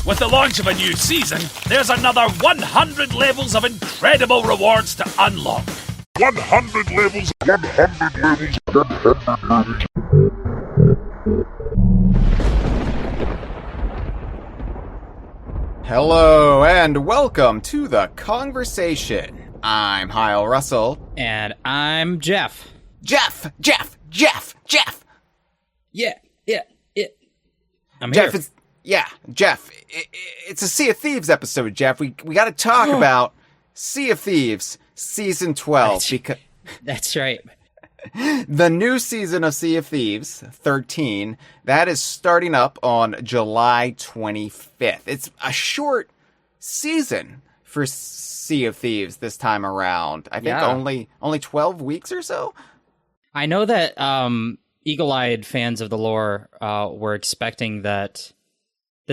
With the launch of a new season, there's another 100 levels of incredible rewards to unlock. 100 levels, 100 levels, 100 levels. Hello and welcome to the Kongversation. I'm Hyle Russell. And I'm Jeff. Jeff! Yeah. I'm Jeff, here. Jeff, it's a Sea of Thieves episode, Jeff. We got to talk about Sea of Thieves Season 12. That's right. The new season of Sea of Thieves, 13, that is starting up on July 25th. It's a short season for Sea of Thieves this time around. I think only 12 weeks or so. I know that eagle-eyed fans of the lore were expecting that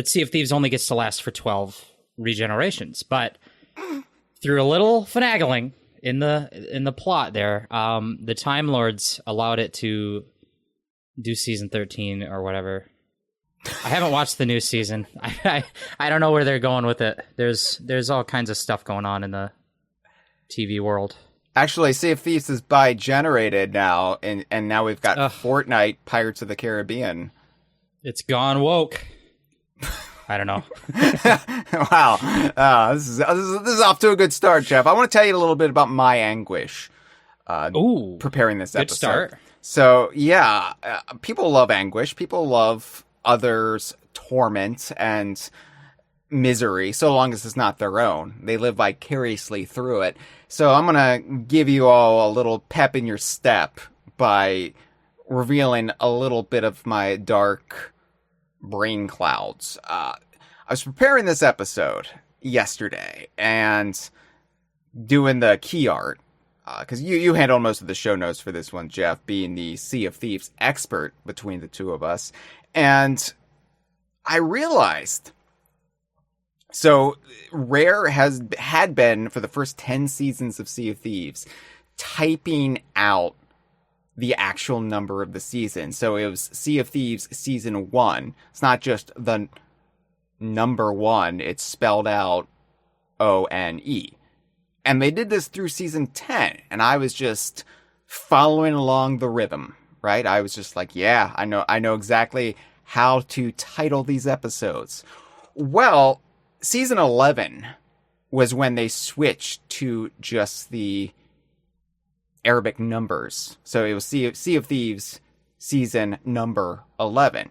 Sea of Thieves only gets to last for 12 regenerations, but through a little finagling in the plot there, the Time Lords allowed it to do season 13 or whatever. I haven't watched the new season. I don't know where they're going with it. There's all kinds of stuff going on in the TV world. Actually, Sea of Thieves is bi-generated now, and now we've got Fortnite Pirates of the Caribbean. It's gone woke. I don't know. Wow. This is off to a good start, Jeff. I want to tell you a little bit about my anguish preparing this episode. Good start. So, people love anguish. People love others' torment and misery, so long as it's not their own. They live vicariously through it. So I'm going to give you all a little pep in your step by revealing a little bit of my dark brain clouds. I was preparing this episode yesterday and doing the key art, because you handle most of the show notes for this one, Jeff, being the Sea of Thieves expert between the two of us. And I realized, so Rare had been, for the first 10 seasons of Sea of Thieves, typing out the actual number of the season. So it was Sea of Thieves Season 1. It's not just the number 1. It's spelled out O-N-E. And they did this through Season 10. And I was just following along the rhythm, right? I was just like, yeah, I know exactly how to title these episodes. Well, Season 11 was when they switched to just the Arabic numbers. So it was Sea of Thieves season number 11.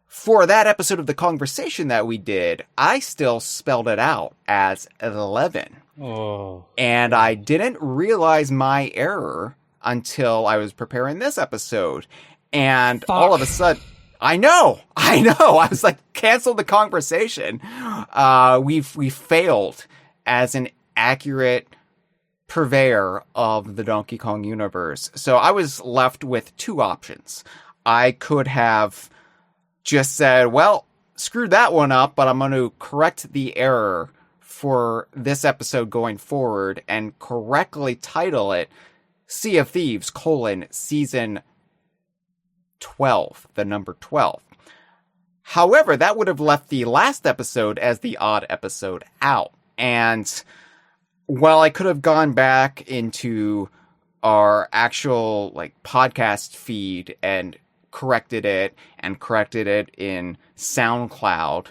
For that episode of the Kongversation that we did, I still spelled it out as 11. Oh. And I didn't realize my error until I was preparing this episode. And all of a sudden, I know. I was like, cancel the Kongversation. We failed as an accurate purveyor of the Donkey Kong universe. So I was left with two options. I could have just said, well, screw that one up, but I'm going to correct the error for this episode going forward and correctly title it Sea of Thieves, Season 12, the number 12. However, that would have left the last episode as the odd episode out. And while I could have gone back into our actual podcast feed and corrected it in SoundCloud,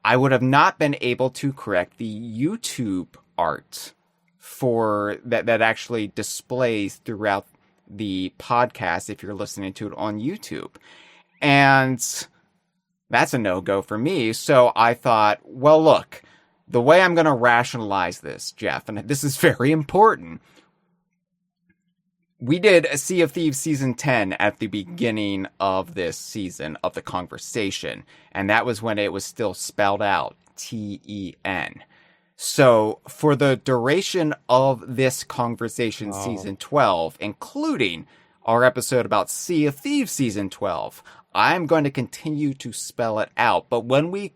I would have not been able to correct the YouTube art for that actually displays throughout the podcast if you're listening to it on YouTube. And that's a no-go for me. So I thought, well, look, the way I'm going to rationalize this, Jeff, and this is very important. We did a Sea of Thieves Season 10 at the beginning of this season of the Kongversation, and that was when it was still spelled out, T-E-N. So for the duration of this Kongversation Season 12, including our episode about Sea of Thieves Season 12, I'm going to continue to spell it out. But when we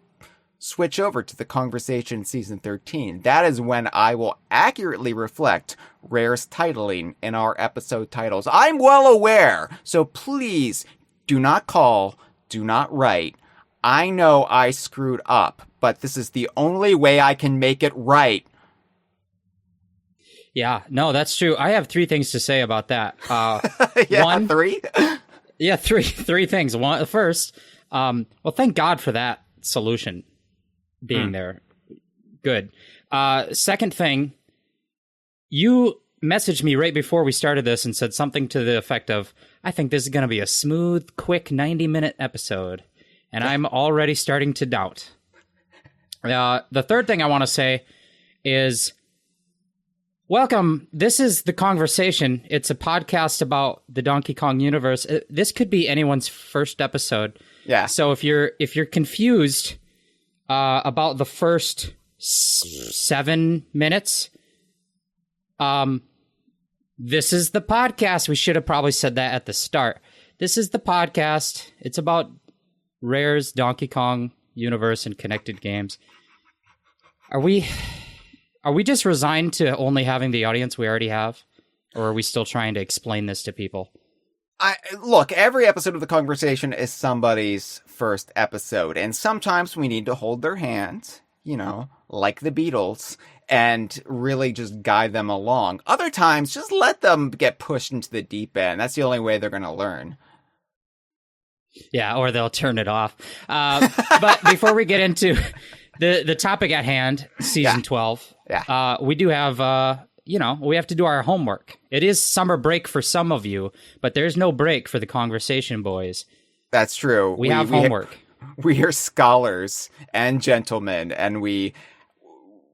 switch over to the Kongversation Season 13, that is when I will accurately reflect Rare's titling in our episode titles. I'm well aware, so please do not call, do not write. I know I screwed up, but this is the only way I can make it right. Yeah, no, that's true. I have 3 things to say about that. Yeah, one, 3? Yeah, three things. One, first, well, thank God for that solution being there. Good. Second thing, you messaged me right before we started this and said something to the effect of, I think this is going to be a smooth, quick 90-minute episode. And I'm already starting to doubt. The third thing I want to say is, welcome. This is The Kongversation. It's a podcast about the Donkey Kong universe. This could be anyone's first episode. Yeah. So if you're confused about the first 7 minutes, this is the podcast. We should have probably said that at the start. This is the podcast. It's about Rare's Donkey Kong universe and connected games. Are we just resigned to only having the audience we already have? Or are we still trying to explain this to people? Look, every episode of The Kongversation is somebody's first episode, and sometimes we need to hold their hand, like the Beatles, and really just guide them along. Other times, just let them get pushed into the deep end. That's the only way they're going to learn. Yeah, or they'll turn it off. But before we get into the topic at hand, season 12, we do have, we have to do our homework. It is summer break for some of you, but there's no break for the Kongversation boys. That's true. We have homework. We are scholars and gentlemen, and we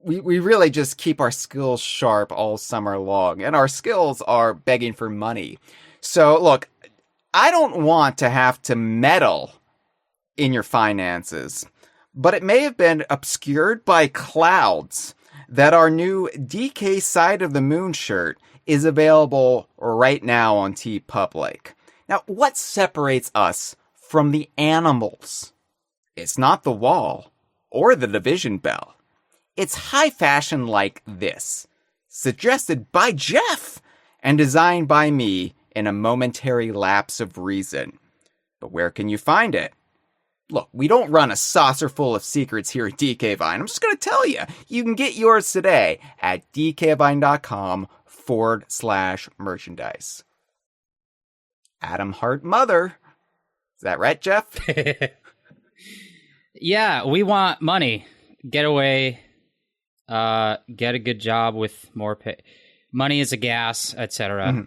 really just keep our skills sharp all summer long, and our skills are begging for money. So, look, I don't want to have to meddle in your finances, but it may have been obscured by clouds that our new DK Side of the Moon shirt is available right now on TeePublic. Now, what separates us from the animals? It's not the wall or the division bell. It's high fashion like this, suggested by Jeff and designed by me in a momentary lapse of reason. But where can you find it? Look, we don't run a saucer full of secrets here at DK Vine. I'm just going to tell you. You can get yours today at dkvine.com/merchandise. Adam Hart Mother. Is that right, Jeff? Yeah, we want money. Get away. Get a good job with more pay. Money is a gas, etc. Mm-hmm.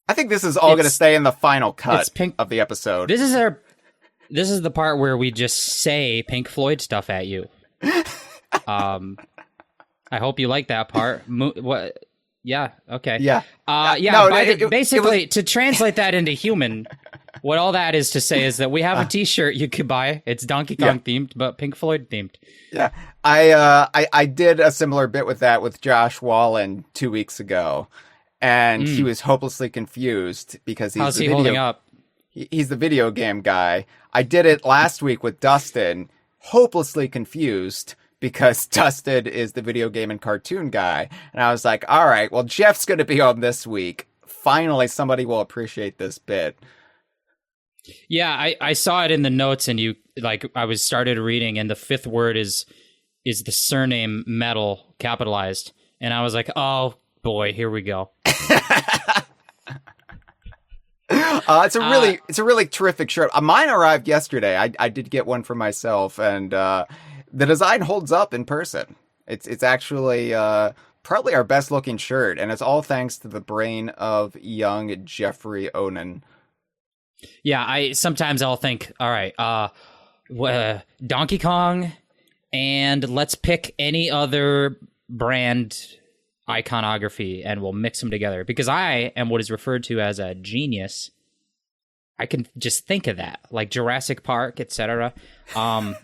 I think this is all going to stay in the final cut of the episode. This is the part where we just say Pink Floyd stuff at you. I hope you like that part. What? Yeah. Okay. Yeah. Basically, to translate that into human, what all that is to say is that we have a T-shirt you could buy. It's Donkey Kong themed, but Pink Floyd themed. Yeah. I did a similar bit with that with Josh Wallen 2 weeks ago, and he was hopelessly confused because he's holding up? He's the video game guy. I did it last week with Dustin, hopelessly confused because Dustin is the video game and cartoon guy. And I was like, all right, well, Jeff's going to be on this week. Finally, somebody will appreciate this bit. Yeah, I saw it in the notes, and I started reading, and the 5th word is the surname Metal capitalized. And I was like, oh boy, here we go. It's a really terrific shirt. Mine arrived yesterday. I did get one for myself, and the design holds up in person. It's actually probably our best looking shirt, and it's all thanks to the brain of young Jeffrey Onan. Yeah, sometimes I'll think, all right, Donkey Kong, and let's pick any other brand iconography, and we'll mix them together. Because I am what is referred to as a genius. I can just think of that, like Jurassic Park, etc.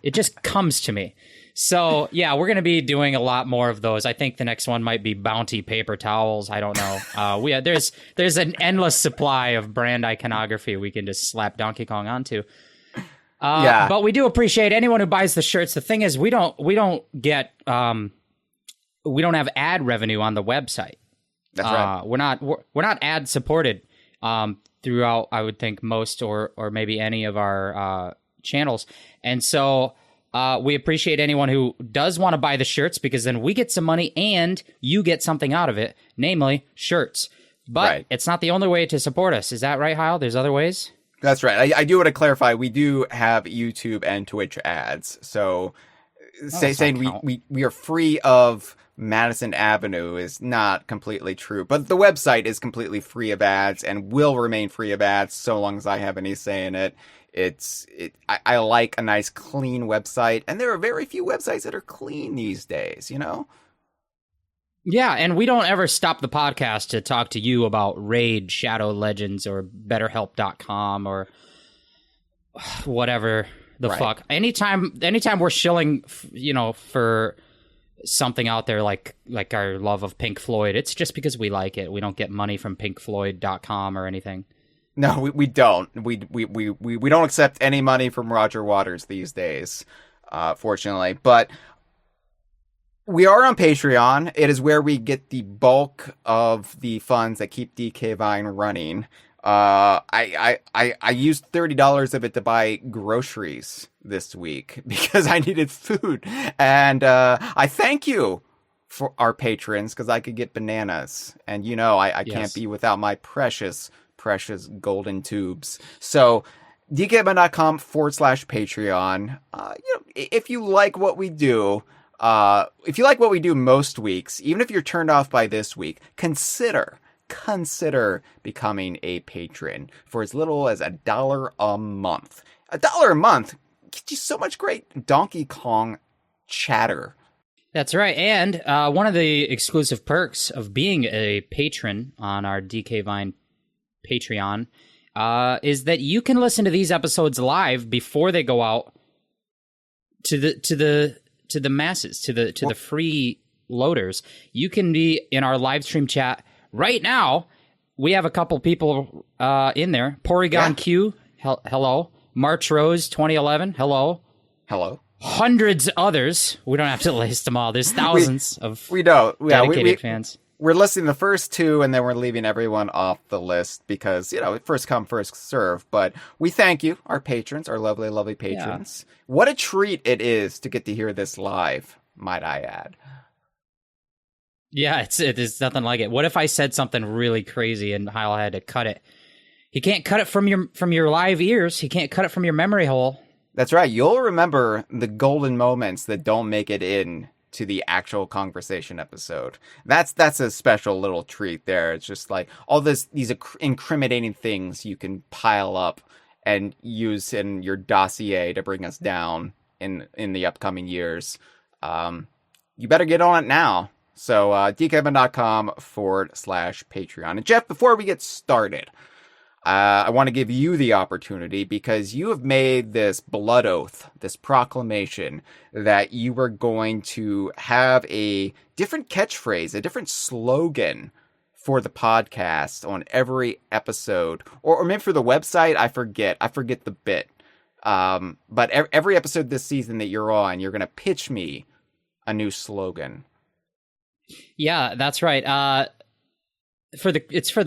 It just comes to me. So, yeah, we're going to be doing a lot more of those. I think the next one might be Bounty paper towels. I don't know. There's an endless supply of brand iconography we can just slap Donkey Kong onto. But we do appreciate anyone who buys the shirts. The thing is, we don't get we don't have ad revenue on the website. That's right. We're not ad supported throughout, I would think, most or maybe any of our channels. And so We appreciate anyone who does want to buy the shirts, because then we get some money and you get something out of it, namely shirts. But It's not the only way to support us. Is that right, Hyle? There's other ways? That's right. I do want to clarify. We do have YouTube and Twitch ads. So saying we are free of Madison Avenue is not completely true. But the website is completely free of ads and will remain free of ads so long as I have any say in it. I like a nice clean website, and there are very few websites that are clean these days, you know? Yeah, and we don't ever stop the podcast to talk to you about Raid, Shadow Legends, or BetterHelp.com, or whatever the fuck. Anytime we're shilling, for something out there like our love of Pink Floyd, it's just because we like it. We don't get money from PinkFloyd.com or anything. No, we don't. We don't accept any money from Roger Waters these days, fortunately. But we are on Patreon. It is where we get the bulk of the funds that keep DK Vine running. I used $30 of it to buy groceries this week because I needed food, and I thank you for our patrons because I could get bananas, and I can't be without my precious golden tubes. So dkvine.com/Patreon. If you like what we do, if you like what we do most weeks, even if you're turned off by this week, consider becoming a patron for as little as $1 a month. $1 a month gets you so much great Donkey Kong chatter. That's right. And one of the exclusive perks of being a patron on our DK Vine Patreon is that you can listen to these episodes live before they go out to the masses, to the free loaders. You can be in our live stream chat right now. We have a couple people in there. Porygon Q, hello. March Rose 2011, hello. Hundreds others. We don't have to list them all. There's thousands of dedicated fans. We're listing the first two, and then we're leaving everyone off the list because, first come, first serve. But we thank you, our patrons, our lovely, lovely patrons. Yeah. What a treat it is to get to hear this live, might I add. Yeah, it is nothing like it. What if I said something really crazy and Hyle had to cut it? He can't cut it from your live ears. He can't cut it from your memory hole. That's right. You'll remember the golden moments that don't make it in to the actual Kongversation episode. That's a special little treat there. It's just like all these incriminating things you can pile up and use in your dossier to bring us down in the upcoming years. You better get on it now. So dkevin.com/Patreon. And Jeff, before we get started, I want to give you the opportunity because you have made this blood oath, this proclamation that you were going to have a different catchphrase, a different slogan for the podcast on every episode, or maybe for the website. I forget the bit. But every episode this season that you're on, you're going to pitch me a new slogan. Yeah, that's right. It's for the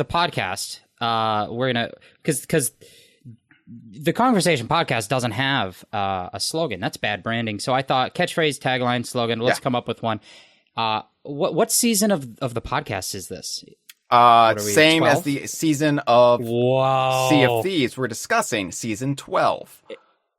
podcast. We're gonna because the Kongversation podcast doesn't have a slogan. That's bad branding. So I thought catchphrase, tagline, slogan. Let's come up with one. What season of the podcast is this? Same 12? as the season of Sea of Thieves. We're discussing season 12.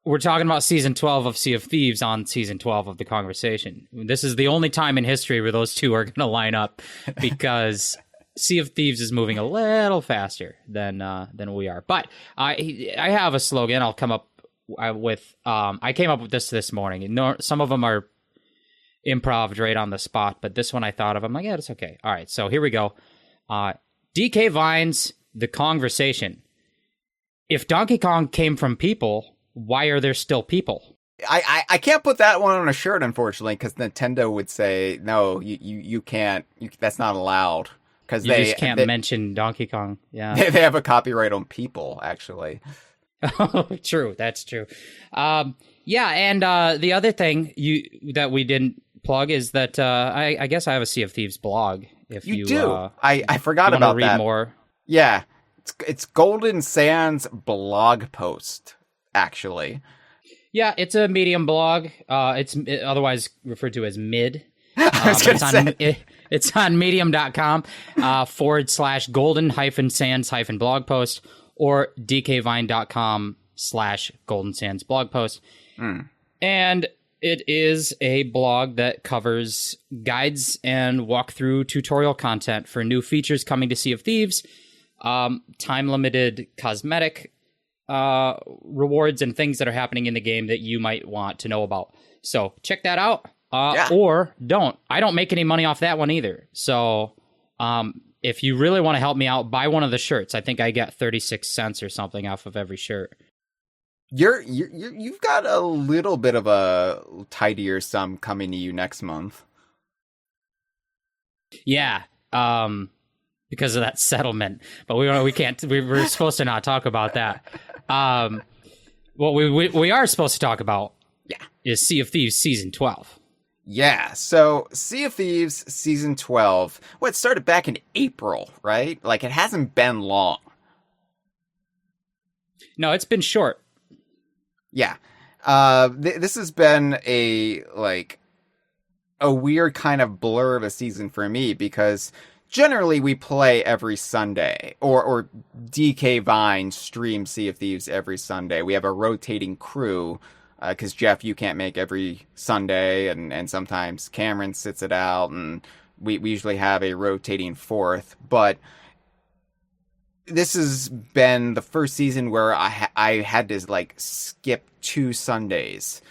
We're talking about season 12 of Sea of Thieves on season 12 of the Kongversation. This is the only time in history where those two are going to line up because Sea of Thieves is moving a little faster than we are. But I have a slogan I'll come up with. I came up with this morning. Some of them are improv right on the spot, but this one I thought of. I'm like, yeah, it's okay. All right, so here we go. DK Vine's The Kongversation. If Donkey Kong came from people, why are there still people? I can't put that one on a shirt, unfortunately, because Nintendo would say, no, you can't. That's not allowed. Because they just can't mention Donkey Kong. Yeah, they have a copyright on people, actually. True, that's true. Yeah, and the other thing that we didn't plug is that I guess I have a Sea of Thieves blog. If you do, I forgot about read that. More. Yeah, it's Golden Sands blog post, actually. Yeah, it's a Medium blog. It's otherwise referred to as Mid. It's on medium.com /golden-sands-blog post or dkvine.com/golden sands blog post. And it is a blog that covers guides and walkthrough tutorial content for new features coming to Sea of Thieves, time-limited cosmetic rewards, and things that are happening in the game that you might want to know about. So check that out, or don't. I don't make any money off that one either. So if you really want to help me out, buy one of the shirts. I think I get 36 cents or something off of every shirt. You've got a little bit of a tidier sum coming to you next month. Yeah, because of that settlement. But we can't. We're supposed to not talk about that. What we are supposed to talk about, is Sea of Thieves season 12. Yeah, so Sea of Thieves season 12. Well, it started back in April, right? Like, it hasn't been long. No, it's been short. Yeah. This has been a weird kind of blur of a season for me, because generally we play every Sunday, or DK Vine streams Sea of Thieves every Sunday. We have a rotating crew, because Jeff, you can't make every Sunday, and sometimes Cameron sits it out, and we usually have a rotating fourth. But this has been the first season where I had to skip 2 Sundays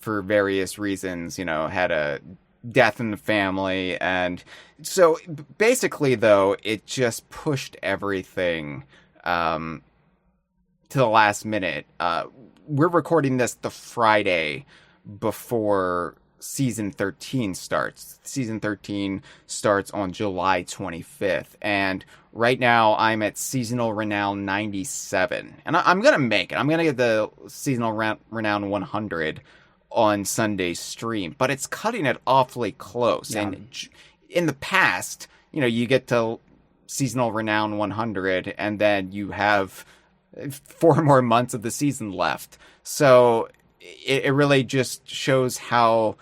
for various reasons. You know, had a death in the family, and so basically, though, it just pushed everything to the last minute. We're recording this the Friday before season 13 starts. Season 13 starts on July 25th, and right now I'm at seasonal renown 97, and I'm gonna make it. I'm gonna get the seasonal renown 100 on Sunday's stream, but it's cutting it awfully close. And in the past, you know, you get to seasonal renown 100, and then you have 4 more months of the season left. So it really just shows how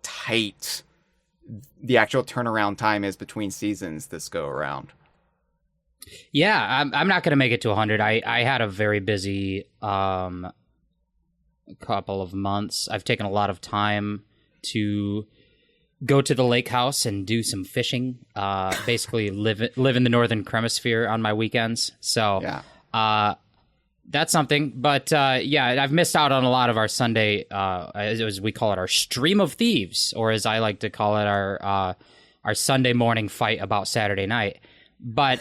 tight the actual turnaround time is between seasons this go around. Yeah, I'm not going to make it to 100. I had a very busy couple of months. I've taken a lot of time to go to the lake house and do some fishing. Basically live in the northern hemisphere on my weekends. So that's something. But I've missed out on a lot of our Sunday, as we call it, our stream of thieves, or as I like to call it, our Sunday morning fight about Saturday night. But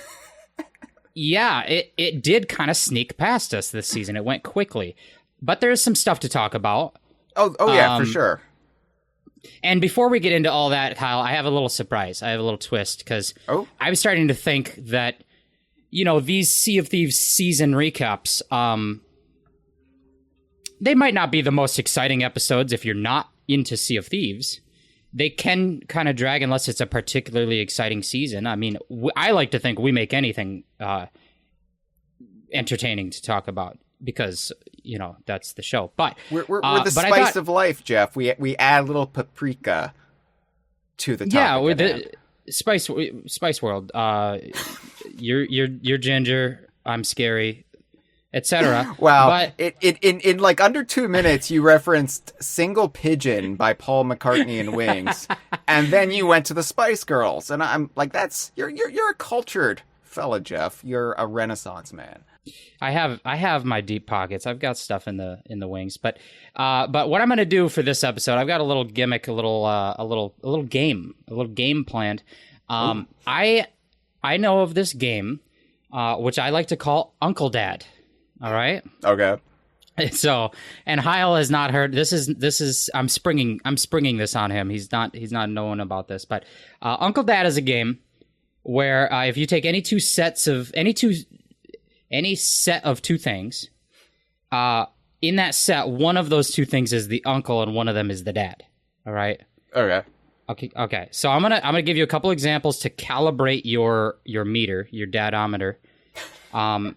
yeah, it did kind of sneak past us this season. It went quickly. But there's some stuff to talk about. Oh yeah, for sure. And before we get into all that, Hyle, I have a little surprise. I have a little twist, because I was starting to think that, you know, these Sea of Thieves season recaps, they might not be the most exciting episodes if you're not into Sea of Thieves. They can kind of drag unless it's a particularly exciting season. I mean, I like to think we make anything entertaining to talk about, because, you know, that's the show. But we're the spice of life, Jeff. We add a little paprika to the topic. Yeah, we're the spice world. You're ginger, I'm scary, etc. Wow. But in like under 2 minutes, you referenced Single Pigeon by Paul McCartney and Wings, and then you went to the Spice Girls, and I'm like, you're a cultured fella, Jeff. You're a Renaissance man. I have my deep pockets. I've got stuff in the wings, but what I'm going to do for this episode, I've got a little gimmick, a little game planned. I know of this game, which I like to call Uncle Dad. All right. Okay. So, and Hyle has not heard. This is. I'm springing this on him. He's not knowing about this, but Uncle Dad is a game where if you take any set of 2 things, in that set, one of those 2 things is the uncle and one of them is the dad. All right. Okay. So I'm gonna give you a couple examples to calibrate your meter, your dadometer. All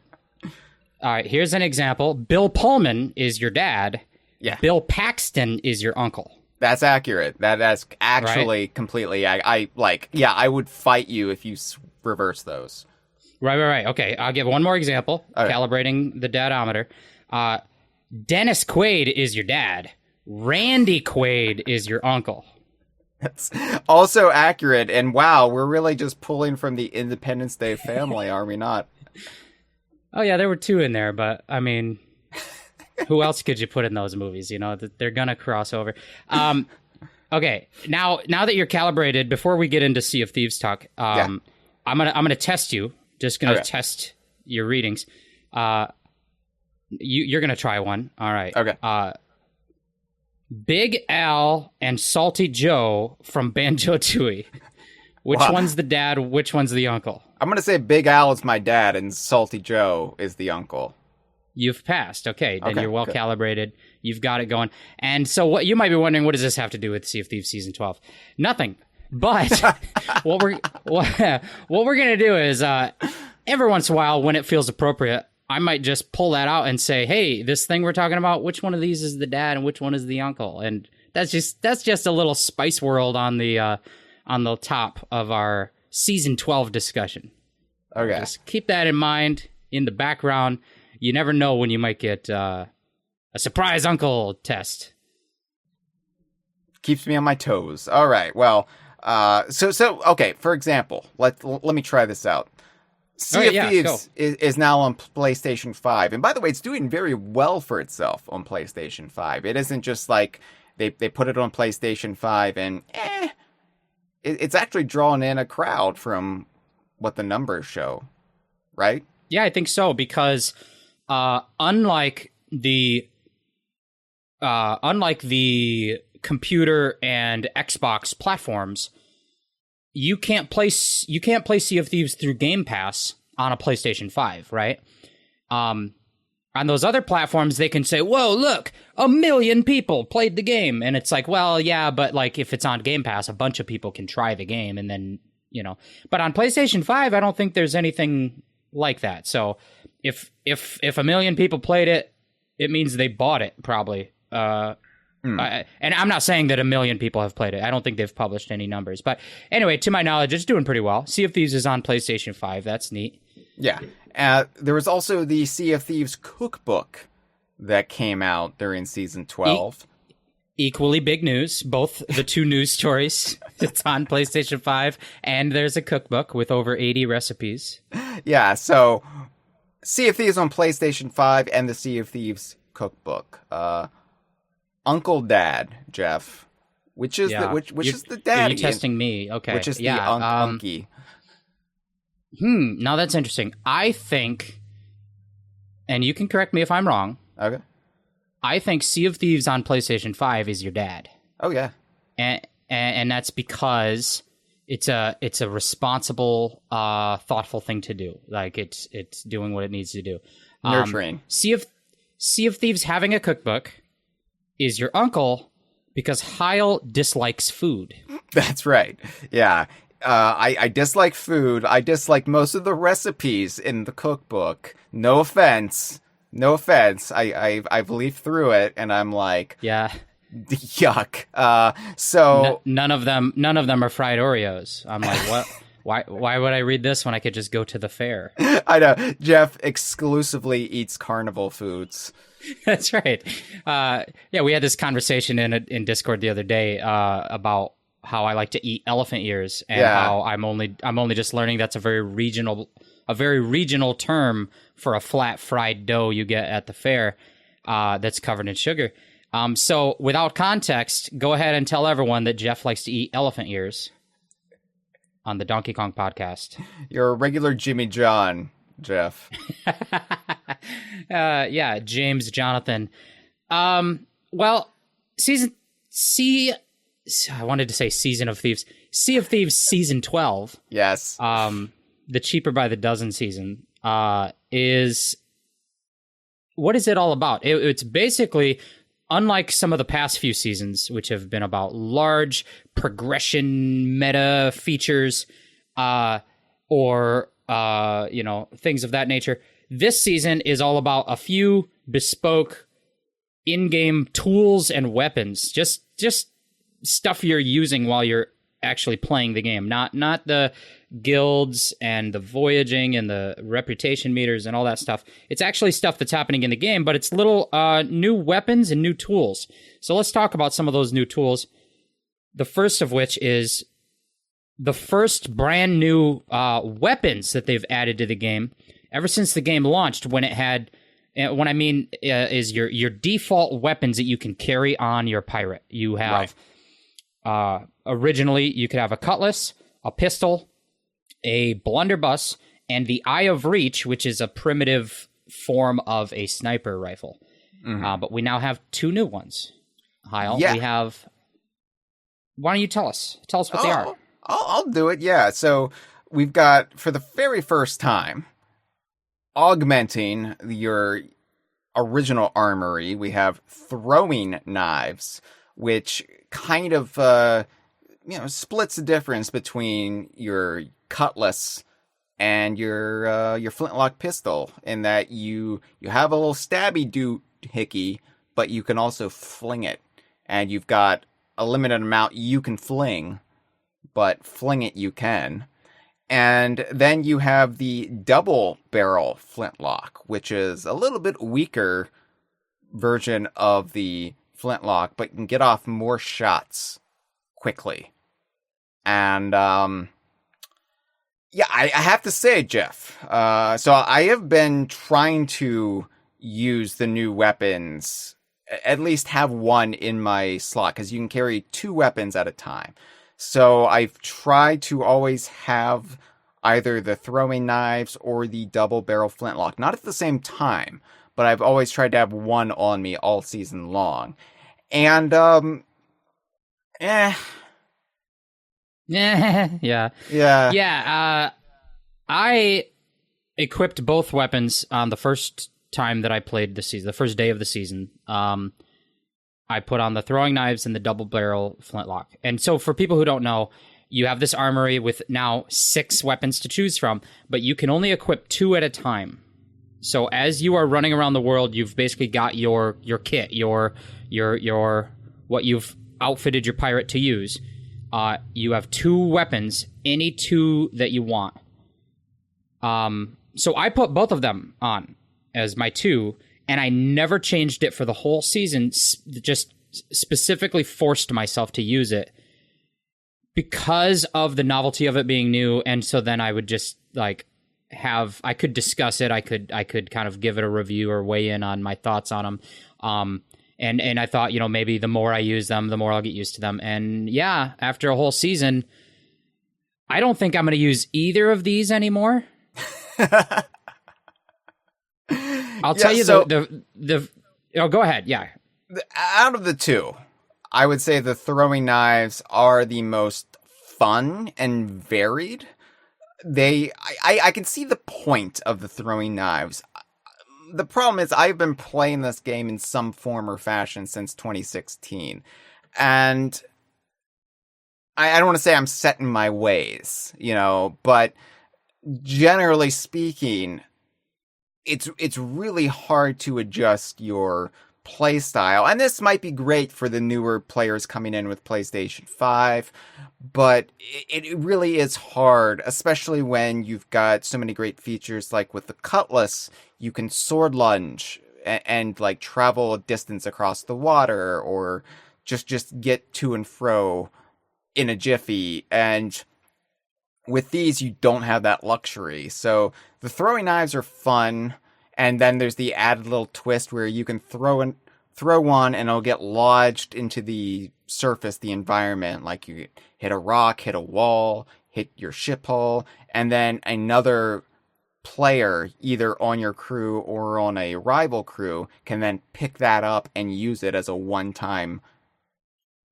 right. Here's an example. Bill Pullman is your dad, Yeah. Bill Paxton is your uncle. That's accurate. That's actually completely. I would fight you if you reverse those. Right. Okay, I'll give one more example. Okay. Calibrating the dadometer. Dennis Quaid is your dad. Randy Quaid is your uncle. That's also accurate. And wow, we're really just pulling from the Independence Day family, are we not? Oh yeah, there were 2 in there, but I mean, who else could you put in those movies? You know, they're gonna cross over. Okay, now that you're calibrated, before we get into Sea of Thieves talk, I'm gonna test you. Just gonna test your readings. You're gonna try one. All right. Okay. Big Al and Salty Joe from Banjo-Tooie. Which one's the dad? Which one's the uncle? I'm going to say Big Al is my dad and Salty Joe is the uncle. You've passed. Okay, then you're well calibrated. You've got it going. And so what you might be wondering, what does this have to do with Sea of Thieves Season 12? Nothing. But what we're going to do is every once in a while, when it feels appropriate, I might just pull that out and say, hey, this thing we're talking about, which one of these is the dad and which one is the uncle? And that's just a little Spice World on the top of our Season 12 discussion. Okay. Just keep that in mind in the background. You never know when you might get a surprise uncle test. Keeps me on my toes. All right. Well, okay. For example, let me try this out. Sea of Thieves is now on PlayStation 5. And by the way, it's doing very well for itself on PlayStation 5. It isn't just like they put it on PlayStation 5 and it's actually drawing in a crowd from what the numbers show, right? Yeah, I think so, because unlike the computer and Xbox platforms, you can't play Sea of Thieves through Game Pass on a PlayStation 5, right? On those other platforms, they can say, whoa, look, 1 million people played the game. And it's like, well, yeah, but like if it's on Game Pass, a bunch of people can try the game and then, you know. But on PlayStation 5, I don't think there's anything like that. So if 1 million people played it, it means they bought it, probably. And I'm not saying that 1 million people have played it. I don't think they've published any numbers. But anyway, to my knowledge, it's doing pretty well. Sea of Thieves is on PlayStation 5. That's neat. Yeah. There was also the Sea of Thieves cookbook that came out during Season 12. Equally big news. Both the 2 news stories. It's on PlayStation 5. And there's a cookbook with over 80 recipes. Yeah, so Sea of Thieves on PlayStation 5 and the Sea of Thieves cookbook. Uncle Dad, Jeff. Which is the dad? You're testing me. Okay. Which is the unky? Now that's interesting. I think, and you can correct me if I'm wrong. Okay. I think Sea of Thieves on PlayStation 5 is your dad. Oh yeah. And that's because it's a responsible, thoughtful thing to do. Like it's doing what it needs to do. Nurturing. Sea of Thieves having a cookbook is your uncle because Hyle dislikes food. That's right. Yeah. I dislike food. I dislike most of the recipes in the cookbook. No offense. I've leafed through it and I'm like, yeah, yuck. So none of them are fried Oreos. I'm like, what? Why would I read this when I could just go to the fair? I know. Jeff exclusively eats carnival foods. That's right. Yeah, we had this conversation in Discord the other day about how I like to eat elephant ears and how I'm only just learning that's a very regional term for a flat fried dough you get at the fair that's covered in sugar. So without context, go ahead and tell everyone that Jeff likes to eat elephant ears on the Donkey Kong podcast. You're a regular Jimmy John, Jeff. Yeah, James Jonathan. Well, I wanted to say Season of Thieves. Sea of Thieves Season 12. Yes. The cheaper by the dozen season is... What is it all about? It's basically, unlike some of the past few seasons, which have been about large progression meta features or things of that nature, this season is all about a few bespoke in-game tools and weapons, just stuff you're using while you're actually playing the game, not the guilds and the voyaging and the reputation meters and all that stuff. It's actually stuff that's happening in the game, but it's little new weapons and new tools. So let's talk about some of those new tools. The first of which is the first brand new weapons that they've added to the game ever since the game launched, when it had, what I mean is your default weapons that you can carry on your pirate. You have, originally, you could have a cutlass, a pistol, a blunderbuss, and the Eye of Reach, which is a primitive form of a sniper rifle. Mm-hmm. But we now have 2 new ones. Hyle, we have... Why don't you tell us? Tell us what they are. I'll do it, yeah. So we've got, for the very first time, augmenting your original armory, we have throwing knives, which kind of splits the difference between your cutlass and your flintlock pistol, in that you have a little stabby doohickey, but you can also fling it, and you've got a limited amount you can fling, but fling it you can. And then you have the double barrel flintlock, which is a little bit weaker version of the flintlock, but can get off more shots quickly. And I have to say, Jeff, so I have been trying to use the new weapons, at least have one in my slot, because you can carry 2 weapons at a time. So I've tried to always have either the throwing knives or the double barrel flintlock, not at the same time, but I've always tried to have one on me all season long. And, Yeah. I equipped both weapons on the first time that I played the season, the first day of the season. I put on the throwing knives and the double barrel flintlock. And so for people who don't know, you have this armory with now 6 weapons to choose from, but you can only equip 2 at a time. So as you are running around the world, you've basically got your kit, your what you've outfitted your pirate to use. You have 2 weapons, any 2 that you want. So I put both of them on as my 2, and I never changed it for the whole season, just specifically forced myself to use it because of the novelty of it being new. And so then I would just I could discuss it. I could kind of give it a review or weigh in on my thoughts on them. And I thought, maybe the more I use them, the more I'll get used to them. And yeah, after a whole season, I don't think I'm going to use either of these anymore. I'll tell you go ahead. Yeah. Out of the 2, I would say the throwing knives are the most fun and varied. I can see the point of the throwing knives. The problem is I've been playing this game in some form or fashion since 2016. And I don't want to say I'm set in my ways, but generally speaking, it's really hard to adjust your play style. And this might be great for the newer players coming in with PlayStation 5, but it really is hard, especially when you've got so many great features. Like with the cutlass, you can sword lunge and travel a distance across the water, or just get to and fro in a jiffy. And with these, you don't have that luxury. So the throwing knives are fun, and then there's the added little twist where you can throw one and it'll get lodged into the surface, the environment. Like you hit a rock, hit a wall, hit your ship hull, and then another player, either on your crew or on a rival crew, can then pick that up and use it as a one-time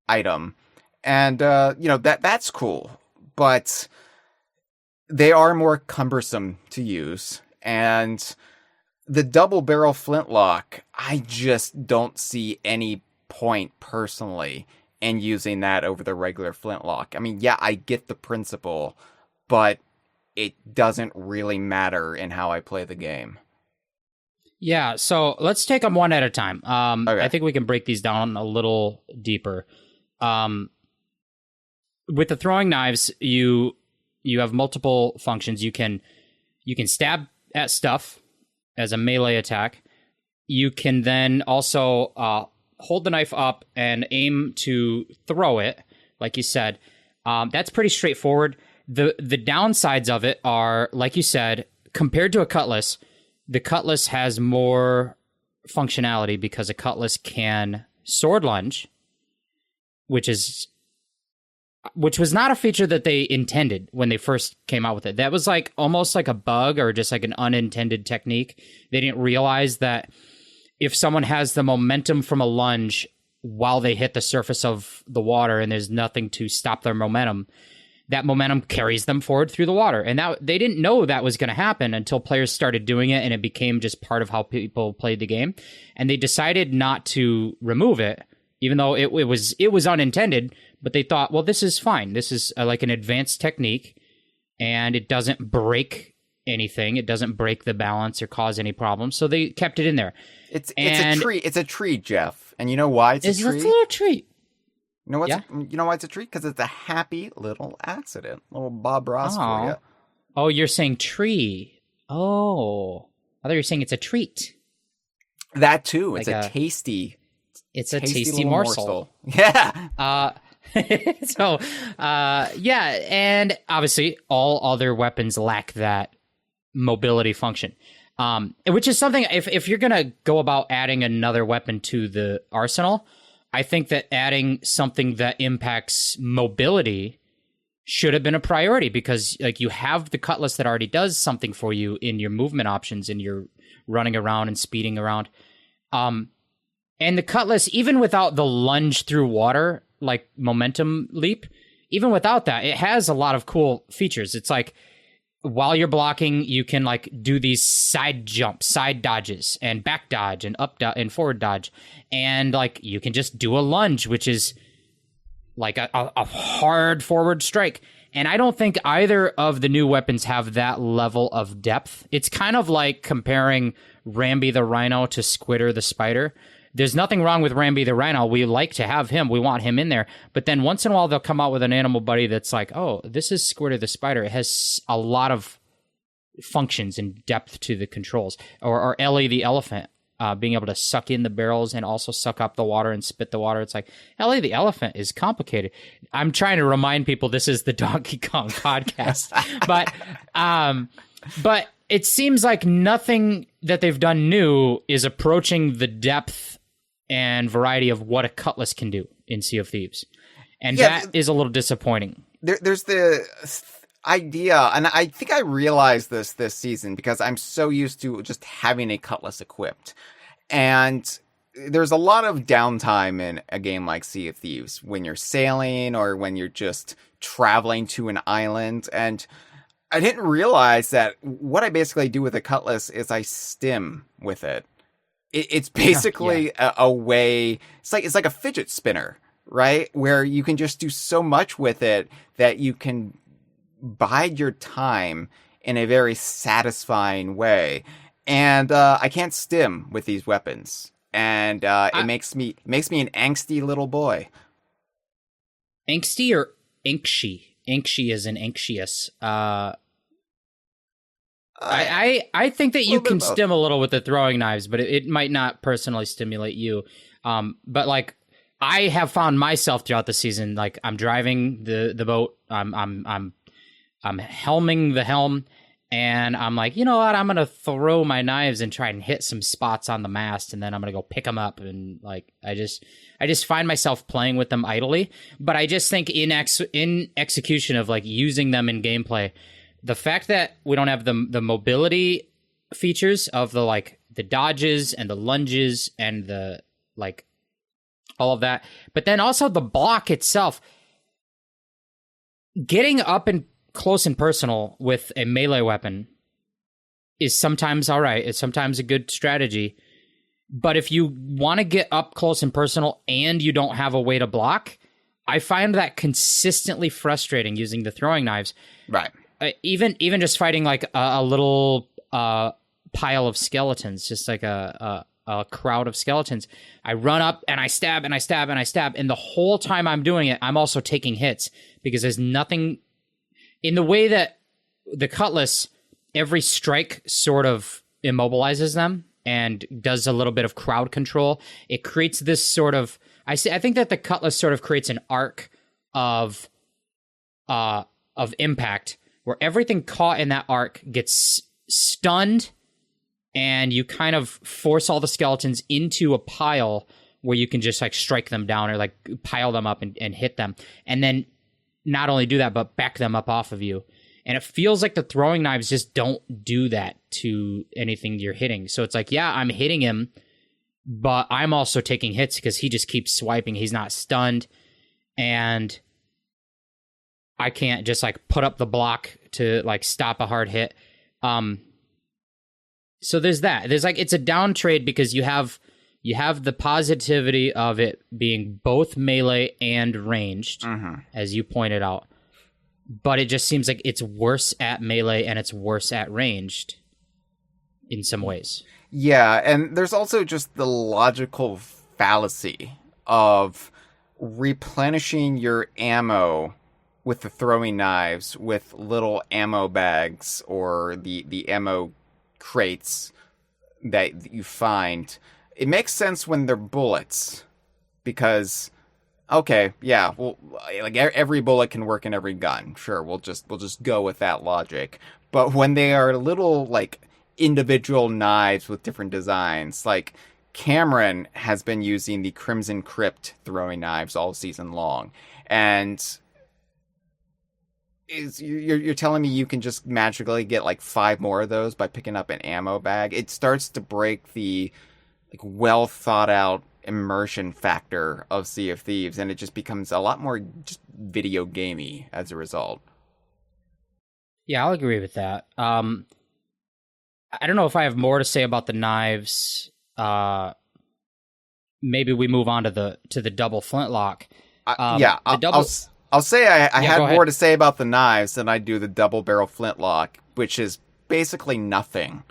item. And, that's cool, but they are more cumbersome to use. And the double barrel flintlock, I just don't see any point personally in using that over the regular flintlock. I mean, yeah, I get the principle, but it doesn't really matter in how I play the game. Yeah, so let's take them one at a time. Okay. I think we can break these down a little deeper. With the throwing knives, you have multiple functions. You can stab at stuff as a melee attack. You can then also hold the knife up and aim to throw it, like you said. That's pretty straightforward. The downsides of it are, like you said, compared to a cutlass, the cutlass has more functionality because a cutlass can sword lunge, which was not a feature that they intended when they first came out with it. That was like almost like a bug or just like an unintended technique. They didn't realize that if someone has the momentum from a lunge while they hit the surface of the water and there's nothing to stop their momentum, that momentum carries them forward through the water. And that they didn't know that was going to happen until players started doing it, and it became just part of how people played the game. And they decided not to remove it, even though it was unintended. But they thought, well, this is fine. This is like an advanced technique, and it doesn't break anything. It doesn't break the balance or cause any problems. So they kept it in there. It's a treat. It's a treat, Jeff. And you know why it's a treat? It's a little treat. You know why it's a treat? Because it's a happy little accident. Little Bob Ross for you. Oh, you're saying tree. Oh. I thought you were saying it's a treat. That too. It's like a tasty. It's a tasty morsel. Yeah. Yeah, and obviously all other weapons lack that mobility function. Which is something, if you're going to go about adding another weapon to the arsenal, I think that adding something that impacts mobility should have been a priority, because like you have the cutlass that already does something for you in your movement options and you're running around and speeding around. And the cutlass, even without the lunge through water, like momentum leap, even without that, it has a lot of cool features. It's like while you're blocking, you can like do these side jumps, side dodges, and back dodge, and up and forward dodge, and like you can just do a lunge, which is like a hard forward strike. And I don't think either of the new weapons have that level of depth. It's kind of like comparing Rambi the Rhino to Squitter the Spider. There's nothing wrong with Rambi the Rhino. We like to have him. We want him in there. But then once in a while, they'll come out with an animal buddy that's like, oh, this is Squitter the Spider. It has a lot of functions and depth to the controls. Or Ellie the Elephant, being able to suck in the barrels and also suck up the water and spit the water. It's like, Ellie the Elephant is complicated. I'm trying to remind people this is the Donkey Kong podcast. But it seems like nothing that they've done new is approaching the depth and variety of what a cutlass can do in Sea of Thieves. And that is a little disappointing. There's the idea, and I think I realized this season because I'm so used to just having a cutlass equipped. And there's a lot of downtime in a game like Sea of Thieves when you're sailing or when you're just traveling to an island. And I didn't realize that what I basically do with a cutlass is I stim with it. It's basically a way. It's like a fidget spinner, right? Where you can just do so much with it that you can bide your time in a very satisfying way. And I can't stim with these weapons, and it makes me an angsty little boy. Angsty or anxy? Anxy is an anxious. I think that you can stim a little with the throwing knives, but it might not personally stimulate you. But like I have found myself throughout the season, like I'm driving the boat, I'm helming the helm, and I'm like, you know what? I'm gonna throw my knives and try and hit some spots on the mast, and then I'm gonna go pick them up, and like I just find myself playing with them idly. But I just think in execution of like using them in gameplay, the fact that we don't have the mobility features of the like the dodges and the lunges and the like all of that, but then also the block itself, getting up and close and personal with a melee weapon is sometimes all right. It's sometimes a good strategy. But if you want to get up close and personal and you don't have a way to block, I find that consistently frustrating using the throwing knives. Right. Even just fighting like a little pile of skeletons, just like a crowd of skeletons. I run up and I stab and I stab and I stab, and the whole time I'm doing it, I'm also taking hits because there's nothing in the way that the cutlass, every strike sort of immobilizes them and does a little bit of crowd control. It creates this sort of, I think that the cutlass sort of creates an arc of impact where everything caught in that arc gets stunned, and you kind of force all the skeletons into a pile where you can just like strike them down or like pile them up and hit them. And then not only do that, but back them up off of you. And it feels like the throwing knives just don't do that to anything you're hitting. So it's like, yeah, I'm hitting him, but I'm also taking hits because he just keeps swiping. He's not stunned. And I can't just like put up the block to like stop a hard hit. So there's that. There's like, it's a down trade because you have the positivity of it being both melee and ranged, as you pointed out. But it just seems like it's worse at melee and it's worse at ranged in some ways. Yeah, and there's also just the logical fallacy of replenishing your ammo with the throwing knives with little ammo bags or the ammo crates that you find. It makes sense when they're bullets because, okay, yeah, well, like every bullet can work in every gun. Sure, we'll just go with that logic. But when they are little like individual knives with different designs, like Cameron has been using the Crimson Crypt throwing knives all season long, and you're telling me you can just magically get like 5 more of those by picking up an ammo bag? It starts to break the like well thought out immersion factor of Sea of Thieves, and it just becomes a lot more just video gamey as a result. Yeah, I'll agree with that. I don't know if I have more to say about the knives. Maybe we move on to the double flintlock. I'll say I had more to say about the knives than I do the double barrel flintlock, which is basically nothing.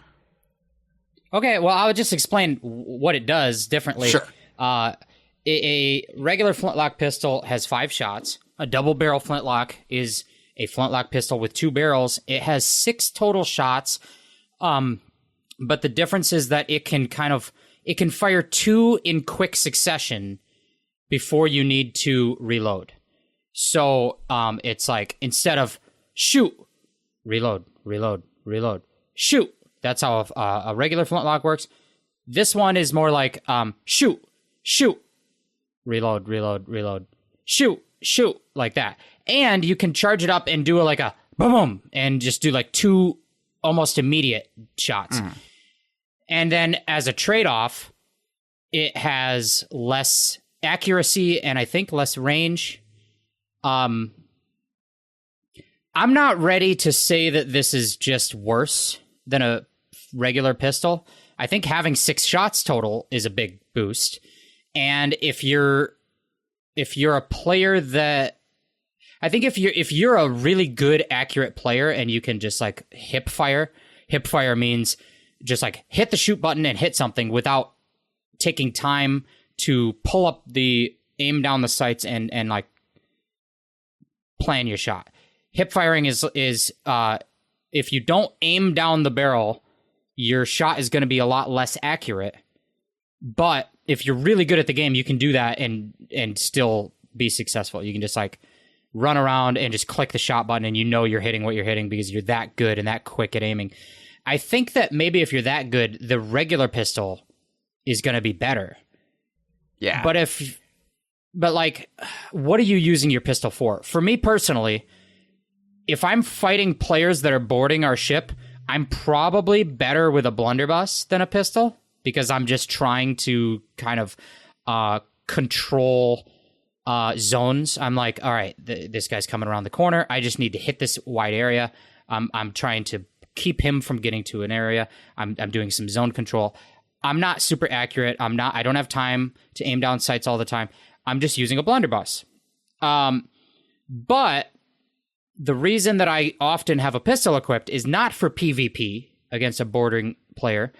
Okay, well, I'll just explain what it does differently. Sure. A regular flintlock pistol has 5 shots. A double barrel flintlock is a flintlock pistol with 2 barrels. It has 6 total shots. But the difference is that it can fire 2 in quick succession before you need to reload. So it's like instead of shoot, reload, reload, reload, shoot. That's how a regular flintlock works. This one is more like shoot, shoot, reload, reload, reload, shoot, shoot, like that. And you can charge it up and do like a boom, boom, and just do like 2 almost immediate shots. And then as a trade-off, it has less accuracy and I think less range. I'm not ready to say that this is just worse than a regular pistol. I think having 6 shots total is a big boost. And if you're a player that, I think if you're a really good accurate player and you can just like hip fire means just like hit the shoot button and hit something without taking time to pull up the aim down the sights and like plan your shot. Hip firing is if you don't aim down the barrel, your shot is going to be a lot less accurate. But if you're really good at the game, you can do that and still be successful. You can just like run around and just click the shot button and you know you're hitting what you're hitting because you're that good and that quick at aiming. I think that maybe if you're that good, the regular pistol is going to be better. Yeah. But like, what are you using your pistol for? For me personally, if I'm fighting players that are boarding our ship, I'm probably better with a blunderbuss than a pistol because I'm just trying to kind of control zones. I'm like, all right, this guy's coming around the corner. I just need to hit this wide area. I'm trying to keep him from getting to an area. I'm doing some zone control. I'm not super accurate. I don't have time to aim down sights all the time. I'm just using a blunderbuss. But the reason that I often have a pistol equipped is not for PvP against a boarding player.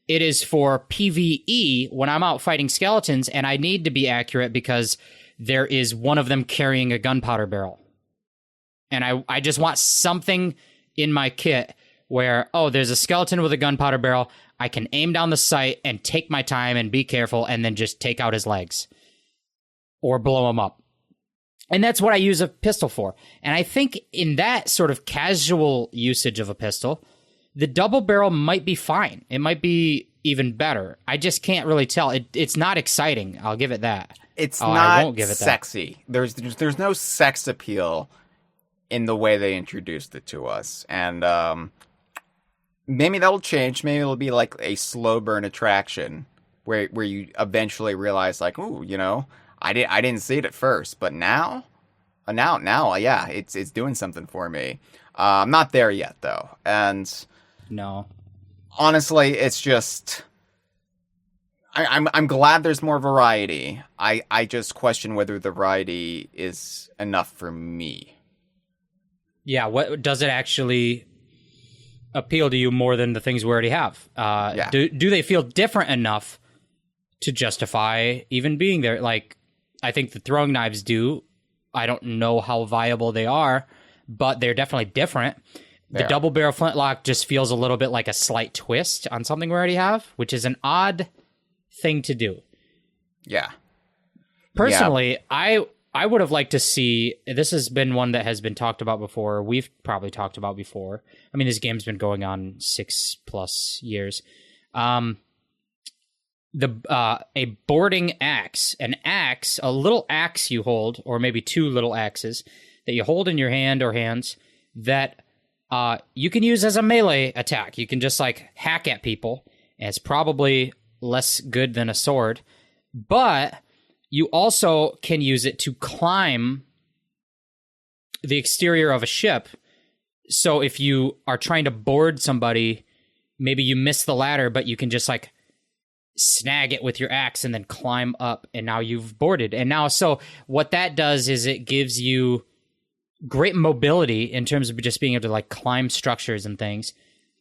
It is for PvE when I'm out fighting skeletons and I need to be accurate because there is one of them carrying a gunpowder barrel. And I just want something in my kit where, there's a skeleton with a gunpowder barrel. I can aim down the sight and take my time and be careful and then just take out his legs or blow him up. And that's what I use a pistol for. And I think in that sort of casual usage of a pistol, the double barrel might be fine. It might be even better. I just can't really tell. It's not exciting. I'll give it that. It's I not won't give it sexy. that. There's no sex appeal in the way they introduced it to us. And maybe that'll change. Maybe it'll be like a slow burn attraction where you eventually realize like, ooh, I didn't see it at first, but now, yeah, it's doing something for me. I'm not there yet though, and no, honestly, it's just I'm glad there's more variety. I just question whether the variety is enough for me. Yeah, what does it actually appeal to you more than the things we already have? Yeah. Do they feel different enough to justify even being there? Like, I think the throwing knives do. I don't know how viable they are, but they're definitely different. The double barrel flintlock just feels a little bit like a slight twist on something we already have, which is an odd thing to do. Yeah. Personally, yeah. I would have liked to see, this has been one that has been talked about before. We've probably talked about before. I mean, this game's been going on 6+ years. A boarding axe, a little axe you hold, or maybe two little axes that you hold in your hand or hands that you can use as a melee attack. You can just like hack at people, and it's probably less good than a sword, but you also can use it to climb the exterior of a ship. So if you are trying to board somebody, maybe you miss the ladder, but you can just like snag it with your axe and then climb up, and now you've boarded. And now, so what that does is it gives you great mobility in terms of just being able to like climb structures and things,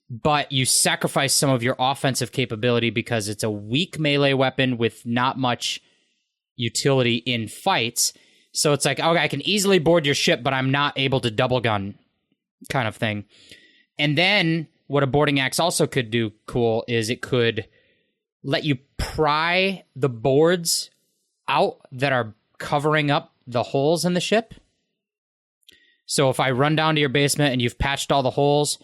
but you sacrifice some of your offensive capability because it's a weak melee weapon with not much utility in fights. So it's like, okay, I can easily board your ship, but I'm not able to double gun kind of thing. And then what a boarding axe also could do cool is it could let you pry the boards out that are covering up the holes in the ship. So if I run down to your basement and you've patched all the holes,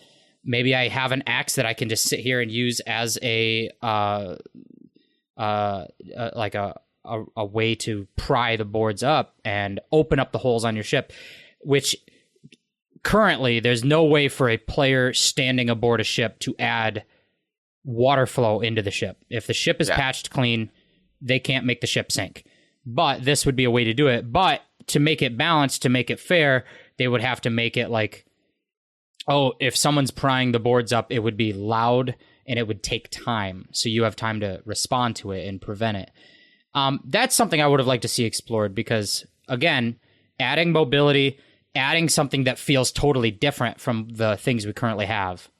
maybe I have an axe that I can just sit here and use as a way to pry the boards up and open up the holes on your ship, which currently there's no way for a player standing aboard a ship to add water flow into the ship. If the ship is patched clean, they can't make the ship sink. But this would be a way to do it. But to make it balanced, to make it fair, they would have to make it like, if someone's prying the boards up, it would be loud and it would take time. So you have time to respond to it and prevent it. That's something I would have liked to see explored because, again, adding mobility, adding something that feels totally different from the things we currently have.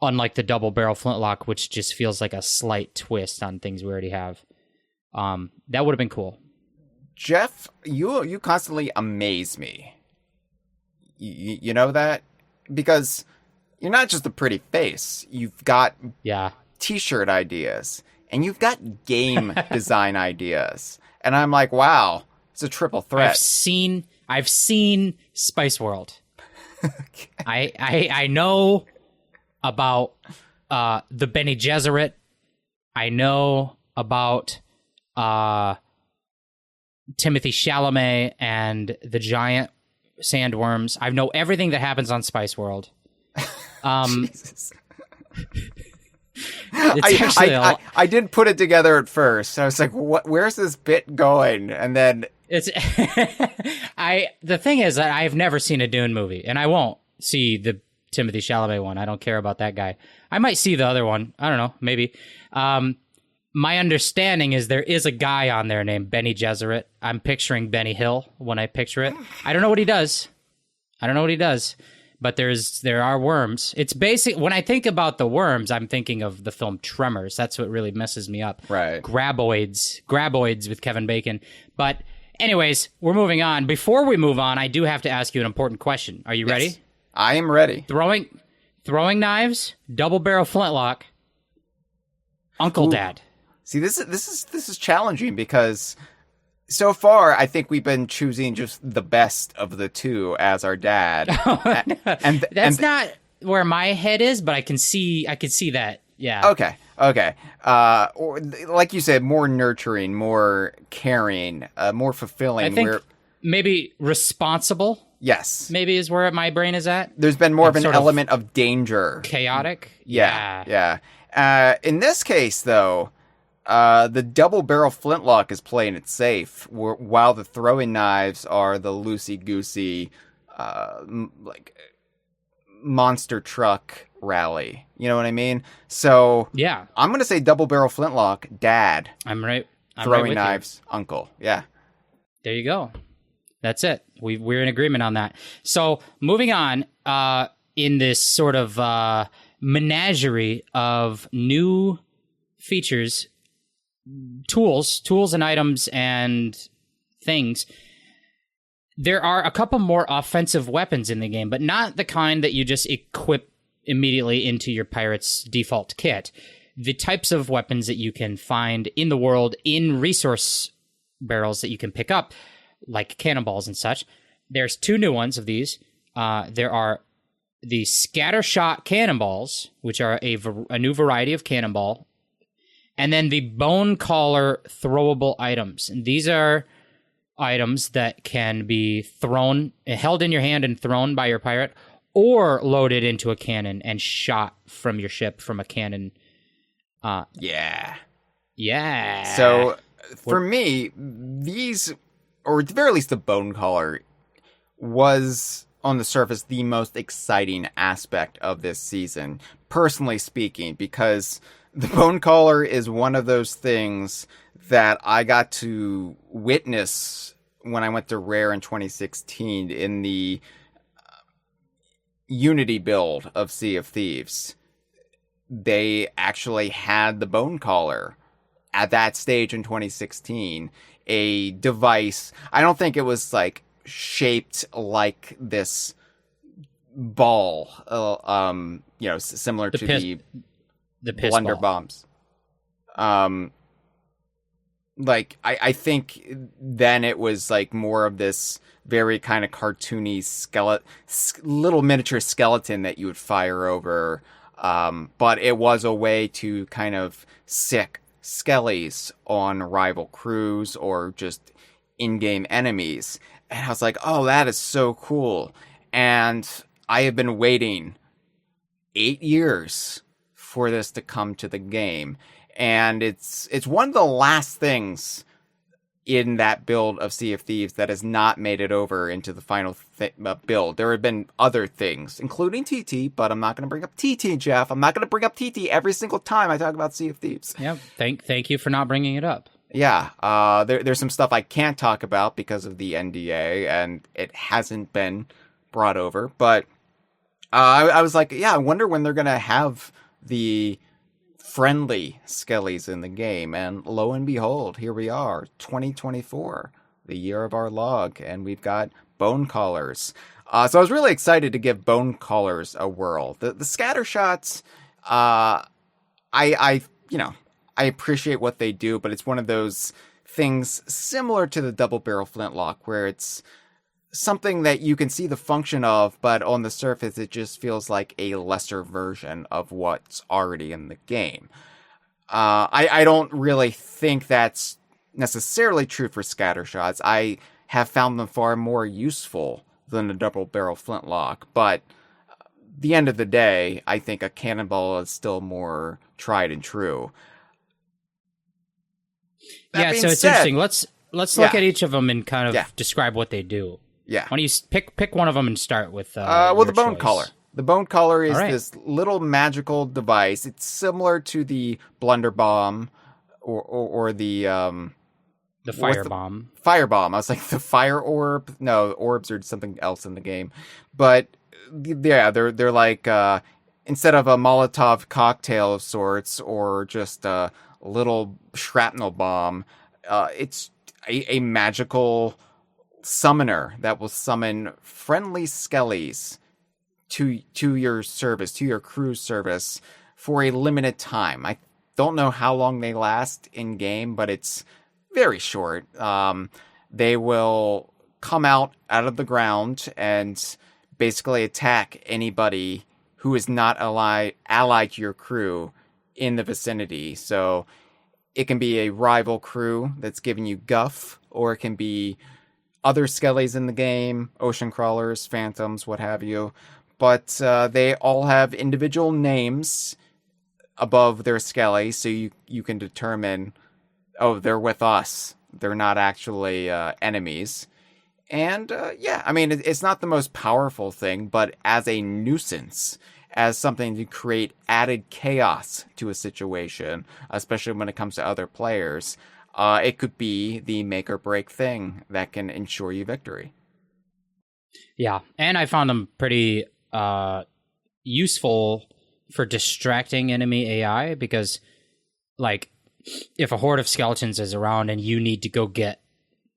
Unlike the double barrel flintlock, which just feels like a slight twist on things we already have. That would have been cool. Jeff, you constantly amaze me. You know that? Because you're not just a pretty face. You've got t-shirt ideas. And you've got game design ideas. And I'm like, wow, it's a triple threat. I've seen Spice World. Okay. I know about the Bene Gesserit. I know about Timothy Chalamet and the giant sandworms. I know everything that happens on Spice World. Jesus. I did put it together at first. I was like, "What? Where's this bit going?" And then it's the thing is that I've never seen a Dune movie, and I won't see the Timothy Chalamet one. I don't care about that guy. I might see the other one. I don't know, maybe. My understanding is there is a guy on there named Bene Gesserit. I'm picturing Benny Hill when I picture it. I don't know what he does. but there are worms. It's basic. When I think about the worms, I'm thinking of the film Tremors. That's what really messes me up. Right. Graboids with Kevin Bacon. But anyways, we're moving on. Before we move on, I do have to ask you an important question. Are you ready? I am ready. Throwing knives, double barrel flintlock, Uncle Dad. See, this is challenging because so far I think we've been choosing just the best of the two as our dad. That's not where my head is, but I could see that. Yeah. Okay. Or like you said, more nurturing, more caring, more fulfilling. I think maybe responsible. Yes. Maybe is where my brain is at. There's been more of an element of danger. Chaotic. Yeah. In this case, though, the double barrel flintlock is playing it safe, while the throwing knives are the loosey-goosey, like monster truck rally. You know what I mean? So yeah, I'm gonna say double barrel flintlock, dad. I'm right. Throwing knives, uncle. Yeah. There you go. That's it. We're in agreement on that. So moving on, in this sort of menagerie of new features, tools and items and things, there are a couple more offensive weapons in the game, but not the kind that you just equip immediately into your pirate's default kit. The types of weapons that you can find in the world in resource barrels that you can pick up, like cannonballs and such. There's two new ones of these. There are the scatter shot cannonballs, which are a new variety of cannonball, and then the bone collar throwable items. And these are items that can be held in your hand and thrown by your pirate, or loaded into a cannon and shot from your ship from a cannon. Yeah. So for me, these, or at the very least the bone collar, was on the surface the most exciting aspect of this season, personally speaking, because the bone collar is one of those things that I got to witness when I went to Rare in 2016 in the Unity build of Sea of Thieves. They actually had the bone collar at that stage in 2016, a device. I don't think it was like shaped like this ball, similar to the blunder bombs. I think then it was like more of this very kind of cartoony little miniature skeleton that you would fire over. But it was a way to kind of sick skellies on rival crews or just in-game enemies. And I was like, oh, that is so cool. And I have been waiting 8 years for this to come to the game. And it's one of the last things in that build of Sea of Thieves that has not made it over into the final build. There have been other things, including TT, but I'm not going to bring up TT, Jeff. I'm not going to bring up TT every single time I talk about Sea of Thieves. Yeah, thank you for not bringing it up. Yeah, there's some stuff I can't talk about because of the NDA, and it hasn't been brought over. But I was like, yeah, I wonder when they're going to have the friendly skellies in the game. And lo and behold, here we are, 2024, the year of our log, and we've got bone collars. So I was really excited to give bone collars a whirl. The scatter shots, I appreciate what they do, but it's one of those things similar to the double barrel flintlock where it's something that you can see the function of, but on the surface it just feels like a lesser version of what's already in the game. I don't really think that's necessarily true for scatter shots. I have found them far more useful than a double barrel flintlock, but at the end of the day, I think a cannonball is still more tried and true. So it's interesting. Let's look at each of them and kind of describe what they do. Yeah. Why don't you pick one of them and start with the bone choice. collar. The bone collar is this little magical device. It's similar to the blunder bomb or the fire bomb. Fire bomb. I was like, the fire orb? No, orbs are something else in the game. But Yeah, they're like instead of a Molotov cocktail of sorts or just a little shrapnel bomb, it's a magical summoner that will summon friendly skellies to your service, to your crew's service for a limited time. I don't know how long they last in game, but it's very short. They will come out of the ground and basically attack anybody who is not allied to your crew in the vicinity. So it can be a rival crew that's giving you guff, or it can be other skellies in the game, ocean crawlers, phantoms, what have you. But they all have individual names above their skelly, so you can determine, oh, they're with us. They're not actually enemies. And yeah, I mean, it's not the most powerful thing, but as a nuisance, as something to create added chaos to a situation, especially when it comes to other players, it could be the make or break thing that can ensure you victory. Yeah, and I found them pretty useful for distracting enemy AI, because, like, if a horde of skeletons is around and you need to go get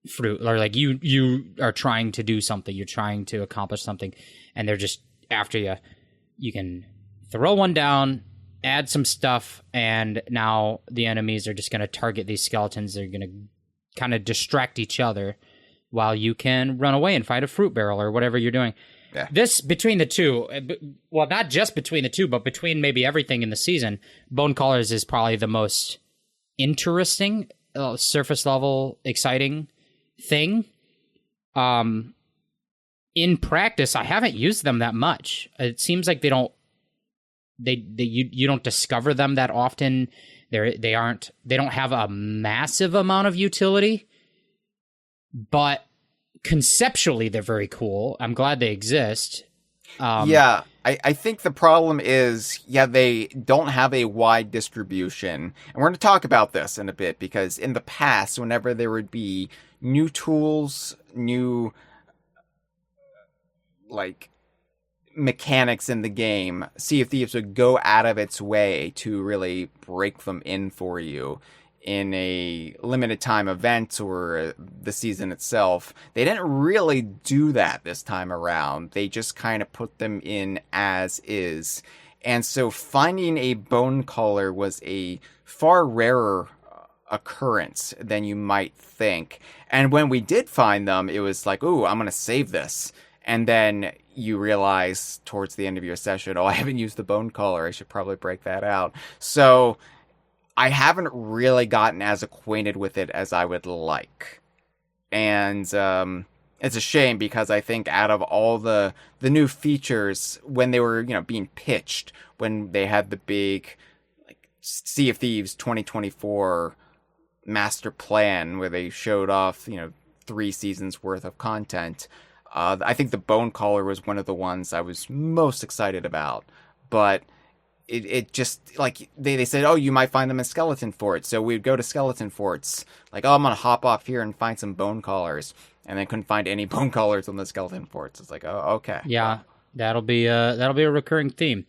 fruit, or like you are trying to do something, you're trying to accomplish something, and they're just after you, you can throw one down, add some stuff, and now the enemies are just going to target these skeletons. They're going to kind of distract each other while you can run away and find a fruit barrel or whatever you're doing. Yeah. This, between the two, well, not just between the two, but between maybe everything in the season, Bone Callers is probably the most interesting, surface level, exciting thing. In practice, I haven't used them that much. It seems like you don't discover them that often. They don't have a massive amount of utility, but conceptually they're very cool. I'm glad they exist. Yeah, I think the problem is, they don't have a wide distribution. And we're going to talk about this in a bit, because in the past, whenever there would be new tools, new, like, mechanics in the game, Sea of Thieves would go out of its way to really break them in for you in a limited time event or the season itself. They didn't really do that this time around. They just kind of put them in as is. And so finding a bone caller was a far rarer occurrence than you might think. And when we did find them, it was like, ooh, I'm going to save this. And then you realize towards the end of your session, oh, I haven't used the bone caller. I should probably break that out. So I haven't really gotten as acquainted with it as I would like. And it's a shame, because I think out of all the new features, when they were, being pitched, when they had the big, like, Sea of Thieves 2024 master plan where they showed off, 3 seasons worth of content, I think the bone caller was one of the ones I was most excited about. But it just, like, they said, oh, you might find them in skeleton forts. So we'd go to skeleton forts, like, oh, I'm going to hop off here and find some bone callers. And then couldn't find any bone callers on the skeleton forts. It's like, oh, okay. Yeah, that'll be a recurring theme.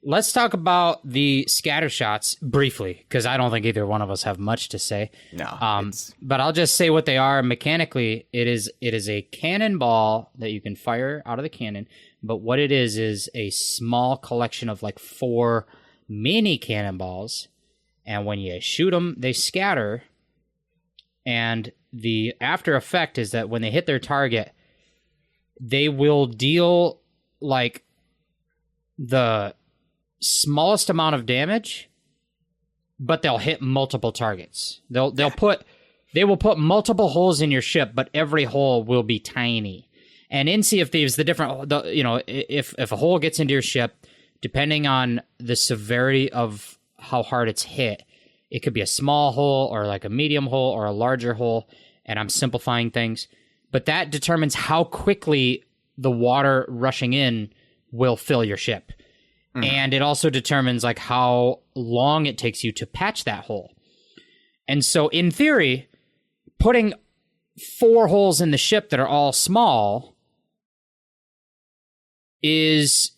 Let's talk about the scatter shots briefly, because I don't think either one of us have much to say. No. But I'll just say what they are. Mechanically, it is a cannonball that you can fire out of the cannon. But what it is a small collection of like 4 mini cannonballs. And when you shoot them, they scatter. And the after effect is that when they hit their target, they will deal like the smallest amount of damage, but they'll hit multiple targets. They will put multiple holes in your ship, but every hole will be tiny. And in Sea of Thieves, if a hole gets into your ship, depending on the severity of how hard it's hit, it could be a small hole or like a medium hole or a larger hole. And I'm simplifying things, but that determines how quickly the water rushing in will fill your ship. Mm. And it also determines like how long it takes you to patch that hole. And so in theory, putting 4 holes in the ship that are all small is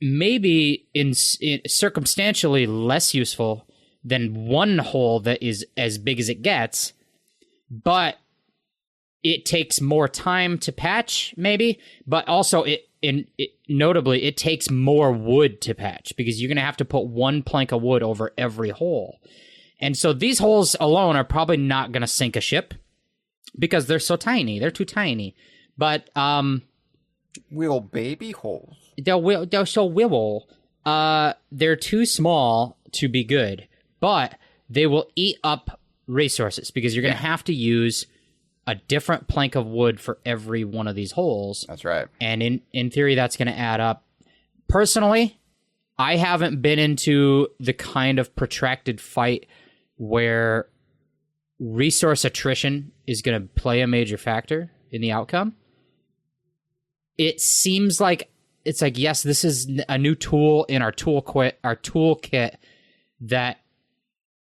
maybe in circumstantially less useful than one hole that is as big as it gets, but it takes more time to patch, maybe, but also notably, it takes more wood to patch because you're going to have to put one plank of wood over every hole. And so these holes alone are probably not going to sink a ship because they're so tiny. They're too tiny. But Will baby holes. they're so little. They're too small to be good, but they will eat up resources because you're going to have to use a different plank of wood for every one of these holes. That's right. And in theory, that's going to add up. Personally, I haven't been into the kind of protracted fight where resource attrition is going to play a major factor in the outcome. It seems like it's like, yes, this is a new tool in our toolkit that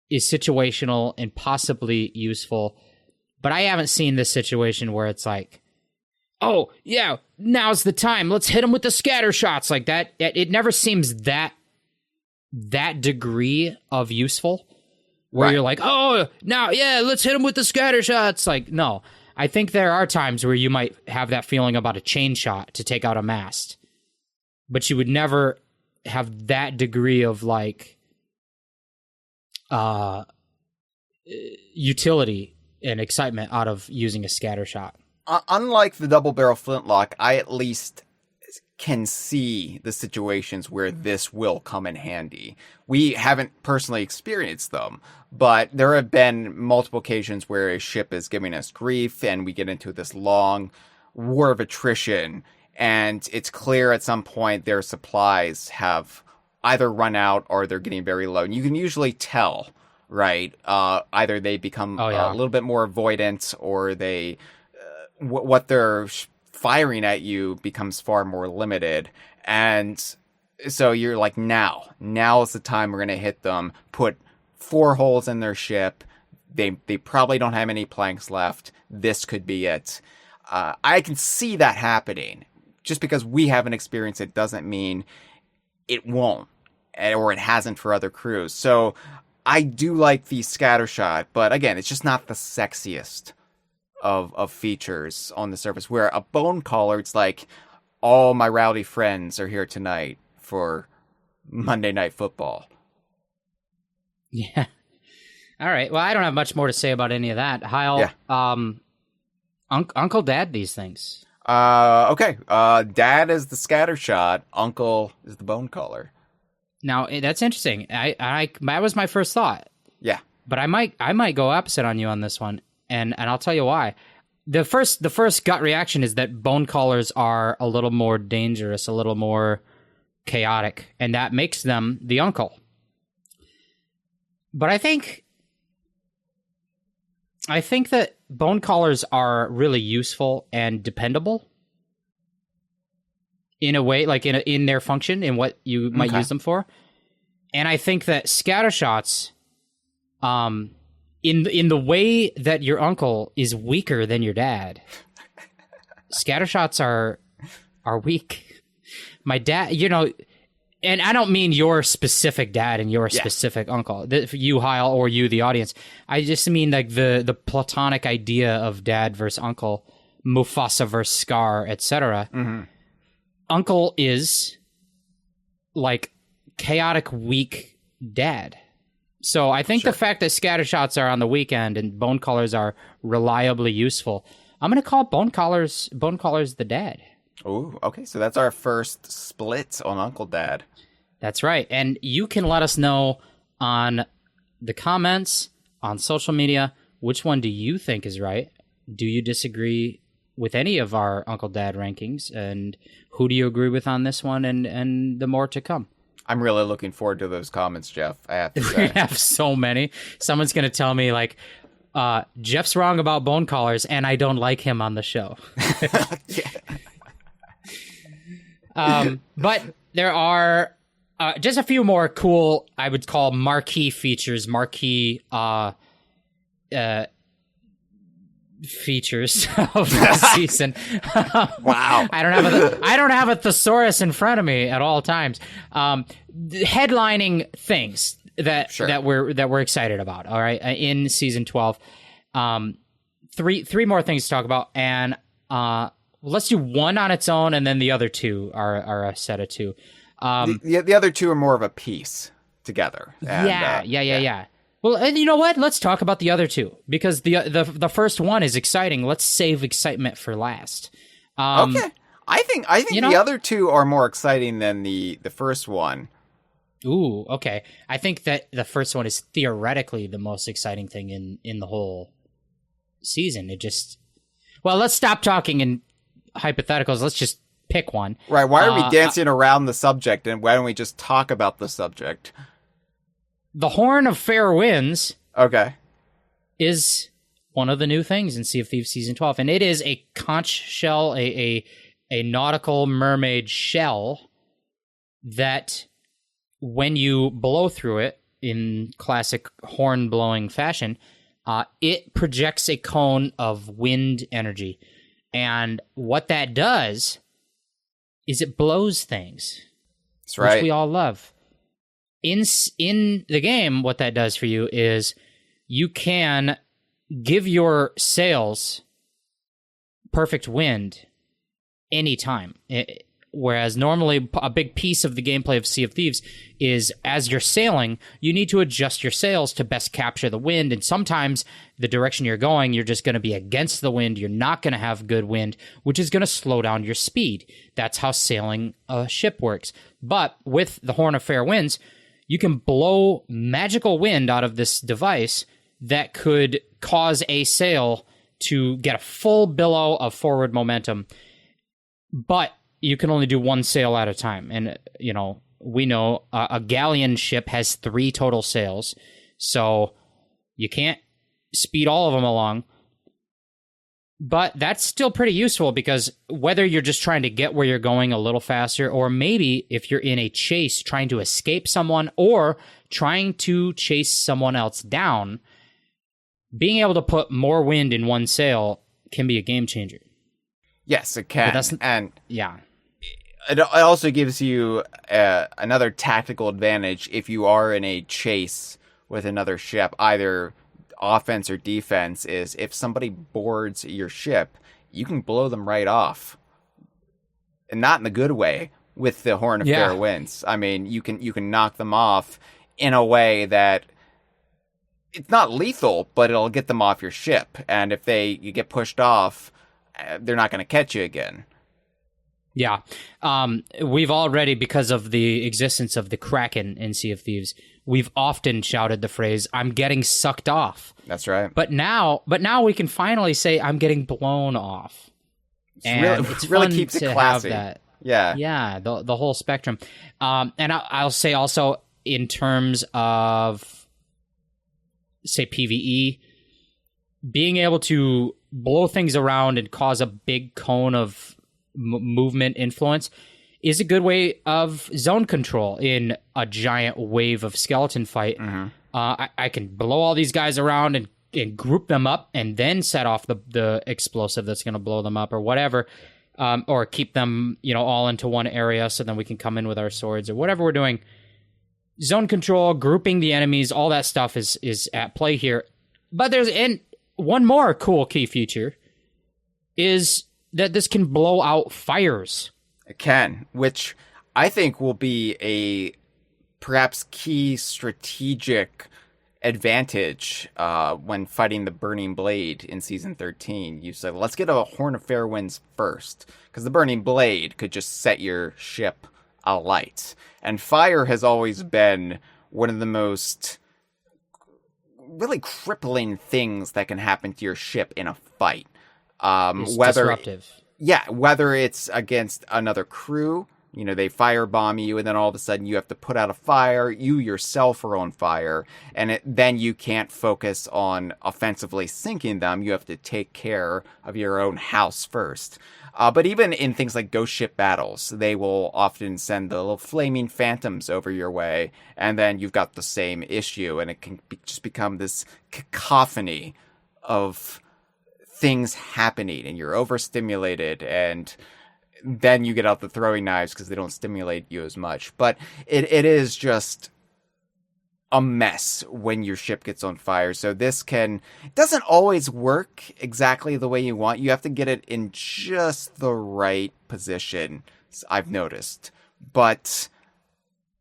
is situational and possibly useful. But I haven't seen this situation where it's like, oh, yeah, now's the time. Let's hit them with the scatter shots like that. It never seems that degree of useful where you're like, oh, now, yeah, let's hit them with the scatter shots. Like, no. I think there are times where you might have that feeling about a chain shot to take out a mast. But you would never have that degree of, like, utility and excitement out of using a scatter shot. Unlike the double barrel flintlock, I at least can see the situations where this will come in handy. We haven't personally experienced them, but there have been multiple occasions where a ship is giving us grief and we get into this long war of attrition, and it's clear at some point their supplies have either run out or they're getting very low. And you can usually tell, right? Either they become a little bit more avoidant, or they what they're firing at you becomes far more limited. And so you're like, now is the time we're going to hit them. Put 4 holes in their ship. They probably don't have any planks left. This could be it. I can see that happening. Just because we haven't experienced it doesn't mean it won't, or it hasn't for other crews. So I do like the scattershot, but again, it's just not the sexiest of features on the surface. Where a bone collar, it's like, all my rowdy friends are here tonight for Monday Night Football. Yeah. All right. Well, I don't have much more to say about any of that. Hyle, Uncle Dad these things. Okay. Dad is the scattershot. Uncle is the bone collar. Now, that's interesting. I that was my first thought. Yeah. But I might go opposite on you on this one, and I'll tell you why. The first gut reaction is that bone collars are a little more dangerous, a little more chaotic, and that makes them the uncle. But I think that bone collars are really useful and dependable in a way, like in their function, in what you might use them for. And I think that scattershots, in the way that your uncle is weaker than your dad, scattershots are weak. My dad, and I don't mean your specific dad and your specific uncle, you, Hyle, or you, the audience. I just mean like the platonic idea of dad versus uncle, Mufasa versus Scar, etc. Mm-hmm. Uncle is like chaotic, weak dad. So I think the fact that scattershots are on the weekend and bone collars are reliably useful, I'm going to call bone collars the dad. Ooh, okay. So that's our first split on Uncle Dad. That's right. And you can let us know on the comments, on social media, which one do you think is right? Do you disagree with any of our Uncle Dad rankings? And who do you agree with on this one and the more to come? I'm really looking forward to those comments, Jeff. I have to We say. have so many. Someone's going to tell me, like, Jeff's wrong about bone collars, and I don't like him on the show. But there are just a few more cool, I would call marquee features, marquee features of the season. Wow. I don't have a thesaurus in front of me at all times. Headlining things that we're excited about. All right, in season 12, three more things to talk about, and let's do one on its own, and then the other two are a set of two. The other two are more of a piece together. And, yeah. Well, and you know what? Let's talk about the other two, because the first one is exciting. Let's save excitement for last. Okay. I think the other two are more exciting than the first one. Ooh, okay. I think that the first one is theoretically the most exciting thing in the whole season. Let's stop talking in hypotheticals. Let's just pick one. Right. Why are we dancing around the subject, and why don't we just talk about the subject? The Horn of Fair Winds. Okay. Is one of the new things in Sea of Thieves Season 12. And it is a conch shell, a nautical mermaid shell that, when you blow through it in classic horn-blowing fashion, it projects a cone of wind energy. And what that does is it blows things. That's right. Which we all love. In the game, what that does for you is you can give your sails perfect wind anytime. Whereas normally a big piece of the gameplay of Sea of Thieves is, as you're sailing, you need to adjust your sails to best capture the wind. And sometimes the direction you're going, you're just going to be against the wind. You're not going to have good wind, which is going to slow down your speed. That's how sailing a ship works. But with the Horn of Fair Winds, you can blow magical wind out of this device that could cause a sail to get a full billow of forward momentum. But you can only do one sail at a time. And, we know a galleon ship has 3 total sails. So you can't speed all of them along. But that's still pretty useful, because whether you're just trying to get where you're going a little faster, or maybe if you're in a chase trying to escape someone or trying to chase someone else down, being able to put more wind in one sail can be a game changer. Yes, it can. And yeah. It also gives you another tactical advantage if you are in a chase with another ship, either offense or defense, is if somebody boards your ship, you can blow them right off. And not in the good way with the Horn of Fair Winds. I mean, you can knock them off in a way that it's not lethal, but it'll get them off your ship. And if you get pushed off, they're not going to catch you again. Yeah. We've already, because of the existence of the Kraken in Sea of Thieves, we've often shouted the phrase, "I'm getting sucked off." That's right. But now we can finally say, "I'm getting blown off." It really keeps it classy. Have that. Yeah. Yeah, the whole spectrum. And I'll say also, in terms of, say, PvE, being able to blow things around and cause a big cone of movement influence is a good way of zone control in a giant wave of skeleton fight. Mm-hmm. I can blow all these guys around and group them up, and then set off the explosive that's going to blow them up or whatever, or keep them all into one area so then we can come in with our swords or whatever we're doing. Zone control, grouping the enemies, all that stuff is at play here. But there's one more cool key feature is that this can blow out fires. It can, which I think will be a perhaps key strategic advantage when fighting the Burning Blade in Season 13. You said, let's get a Horn of Fair Winds first, because the Burning Blade could just set your ship alight. And fire has always been one of the most really crippling things that can happen to your ship in a fight. It's disruptive. Yeah, whether it's against another crew, they firebomb you, and then all of a sudden you have to put out a fire. You yourself are on fire, and then you can't focus on offensively sinking them. You have to take care of your own house first. But even in things like ghost ship battles, they will often send the little flaming phantoms over your way, and then you've got the same issue, and it can just become this cacophony of things happening and you're overstimulated, and then you get out the throwing knives because they don't stimulate you as much. But it is just a mess when your ship gets on fire. So it doesn't always work exactly the way you want. You have to get it in just the right position, I've noticed. But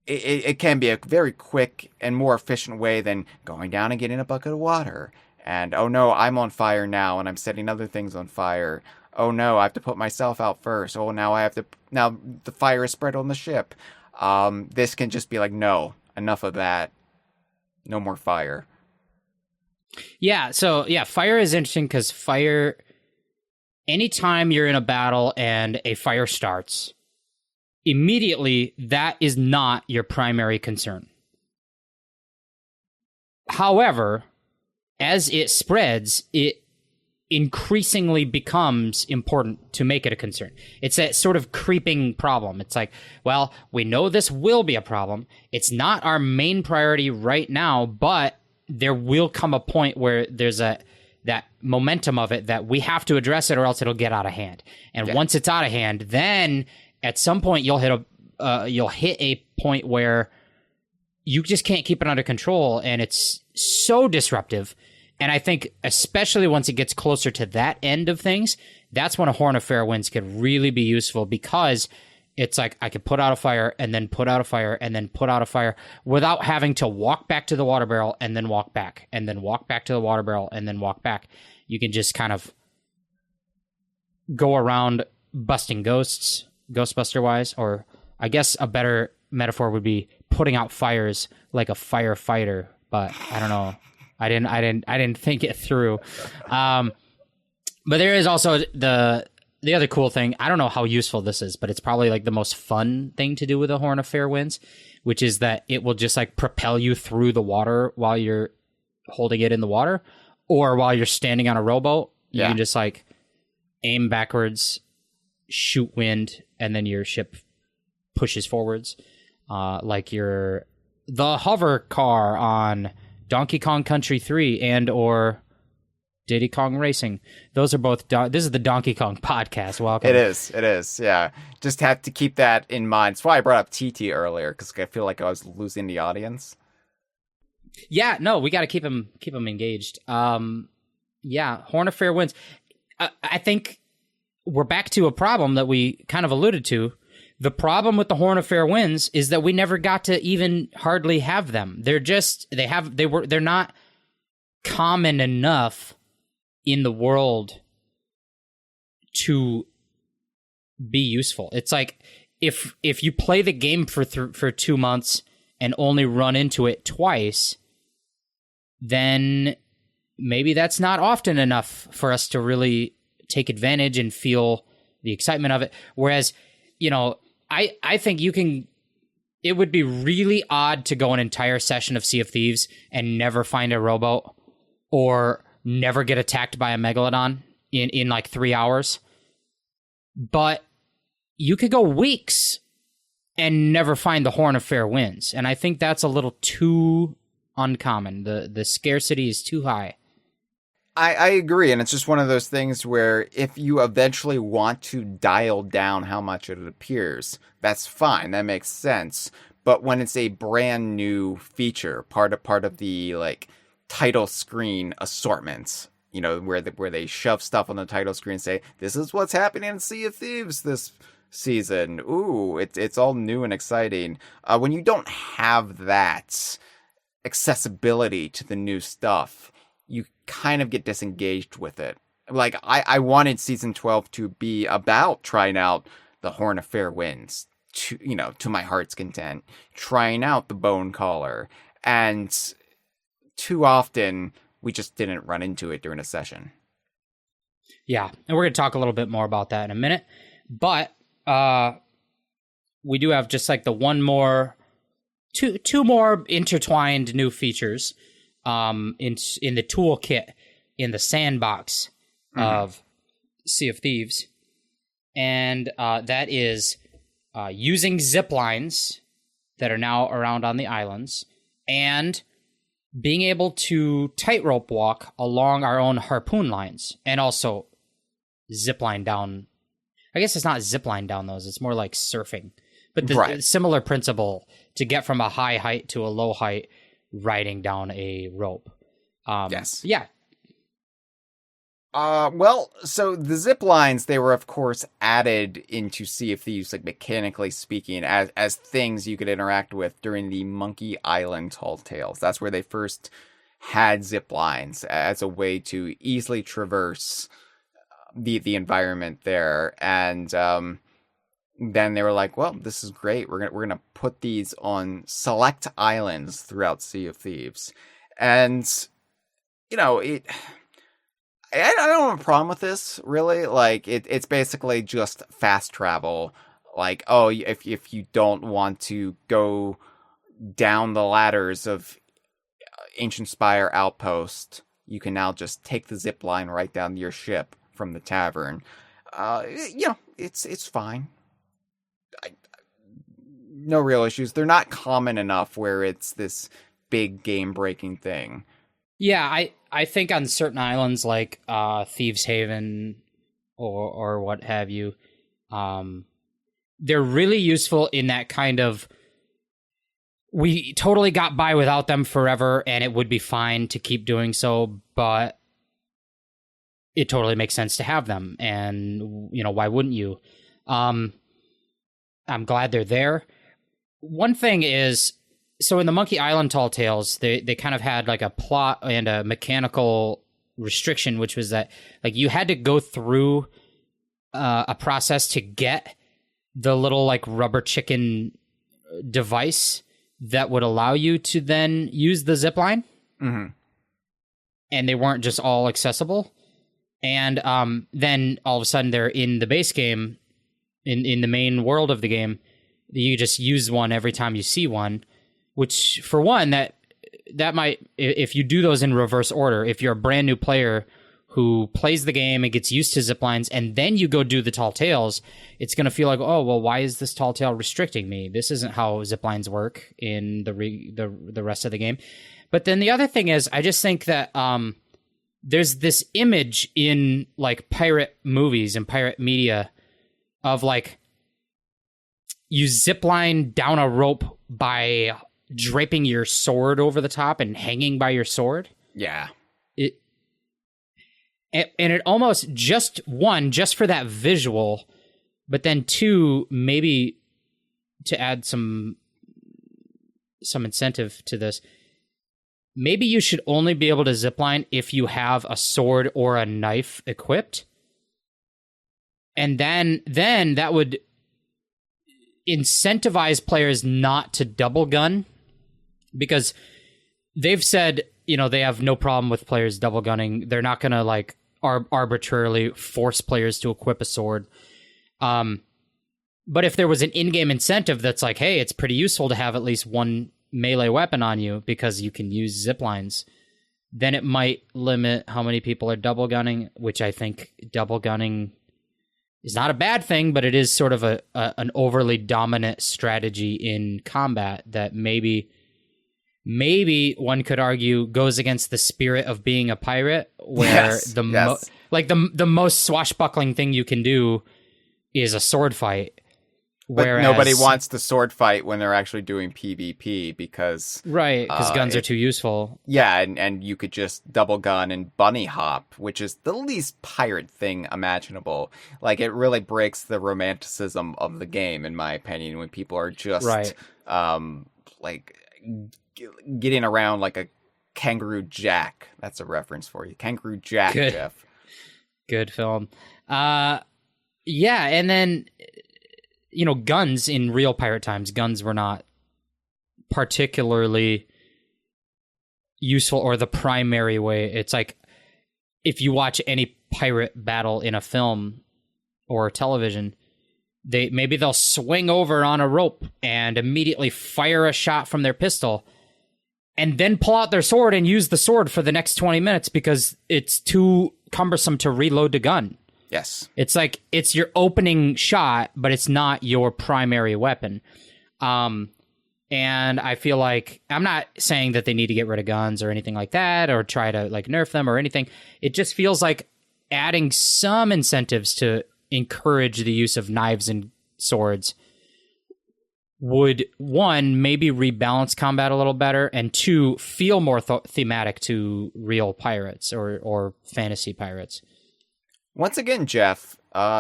it can be a very quick and more efficient way than going down and getting a bucket of water. And, oh no, I'm on fire now and I'm setting other things on fire. Oh no, I have to put myself out first. Oh, now the fire is spread on the ship. This can just be like, no, enough of that. No more fire. Yeah, so fire is interesting because fire, anytime you're in a battle and a fire starts, immediately that is not your primary concern. However, as it spreads, it increasingly becomes important to make it a concern. It's that sort of creeping problem. It's like, well, we know this will be a problem. It's not our main priority right now, but there will come a point where there's that momentum of it that we have to address it or else it'll get out of hand. And once it's out of hand, then at some point you'll hit a point where you just can't keep it under control, and it's so disruptive. And I think especially once it gets closer to that end of things, that's when a Horn of Fair Winds could really be useful, because it's like I could put out a fire and then put out a fire and then put out a fire without having to walk back to the water barrel and then walk back and then walk back to the water barrel and then walk back. You can just kind of go around busting ghosts, Ghostbuster-wise, or I guess a better metaphor would be putting out fires like a firefighter, but I don't know. I didn't think it through. But there is also the other cool thing. I don't know how useful this is, but it's probably like the most fun thing to do with a Horn of Fair Winds, which is that it will just like propel you through the water while you're holding it in the water, or while you're standing on a rowboat. You can just like aim backwards, shoot wind, and then your ship pushes forwards, like you're the hover car on Donkey Kong Country 3 and or Diddy Kong Racing. Those are both... this is the Donkey Kong podcast. Welcome. It is, yeah. Just have to keep that in mind. That's why I brought up TT earlier, because I feel like I was losing the audience. Yeah, no, we got to keep them engaged. Horn of Fair Winds. I think we're back to a problem that we kind of alluded to. The problem with the Horn of Fair Winds is that we never got to even hardly have them. They're not common enough in the world to be useful. It's like if you play the game for 2 months and only run into it twice, then maybe that's not often enough for us to really take advantage and feel the excitement of it. Whereas, I think it would be really odd to go an entire session of Sea of Thieves and never find a rowboat or never get attacked by a megalodon in like 3 hours. But you could go weeks and never find the Horn of Fair Winds. And I think that's a little too uncommon. The scarcity is too high. I agree, and it's just one of those things where if you eventually want to dial down how much it appears, that's fine, that makes sense. But when it's a brand new feature, part of the like title screen assortments, where they shove stuff on the title screen and say, this is what's happening in Sea of Thieves this season. Ooh, it's all new and exciting. When you don't have that accessibility to the new stuff, you kind of get disengaged with it. Like, I wanted season 12 to be about trying out the Horn of Fair Winds, to my heart's content, trying out the Bone Collar, and too often we just didn't run into it during a session. Yeah, and we're going to talk a little bit more about that in a minute, but we do have just like the two more intertwined new features in the toolkit in the sandbox of Sea of Thieves, and that is using zip lines that are now around on the islands, and being able to tightrope walk along our own harpoon lines and also zip line down. I guess it's not zip line down those. It's more like surfing. But the similar principle to get from a high height to a low height riding down a rope. Yes. Yeah. Well, so the zip lines, they were, of course, added into Sea of Thieves, like, mechanically speaking, as things you could interact with during the Monkey Island Tall Tales. That's where they first had zip lines as a way to easily traverse the environment there. And then they were like, well, this is great. We're gonna put these on select islands throughout Sea of Thieves. And, you know, I don't have a problem with this, really. Like, it's basically just fast travel. Like, oh, if you don't want to go down the ladders of Ancient Spire Outpost, you can now just take the zip line right down to your ship from the tavern. It's fine. No real issues. They're not common enough where it's this big game-breaking thing. Yeah, I think on certain islands like Thieves Haven or what have you, they're really useful in that kind of, we totally got by without them forever and it would be fine to keep doing so, but it totally makes sense to have them. And, you know, why wouldn't you? I'm glad they're there. One thing is, so in the Monkey Island Tall Tales, they kind of had like a plot and a mechanical restriction, which was that like you had to go through a process to get the little like rubber chicken device that would allow you to then use the zip line. Mm-hmm. And they weren't just all accessible. And then all of a sudden they're in the base game, in the main world of the game. You just use one every time you see one, which for one, that might, if you do those in reverse order, if you're a brand new player who plays the game and gets used to zip lines and then you go do the tall tales, it's going to feel like, oh, well, why is this tall tale restricting me? This isn't how zip lines work in the rest of the game. But then the other thing is, I just think that there's this image in like pirate movies and pirate media of like, you zipline down a rope by draping your sword over the top and hanging by your sword. Yeah. And it almost just for that visual, but then two, maybe to add some incentive to this, maybe you should only be able to zipline if you have a sword or a knife equipped. And then that would incentivize players not to double gun, because they've said, you know, they have no problem with players double gunning. They're not going to like arbitrarily force players to equip a sword. But if there was an in-game incentive that's like, hey, it's pretty useful to have at least one melee weapon on you because you can use zip lines, then it might limit how many people are double gunning, which I think double gunning is not a bad thing, but it is sort of an overly dominant strategy in combat that maybe one could argue goes against the spirit of being a pirate, where the most swashbuckling thing you can do is a sword fight. But nobody wants the sword fight when they're actually doing PvP because guns are too useful. Yeah, and you could just double gun and bunny hop, which is the least pirate thing imaginable. Like, it really breaks the romanticism of the game, in my opinion, when people are just like getting around like a Kangaroo Jack. That's a reference for you, Kangaroo Jack. Good. Jeff. Good film. Yeah, and then, you know, guns in real pirate times, guns were not particularly useful or the primary way. It's like, if you watch any pirate battle in a film or television, they'll swing over on a rope and immediately fire a shot from their pistol and then pull out their sword and use the sword for the next 20 minutes because it's too cumbersome to reload the gun. Yes. It's like, it's your opening shot, but it's not your primary weapon. And And I feel like I'm not saying that they need to get rid of guns or anything like that or try to like nerf them or anything. It just feels like adding some incentives to encourage the use of knives and swords would, one, maybe rebalance combat a little better, and two, feel more thematic to real pirates or fantasy pirates. Once again, Jeff,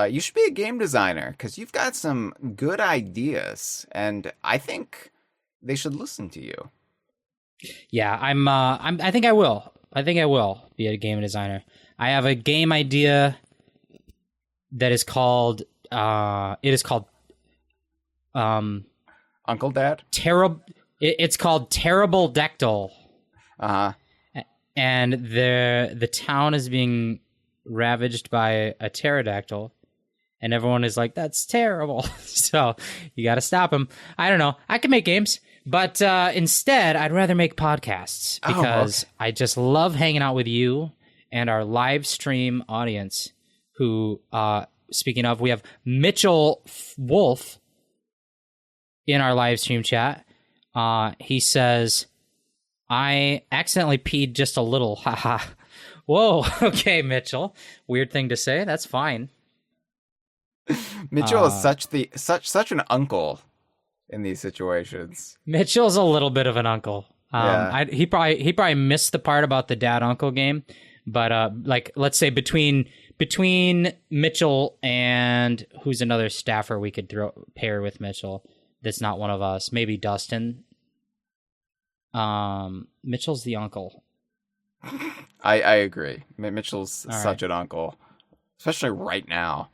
you should be a game designer because you've got some good ideas, and I think they should listen to you. Yeah, I think I will. I think I will be a game designer. I have a game idea that is called. It is called. Uncle Dad? It's called Terrible Dectal. Uh-huh. And the town is being ravaged by a pterodactyl, and everyone is like, that's terrible. So you got to stop him. I don't know. I can make games, but instead, I'd rather make podcasts because I just love hanging out with you and our live stream audience who, speaking of, we have Mitchell Wolf in our live stream chat. He says, I accidentally peed just a little. Haha. Whoa. Okay, Mitchell. Weird thing to say. That's fine. Mitchell is such an uncle in these situations. Mitchell's a little bit of an uncle. Yeah. He probably missed the part about the dad uncle game, but like let's say between Mitchell and who's another staffer we could pair with Mitchell that's not one of us, maybe Dustin. Mitchell's the uncle. I agree. Mitchell's such an uncle, especially right now.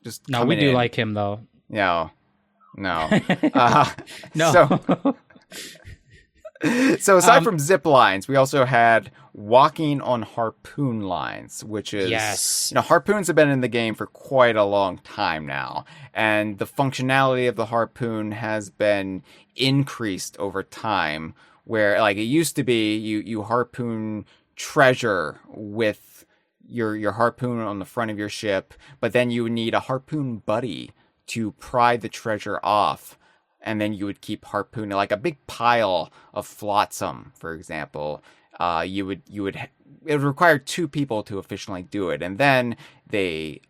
Just no, we do like him though. No. No. So aside from zip lines, we also had walking on harpoon lines, which is, yes. Harpoons have been in the game for quite a long time now, and the functionality of the harpoon has been increased over time, where like it used to be you harpoon treasure with your harpoon on the front of your ship, but then you would need a harpoon buddy to pry the treasure off. And then you would keep harpooning, like a big pile of flotsam, for example. It would require two people to efficiently do it. And then they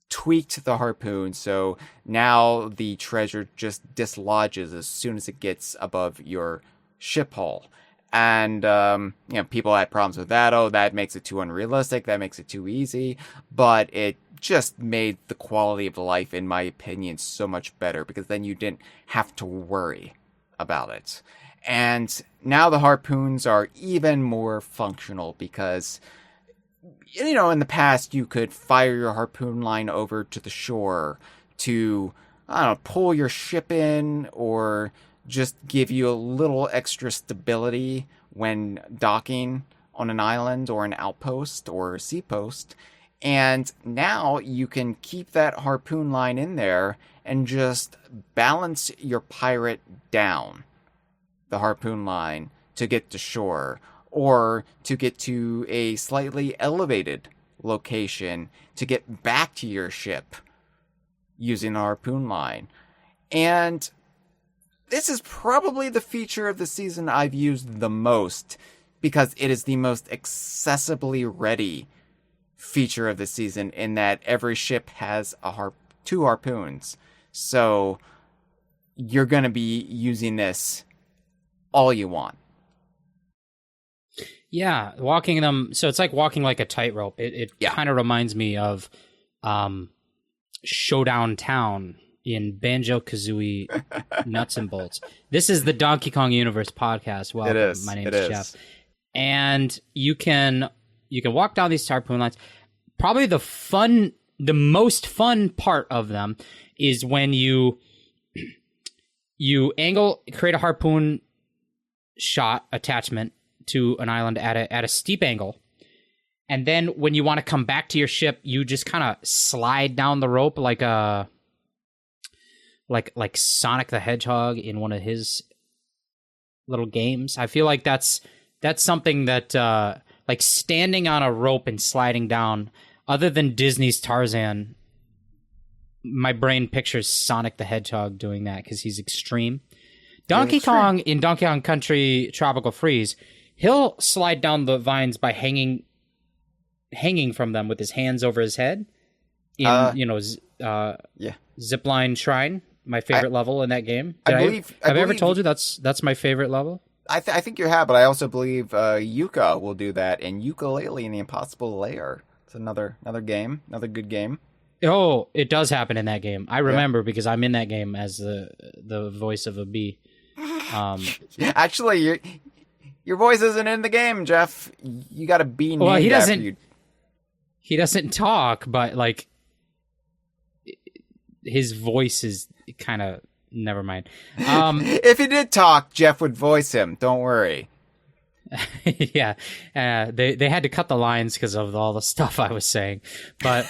tweaked the harpoon, so now the treasure just dislodges as soon as it gets above your ship hull. And, people had problems with that. Oh, that makes it too unrealistic. That makes it too easy. But it just made the quality of life, in my opinion, so much better because then you didn't have to worry about it. And now the harpoons are even more functional because, in the past you could fire your harpoon line over to the shore to, pull your ship in or just give you a little extra stability when docking on an island or an outpost or a seapost. And now you can keep that harpoon line in there and just balance your pirate down the harpoon line to get to shore or to get to a slightly elevated location to get back to your ship using the harpoon line. And this is probably the feature of the season I've used the most because it is the most accessibly ready feature of the season in that every ship has two harpoons. So you're going to be using this all you want. Yeah, walking them. So it's like walking like a tightrope. It kind of reminds me of Showdown Town in Banjo-Kazooie Nuts and Bolts. This is the Donkey Kong Universe podcast. Welcome. It is. My name is Jeff. And you can walk down these harpoon lines. Probably the most fun part of them is when you create a harpoon shot attachment to an island at a steep angle. And then when you want to come back to your ship, you just kind of slide down the rope like Sonic the Hedgehog in one of his little games. I feel like that's something that like standing on a rope and sliding down, other than Disney's Tarzan, my brain pictures Sonic the Hedgehog doing that because he's extreme. Donkey Kong in Donkey Kong Country Tropical Freeze, he'll slide down the vines by hanging from them with his hands over his head. In Zipline Shrine, my favorite level in that game. Have I ever told you that's my favorite level? I think you have, but I also believe Yuka will do that, and Yooka-Laylee in the Impossible Lair. It's another game, another good game. Oh, it does happen in that game. I remember because I'm in that game as the voice of a bee. Actually, your voice isn't in the game, Jeff. You got a bee named after you. He doesn't talk, but like his voice is kind of. Never mind. If he did talk, Jeff would voice him. Don't worry. Yeah, they had to cut the lines because of all the stuff I was saying, but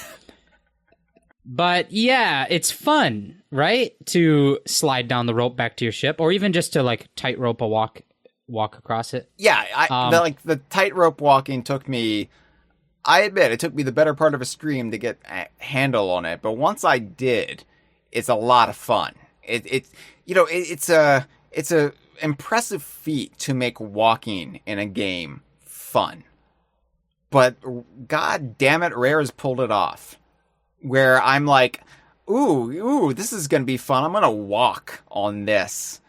yeah, it's fun, right? To slide down the rope back to your ship, or even just to like tightrope a walk across it. Yeah, the tightrope walking took me. I admit it took me the better part of a stream to get a handle on it, but once I did, it's a lot of fun. It's a impressive feat to make walking in a game fun, but god damn it, Rare has pulled it off. Where I'm like, ooh, this is gonna be fun. I'm gonna walk on this.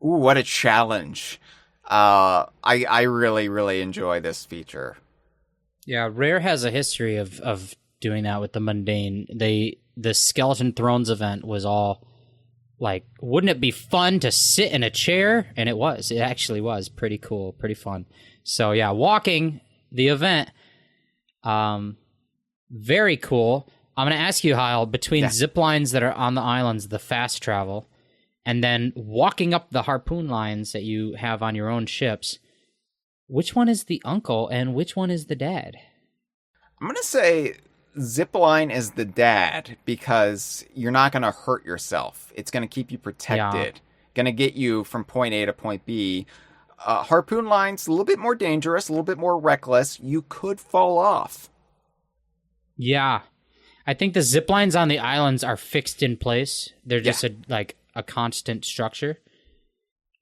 Ooh, what a challenge! I really really enjoy this feature. Yeah, Rare has a history of doing that with the mundane. The Skeleton Thrones event was all. Like, wouldn't it be fun to sit in a chair? And it was. It actually was pretty cool, pretty fun. So, yeah, walking the event, very cool. I'm going to ask you, Hyle, between zip lines that are on the islands, the fast travel, and then walking up the harpoon lines that you have on your own ships, which one is the uncle and which one is the dad? I'm going to say zipline is the dad because you're not going to hurt yourself. It's going to keep you protected. Going to get you from point A to point B. Harpoon line's a little bit more dangerous, a little bit more reckless. You could fall off. Yeah. I think the zip lines on the islands are fixed in place. They're just a constant structure.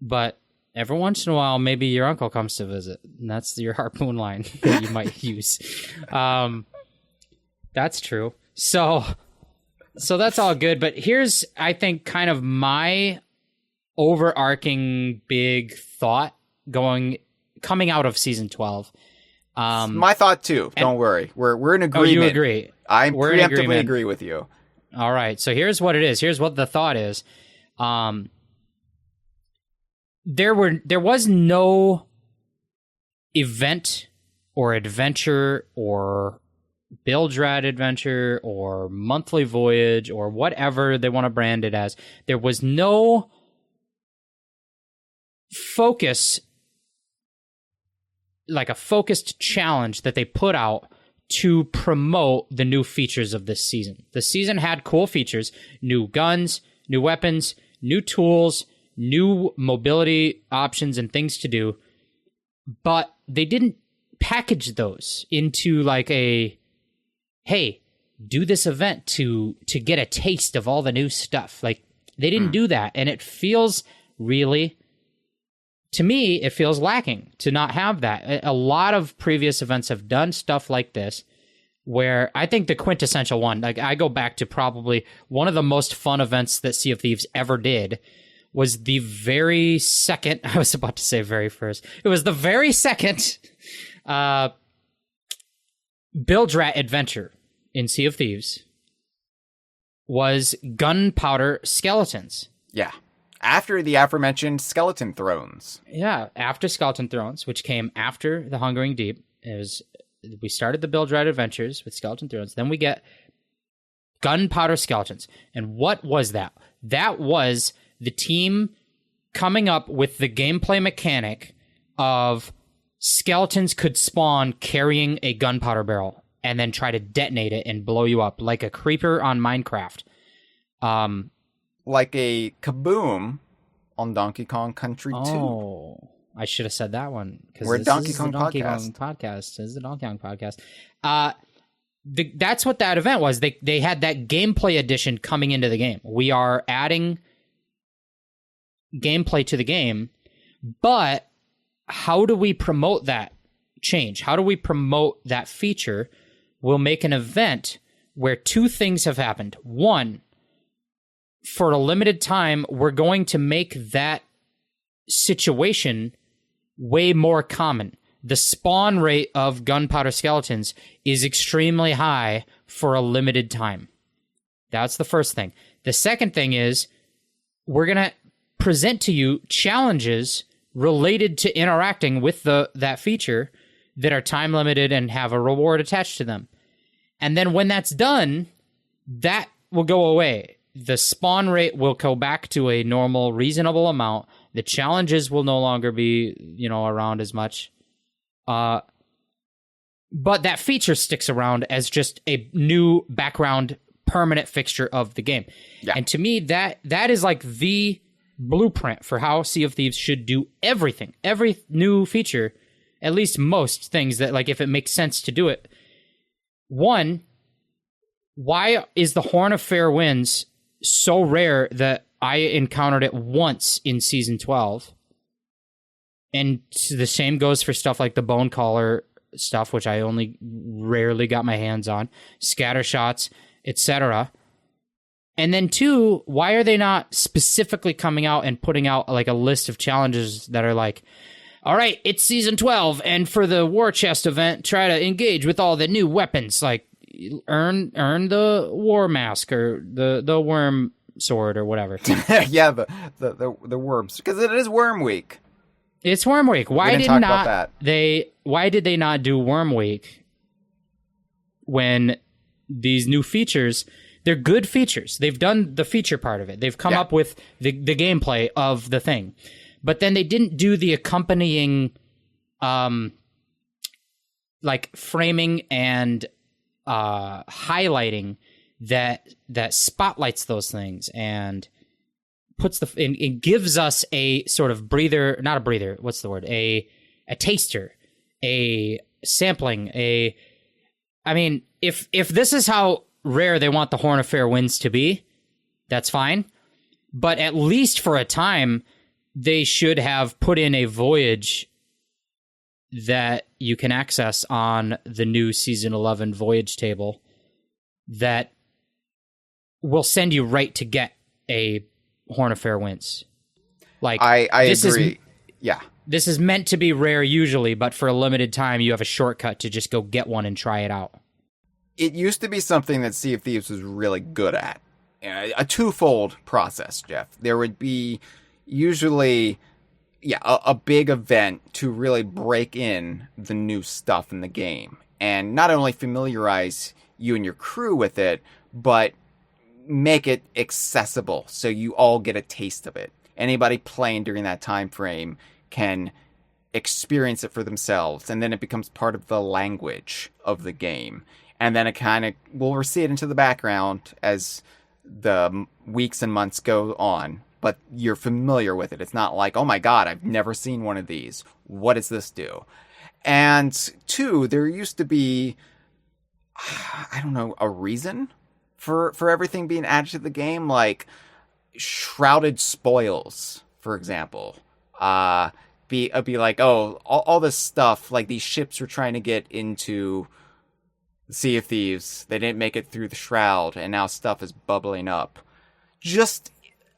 But every once in a while, maybe your uncle comes to visit, and that's your harpoon line that you might use. That's true. So that's all good. But here's, I think, kind of my overarching big thought coming out of season 12. My thought too. Don't worry. We're in agreement. Oh, you agree? I preemptively agree with you. All right. So here's what it is. Here's what the thought is. There was no event or adventure or Bildrad adventure or monthly voyage or whatever they want to brand it as. There was no focus, like a focused challenge that they put out to promote the new features of this season. The season had cool features, new guns, new weapons, new tools, new mobility options and things to do, but they didn't package those into like a, hey, do this event to get a taste of all the new stuff. Like, they didn't do that, and it feels really, to me, it feels lacking to not have that. A lot of previous events have done stuff like this, where I think the quintessential one, like I go back to probably one of the most fun events that Sea of Thieves ever did, was the very second, I was about to say very first, it was the very second Bildrad adventure in Sea of Thieves was gunpowder skeletons. Yeah. After the aforementioned Skeleton Thrones. Yeah, after Skeleton Thrones, which came after the Hungering Deep. We started the Bildrad adventures with Skeleton Thrones. Then we get gunpowder skeletons. And what was that? That was the team coming up with the gameplay mechanic of skeletons could spawn carrying a gunpowder barrel and then try to detonate it and blow you up like a creeper on Minecraft. Like a kaboom on Donkey Kong Country 2. Oh, I should have said that one. We're a Donkey Kong podcast. This is the Donkey Kong podcast. That's what that event was. They had that gameplay edition coming into the game. We are adding gameplay to the game, but how do we promote that change? How do we promote that feature? We'll make an event where two things have happened. One, for a limited time, we're going to make that situation way more common. The spawn rate of gunpowder skeletons is extremely high for a limited time. That's the first thing. The second thing is we're going to present to you challenges related to interacting with that feature that are time limited and have a reward attached to them. And then when that's done, that will go away. The spawn rate will go back to a normal, reasonable amount. The challenges will no longer be, around as much. But that feature sticks around as just a new background permanent fixture of the game. Yeah. And to me, that is like the blueprint for how Sea of Thieves should do everything. Every new feature, at least most things that, like, if it makes sense to do it. One, why is the Horn of Fair Winds so rare that I encountered it once in Season 12? And the same goes for stuff like the Bone Caller stuff, which I only rarely got my hands on, scatter shots, etc. And then two, why are they not specifically coming out and putting out like a list of challenges that are like, all right, it's Season 12, and for the War Chest event, try to engage with all the new weapons, like earn the War Mask or the Worm Sword or whatever. Yeah, the worms, because it is Worm Week. It's Worm Week. Why did they not do Worm Week when these new features? They're good features. They've done the feature part of it. They've come up with the gameplay of the thing. But then they didn't do the accompanying like framing and highlighting that spotlights those things and puts it gives us a sort of breather, not a breather, what's the word? A taster, a sampling, I mean, if this is how rare they want the Horn of Fair Winds to be, that's fine. But at least for a time, they should have put in a voyage that you can access on the new Season 11 voyage table that will send you right to get a Horn of Fair Winds. Like, I agree. This is meant to be rare usually, but for a limited time, you have a shortcut to just go get one and try it out. It used to be something that Sea of Thieves was really good at. A twofold process, Jeff. There would be usually a big event to really break in the new stuff in the game. And not only familiarize you and your crew with it, but make it accessible so you all get a taste of it. Anybody playing during that time frame can experience it for themselves, and then it becomes part of the language of the game. And then it kind of will recede into the background as the weeks and months go on, but you're familiar with it. It's not like, oh my god, I've never seen one of these. What does this do? And two, there used to be, I don't know, a reason for everything being added to the game, like shrouded spoils, for example. Be like, oh, all this stuff, like these ships were trying to get into the Sea of Thieves. They didn't make it through the shroud, and now stuff is bubbling up. Just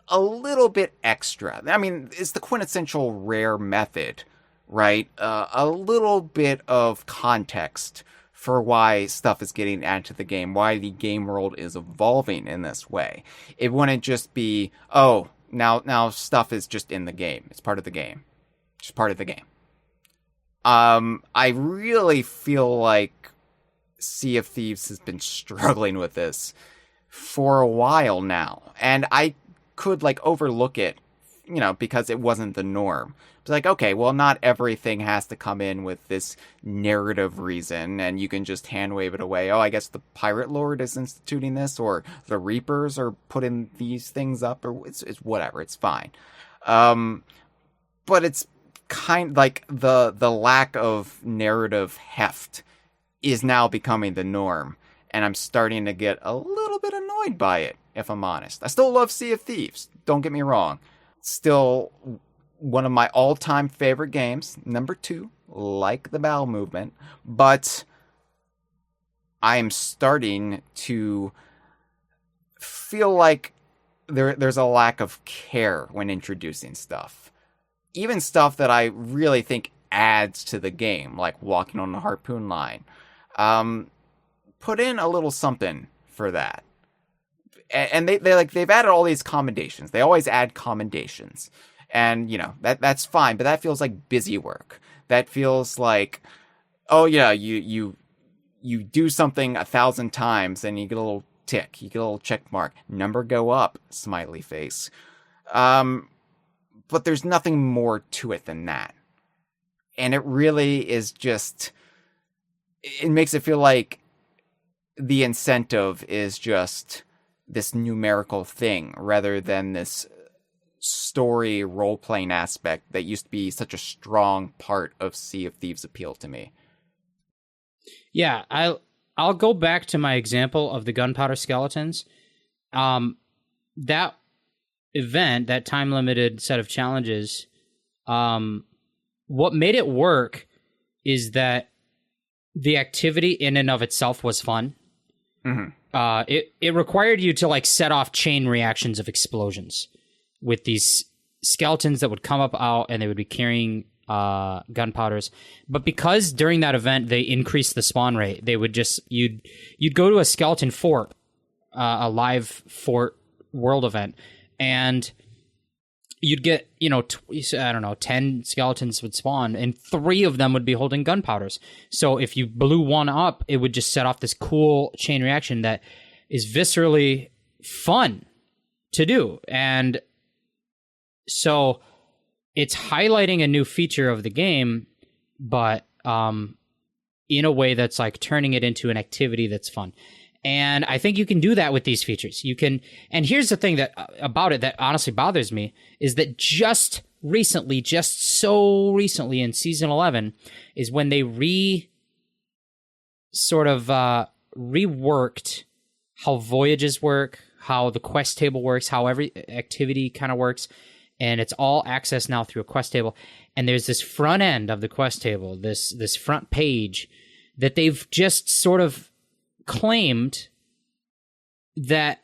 a little bit extra. I mean, it's the quintessential rare method, right? A little bit of context for why stuff is getting added to the game, why the game world is evolving in this way. It wouldn't just be, oh, now stuff is just in the game. It's part of the game. Just part of the game. I really feel like Sea of Thieves has been struggling with this for a while now. And I could overlook it, because it wasn't the norm. It's like, okay, well, not everything has to come in with this narrative reason, and you can just hand wave it away. Oh, I guess the Pirate Lord is instituting this, or the Reapers are putting these things up, or it's whatever, it's fine. But it's kind like the lack of narrative heft is now becoming the norm, and I'm starting to get a little bit annoyed by it, if I'm honest. I still love Sea of Thieves, don't get me wrong, Still one of my all-time favorite games. Number 2, like the bowel movement. But I am starting to feel like there's a lack of care when introducing stuff. Even stuff that I really think adds to the game, like walking on the harpoon line. Put in a little something for that. And they've added all these commendations. They always add commendations. And, that's fine, but that feels like busy work. That feels like, oh yeah, you do something 1,000 times and you get a little tick, you get a little check mark, number go up, smiley face. But there's nothing more to it than that. And it really is just, it makes it feel like the incentive is just this numerical thing rather than this story role-playing aspect that used to be such a strong part of Sea of Thieves' appeal to me. Yeah, I'll go back to my example of the gunpowder skeletons. That event, that time-limited set of challenges, what made it work is that the activity in and of itself was fun. Mm-hmm. It required you to set off chain reactions of explosions with these skeletons that would come up out and they would be carrying gunpowders. But because during that event they increased the spawn rate, they would you'd go to a skeleton fort, a live fort world event, and you'd get 10 skeletons would spawn and 3 of them would be holding gunpowders. So if you blew one up, it would just set off this cool chain reaction that is viscerally fun to do. And so it's highlighting a new feature of the game, but in a way that's turning it into an activity that's fun. And I think you can do that with these features. You can, and here's the thing about it that honestly bothers me is that just so recently in season 11 is when they reworked how voyages work, how the quest table works, how every activity kind of works. And it's all accessed now through a quest table. And there's this front end of the quest table, this front page that they've just sort of claimed that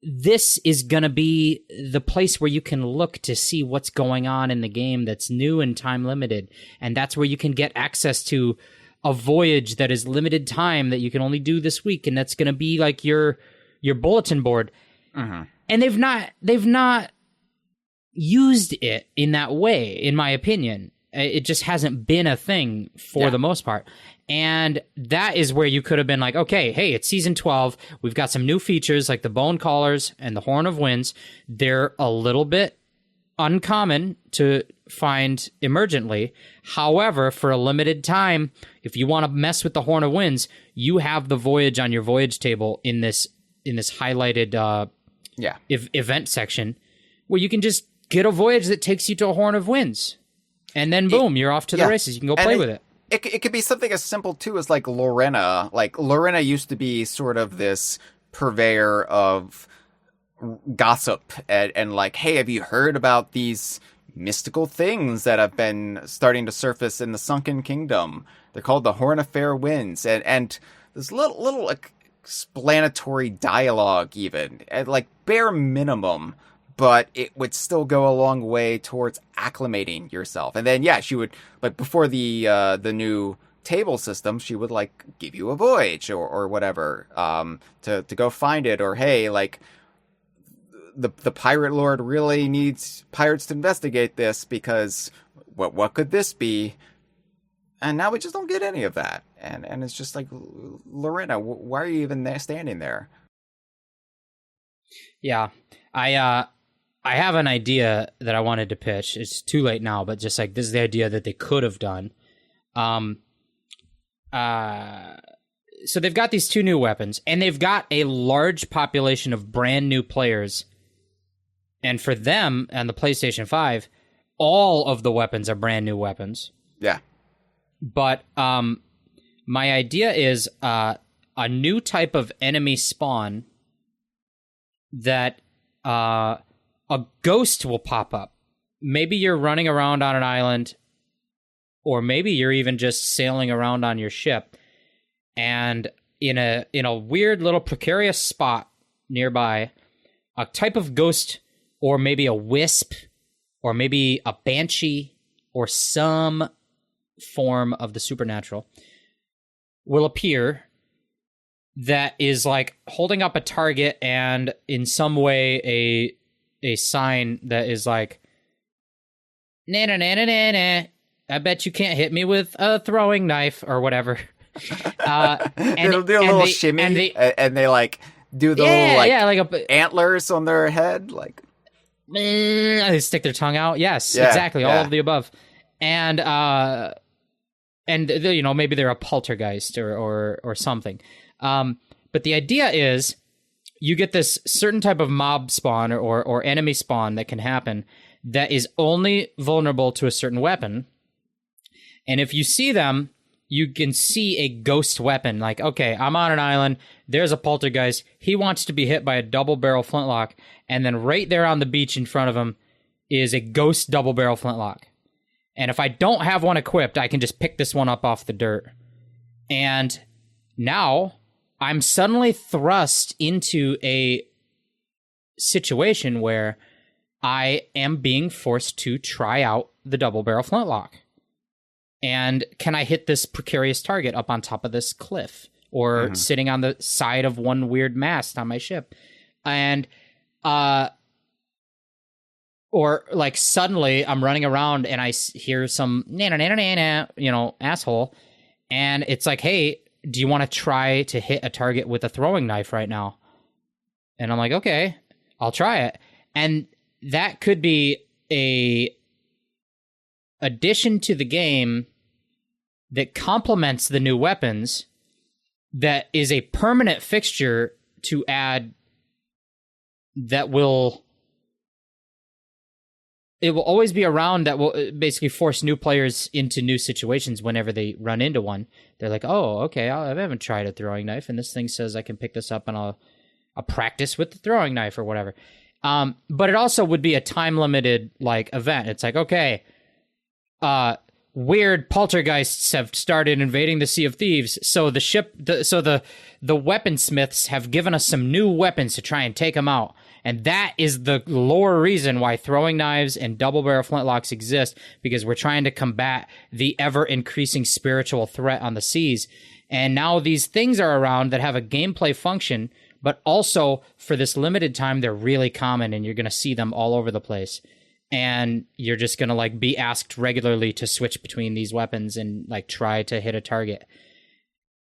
this is going to be the place where you can look to see what's going on in the game that's new and time limited. And that's where you can get access to a voyage that is limited time that you can only do this week. And that's going to be your bulletin board. Mm-hmm. And they've not used it in that way, in my opinion. It just hasn't been a thing for the most part. And that is where you could have been like, okay, hey, it's season 12. We've got some new features like the Bone Collars and the Horn of Winds. They're a little bit uncommon to find emergently. However, for a limited time, if you want to mess with the Horn of Winds, you have the voyage on your voyage table in this highlighted event section where you can just get a voyage that takes you to a Horn of Winds. And then, boom, you're off to the races. You can go play with it. It could be something as simple, too, as Lorena. Lorena used to be sort of this purveyor of gossip and hey, have you heard about these mystical things that have been starting to surface in the Sunken Kingdom? They're called the Horn of Fair Winds. And this little explanatory dialogue, even, at bare minimum, but it would still go a long way towards acclimating yourself. And then, she would, before the new table system, she would, give you a voyage or whatever, to go find it. Or, hey, the pirate lord really needs pirates to investigate this because what could this be? And now we just don't get any of that. And it's just Lorena, why are you even there, standing there? Yeah, I have an idea that I wanted to pitch. It's too late now, but just this is the idea that they could have done. So they've got these 2 new weapons, and they've got a large population of brand new players. And for them, on the PlayStation 5, all of the weapons are brand new weapons. Yeah. But my idea is a new type of enemy spawn that a ghost will pop up. Maybe you're running around on an island, or maybe you're even just sailing around on your ship, and in a weird little precarious spot nearby, a type of ghost, or maybe a wisp, or maybe a banshee, or some form of the supernatural will appear that is like holding up a target and in some way a sign that is like, na na na na na na, I bet you can't hit me with a throwing knife or whatever. They'll do a little shimmy, and they like do the little antlers on their head, like they stick their tongue out. Yes, exactly, all of the above, and maybe they're a poltergeist or something. But the idea is you get this certain type of mob spawn or enemy spawn that can happen that is only vulnerable to a certain weapon. And if you see them, you can see a ghost weapon. Like, okay, I'm on an island. There's a poltergeist. He wants to be hit by a double barrel flintlock. And then right there on the beach in front of him is a ghost double barrel flintlock. And if I don't have one equipped, I can just pick this one up off the dirt. And now I'm suddenly thrust into a situation where I am being forced to try out the double barrel flintlock. And can I hit this precarious target up on top of this cliff or sitting on the side of one weird mast on my ship? And, or like suddenly I'm running around and I hear some asshole. And it's like, hey, do you want to try to hit a target with a throwing knife right now? And I'm like, okay, I'll try it. And that could be a addition to the game that complements the new weapons, that is a permanent fixture to add, that will always be around, that will basically force new players into new situations whenever they run into one. They're like, oh, okay, I haven't tried a throwing knife, and this thing says I can pick this up and I'll practice with the throwing knife or whatever. But it also would be a time-limited like event. It's like, okay, weird poltergeists have started invading the Sea of Thieves, so the weaponsmiths have given us some new weapons to try and take them out. And that is the lore reason why throwing knives and double barrel flintlocks exist, because we're trying to combat the ever-increasing spiritual threat on the seas. And now these things are around that have a gameplay function, but also for this limited time, they're really common, and you're going to see them all over the place. And you're just going to like be asked regularly to switch between these weapons and like try to hit a target.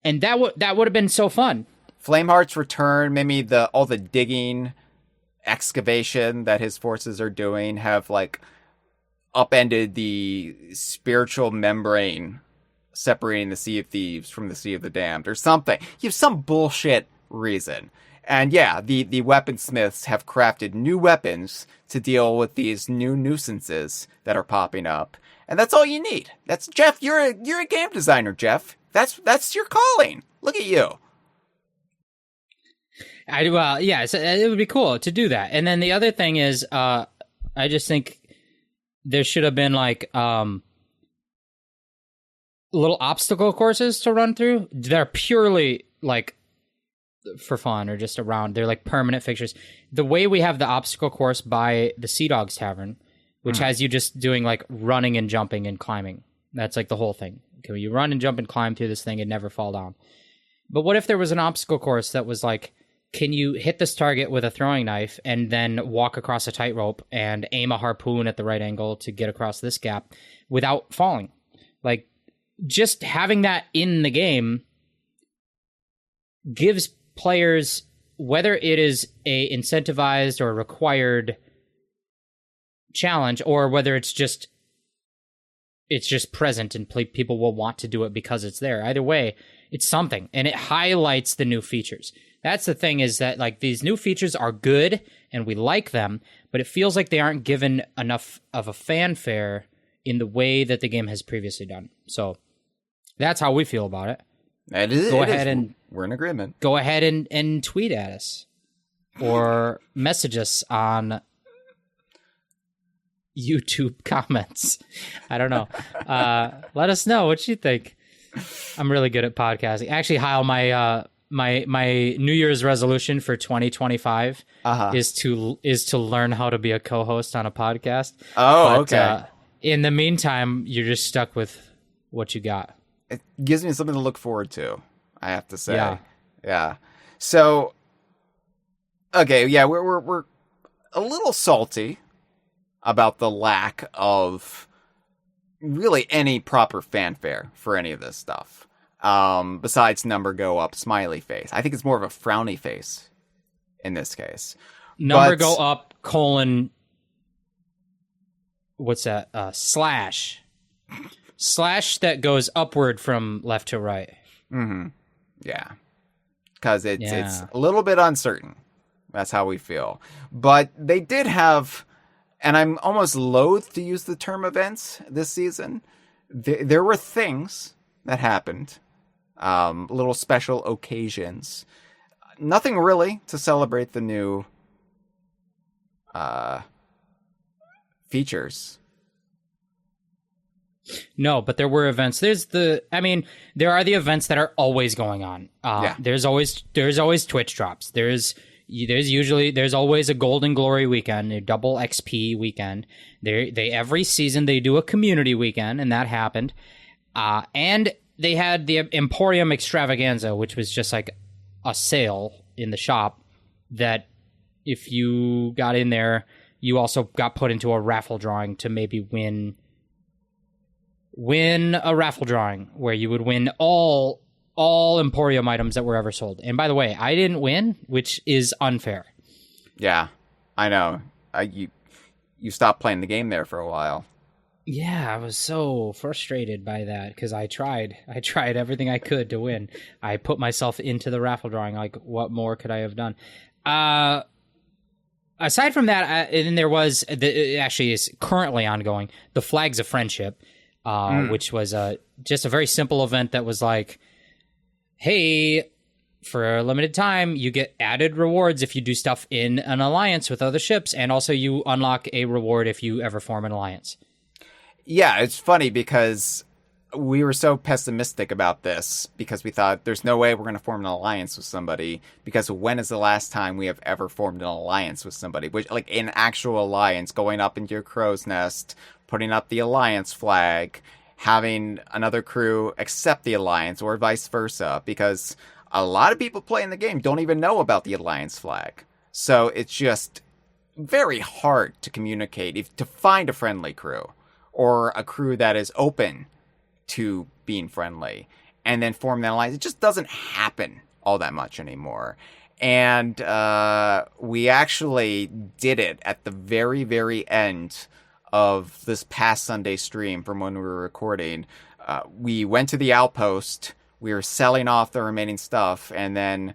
And that would have been so fun. Flameheart's return, maybe all the digging, excavation that his forces are doing have like upended the spiritual membrane separating the Sea of Thieves from the Sea of the Damned or something. You have some bullshit reason. And yeah, the weaponsmiths have crafted new weapons to deal with these new nuisances that are popping up. And that's all you need. That's Jeff, you're a game designer, Jeff. That's your calling. Look at you. So it would be cool to do that. And then the other thing is, I just think there should have been like little obstacle courses to run through. They're purely like for fun or just around. They're like permanent fixtures. The way we have the obstacle course by the Sea Dogs Tavern, which has you just doing like running and jumping and climbing. That's like the whole thing. Okay, you run and jump and climb through this thing and never fall down. But what if there was an obstacle course that was like, can you hit this target with a throwing knife and then walk across a tightrope and aim a harpoon at the right angle to get across this gap without falling? Like, just having that in the game gives players, whether it is a incentivized or required challenge, or whether it's just present and people will want to do it because it's there. Either way, it's something, and it highlights the new features. That's the thing, is that like these new features are good and we like them, but it feels like they aren't given enough of a fanfare in the way that the game has previously done. So that's how we feel about it. We're in agreement. Go ahead and tweet at us or message us on YouTube comments. I don't know. Let us know what you think. I'm really good at podcasting. Actually, Hyle, my New Year's resolution for 2025 is to learn how to be a co-host on a podcast. Oh, but, okay. In the meantime, you're just stuck with what you got. It gives me something to look forward to, I have to say. Yeah. So, okay, yeah, we're a little salty about the lack of really any proper fanfare for any of this stuff. Besides number go up, smiley face. I think it's more of a frowny face in this case. Number go up, colon, what's that? Slash. Slash that goes upward from left to right. Mm-hmm. Yeah. Because it's a little bit uncertain. That's how we feel. But they did have, and I'm almost loath to use the term events this season. There were things that happened. Little special occasions. Nothing really to celebrate the new features. No, but there were events. There are the events that are always going on. There's always Twitch drops. There's always a Golden Glory weekend, a double XP weekend. They every season they do a community weekend, and that happened. And they had the Emporium Extravaganza, which was just like a sale in the shop that if you got in there, you also got put into a raffle drawing to maybe win a raffle drawing where you would win all Emporium items that were ever sold. And by the way, I didn't win, which is unfair. Yeah, I know. You stopped playing the game there for a while. Yeah, I was so frustrated by that because I tried everything I could to win. I put myself into the raffle drawing. Like, what more could I have done? Aside from that, and there was actually is currently ongoing the Flags of Friendship, which was just a very simple event that was like, hey, for a limited time, you get added rewards if you do stuff in an alliance with other ships, and also you unlock a reward if you ever form an alliance. Yeah, it's funny because we were so pessimistic about this because we thought there's no way we're going to form an alliance with somebody because when is the last time we have ever formed an alliance with somebody? Which, like an actual alliance, going up into your crow's nest, putting up the alliance flag, having another crew accept the alliance or vice versa, because a lot of people playing the game don't even know about the alliance flag. So it's just very hard to communicate, to find a friendly crew or a crew that is open to being friendly and then form that alliance. It just doesn't happen all that much anymore. And we actually did it at the very, very end of this past Sunday stream from when we were recording. We went to the outpost. We were selling off the remaining stuff. And then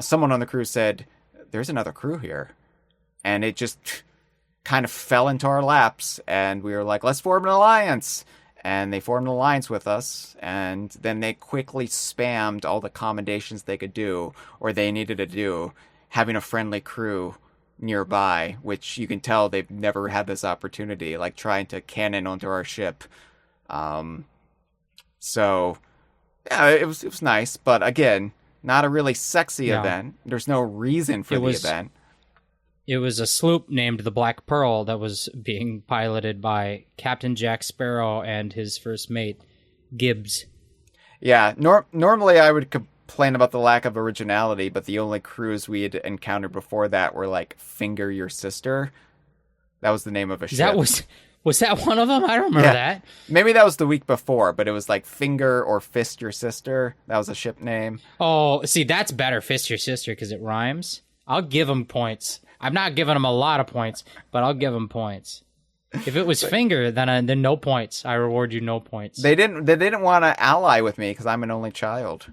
someone on the crew said, there's another crew here. And it just kind of fell into our laps. And we were like, let's form an alliance. And they formed an alliance with us. And then they quickly spammed all the commendations they could do or they needed to do, having a friendly crew nearby, which you can tell they've never had this opportunity, like trying to cannon onto our ship. So yeah, it was nice, but again, not a really sexy event. There's no reason for the event. It was a sloop named the Black Pearl that was being piloted by Captain Jack Sparrow and his first mate, Gibbs. Yeah, normally I would complain about the lack of originality, but the only crews we had encountered before that were like Finger Your Sister. That was the name of a ship. Was that one of them? I don't remember that. Maybe that was the week before, but it was like Finger or Fist Your Sister. That was a ship name. Oh, see, that's better, Fist Your Sister, because it rhymes. I'll give them points. I'm not giving them a lot of points, but I'll give them points. If it was Finger, then no points. I reward you no points. They didn't want to ally with me because I'm an only child.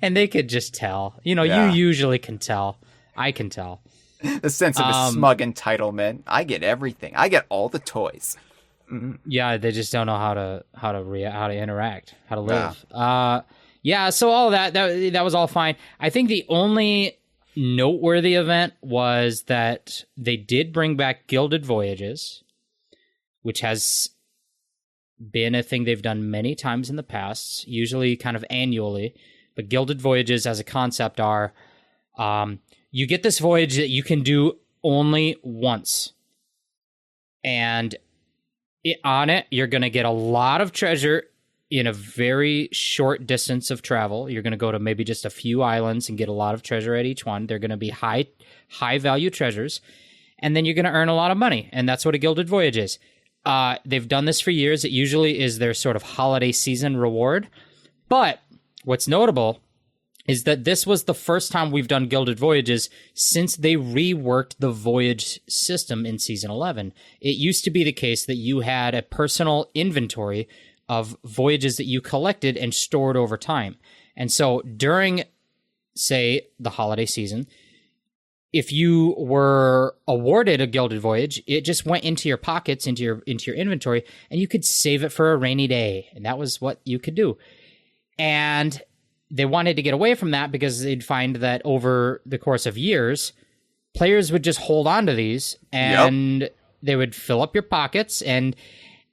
And they could just tell. You usually can tell. I can tell. The sense of a smug entitlement. I get everything. I get all the toys. Mm-hmm. Yeah, they just don't know how to interact, how to live. Yeah. So all that was all fine. I think the only noteworthy event was that they did bring back Gilded Voyages, which has been a thing they've done many times in the past, usually kind of annually. But Gilded Voyages as a concept are, you get this voyage that you can do only once. And on it, you're going to get a lot of treasure in a very short distance of travel. You're going to go to maybe just a few islands and get a lot of treasure at each one. They're going to be high value treasures. And then you're going to earn a lot of money. And that's what a Gilded Voyage is. They've done this for years. It usually is their sort of holiday season reward. But what's notable is that this was the first time we've done Gilded Voyages since they reworked the voyage system in Season 11. It used to be the case that you had a personal inventory of voyages that you collected and stored over time. And so during, say, the holiday season, if you were awarded a Gilded Voyage, it just went into your pockets, into your inventory, and you could save it for a rainy day. And that was what you could do. And they wanted to get away from that because they'd find that over the course of years, players would just hold on to these and they would fill up your pockets. And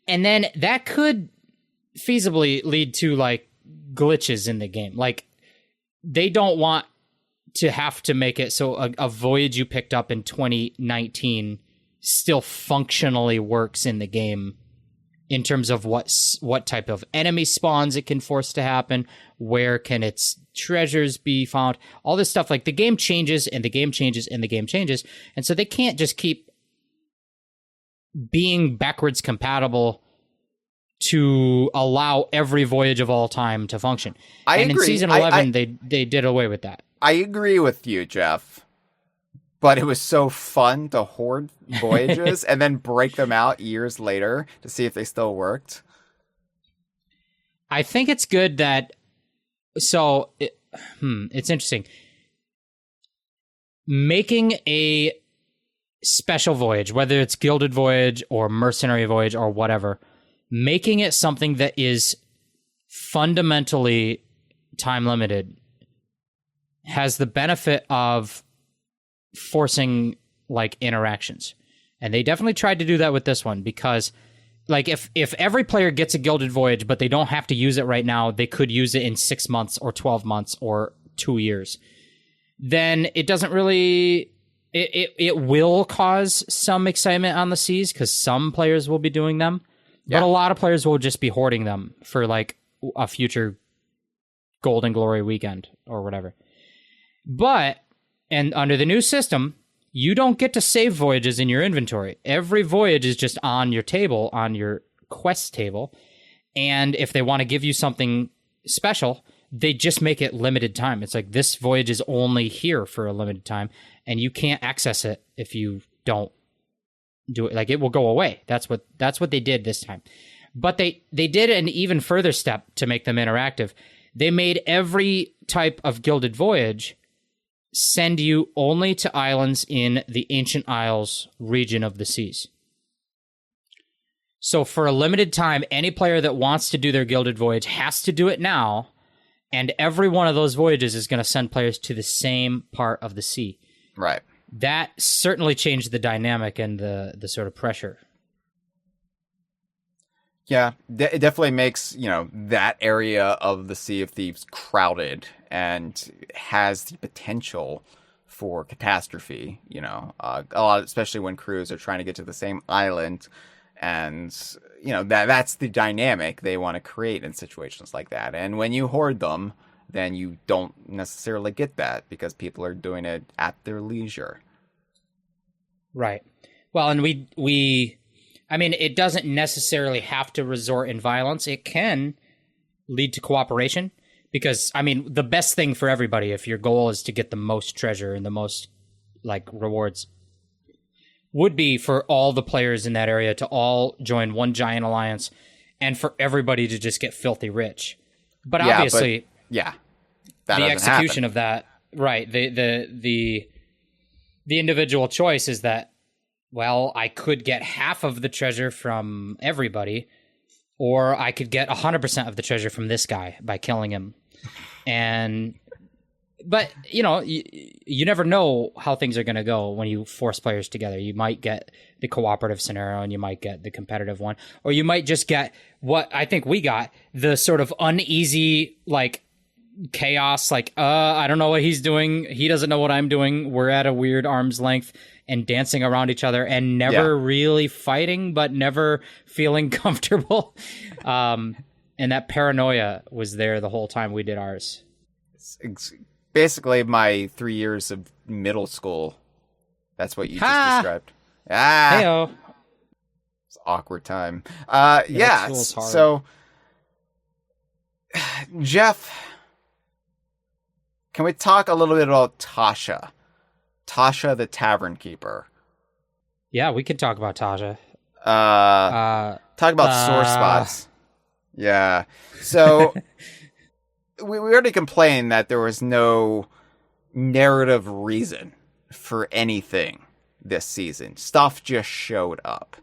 then that could feasibly lead to like glitches in the game. Like they don't want to have to make it so a voyage you picked up in 2019 still functionally works in the game in terms of what type of enemy spawns it can force to happen, where can its treasures be found, all this stuff. Like the game changes and the game changes and the game changes. And so they can't just keep being backwards compatible to allow every voyage of all time to function. I agree. In Season 11, they did away with that. I agree with you, Jeff. But it was so fun to hoard voyages and then break them out years later to see if they still worked. I think it's good that... So, it's interesting. Making a special voyage, whether it's Gilded Voyage or Mercenary Voyage or whatever, making it something that is fundamentally time-limited has the benefit of forcing like interactions. And they definitely tried to do that with this one because like if every player gets a Gilded Voyage but they don't have to use it right now, they could use it in 6 months or 12 months or 2 years, then it doesn't really it will cause some excitement on the seas because some players will be doing them, but a lot of players will just be hoarding them for like a future Golden Glory weekend or whatever. And under the new system, you don't get to save voyages in your inventory. Every voyage is just on your table, on your quest table. And if they want to give you something special, they just make it limited time. It's like this voyage is only here for a limited time, and you can't access it if you don't do it. Like it will go away. That's what they did this time. But they did an even further step to make them interactive. They made every type of Gilded Voyage send you only to islands in the Ancient Isles region of the seas. So for a limited time, any player that wants to do their Gilded Voyage has to do it now, and every one of those voyages is going to send players to the same part of the sea. Right. That certainly changed the dynamic and the sort of pressure. Yeah, it definitely makes, that area of the Sea of Thieves crowded and has the potential for catastrophe, a lot, especially when crews are trying to get to the same island. And, that's the dynamic they want to create in situations like that. And when you hoard them, then you don't necessarily get that because people are doing it at their leisure. Right. Well, and it doesn't necessarily have to resort in violence. It can lead to cooperation because, the best thing for everybody, if your goal is to get the most treasure and the most, rewards, would be for all the players in that area to all join one giant alliance and for everybody to just get filthy rich. But obviously... the execution of that, right, the individual choice is that, well, I could get half of the treasure from everybody, or I could get 100% of the treasure from this guy by killing him. And but you never know how things are going to go when you force players together. You might get the cooperative scenario and you might get the competitive one, or you might just get what I think we got, the sort of uneasy, like, chaos, like, I don't know what he's doing, he doesn't know what I'm doing, we're at a weird arm's length and dancing around each other and never really fighting, but never feeling comfortable. And that paranoia was there the whole time we did ours. It's basically my 3 years of middle school. That's what you just described. Heyo. It's an awkward time. School is hard. So, Jeff, can we talk a little bit about Tasha? Tasha the Tavern Keeper. Yeah, we could talk about Tasha. Talk about sore spots. Yeah. So, we already complained that there was no narrative reason for anything this season. Stuff just showed up.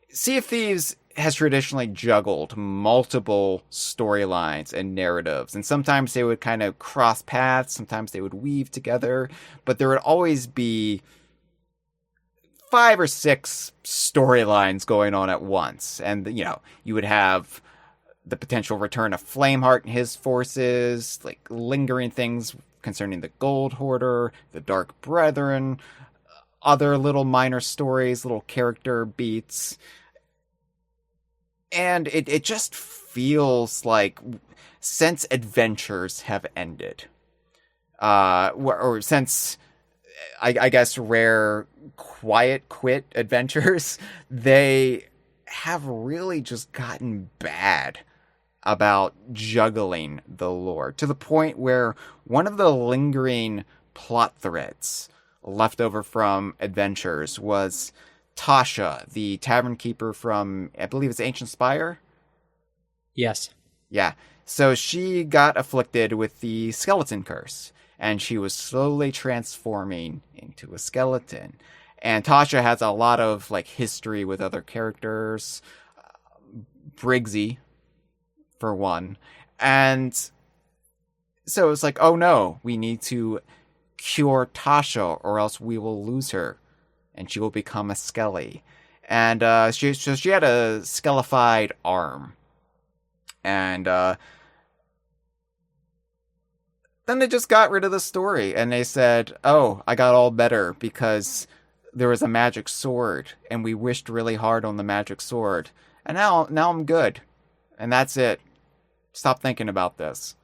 Sea of Thieves has traditionally juggled multiple storylines and narratives, and sometimes they would kind of cross paths, sometimes they would weave together, but there would always be 5 or 6 storylines going on at once. And, you would have the potential return of Flameheart and his forces, like lingering things concerning the Gold Hoarder, the Dark Brethren, other little minor stories, little character beats. And it just feels like since adventures have ended, or since, I guess, Rare quit adventures, they have really just gotten bad about juggling the lore, to the point where one of the lingering plot threads left over from adventures was Tasha, the tavern keeper from, I believe it's Ancient Spire? Yes. Yeah. So she got afflicted with the skeleton curse, and she was slowly transforming into a skeleton. And Tasha has a lot of, like, history with other characters. Briggsy, for one. And so it's like, oh no, we need to cure Tasha or else we will lose her and she will become a skelly. And she had a skellified arm. And then they just got rid of the story and they said, oh, I got all better because there was a magic sword and we wished really hard on the magic sword. And now I'm good. And that's it. Stop thinking about this.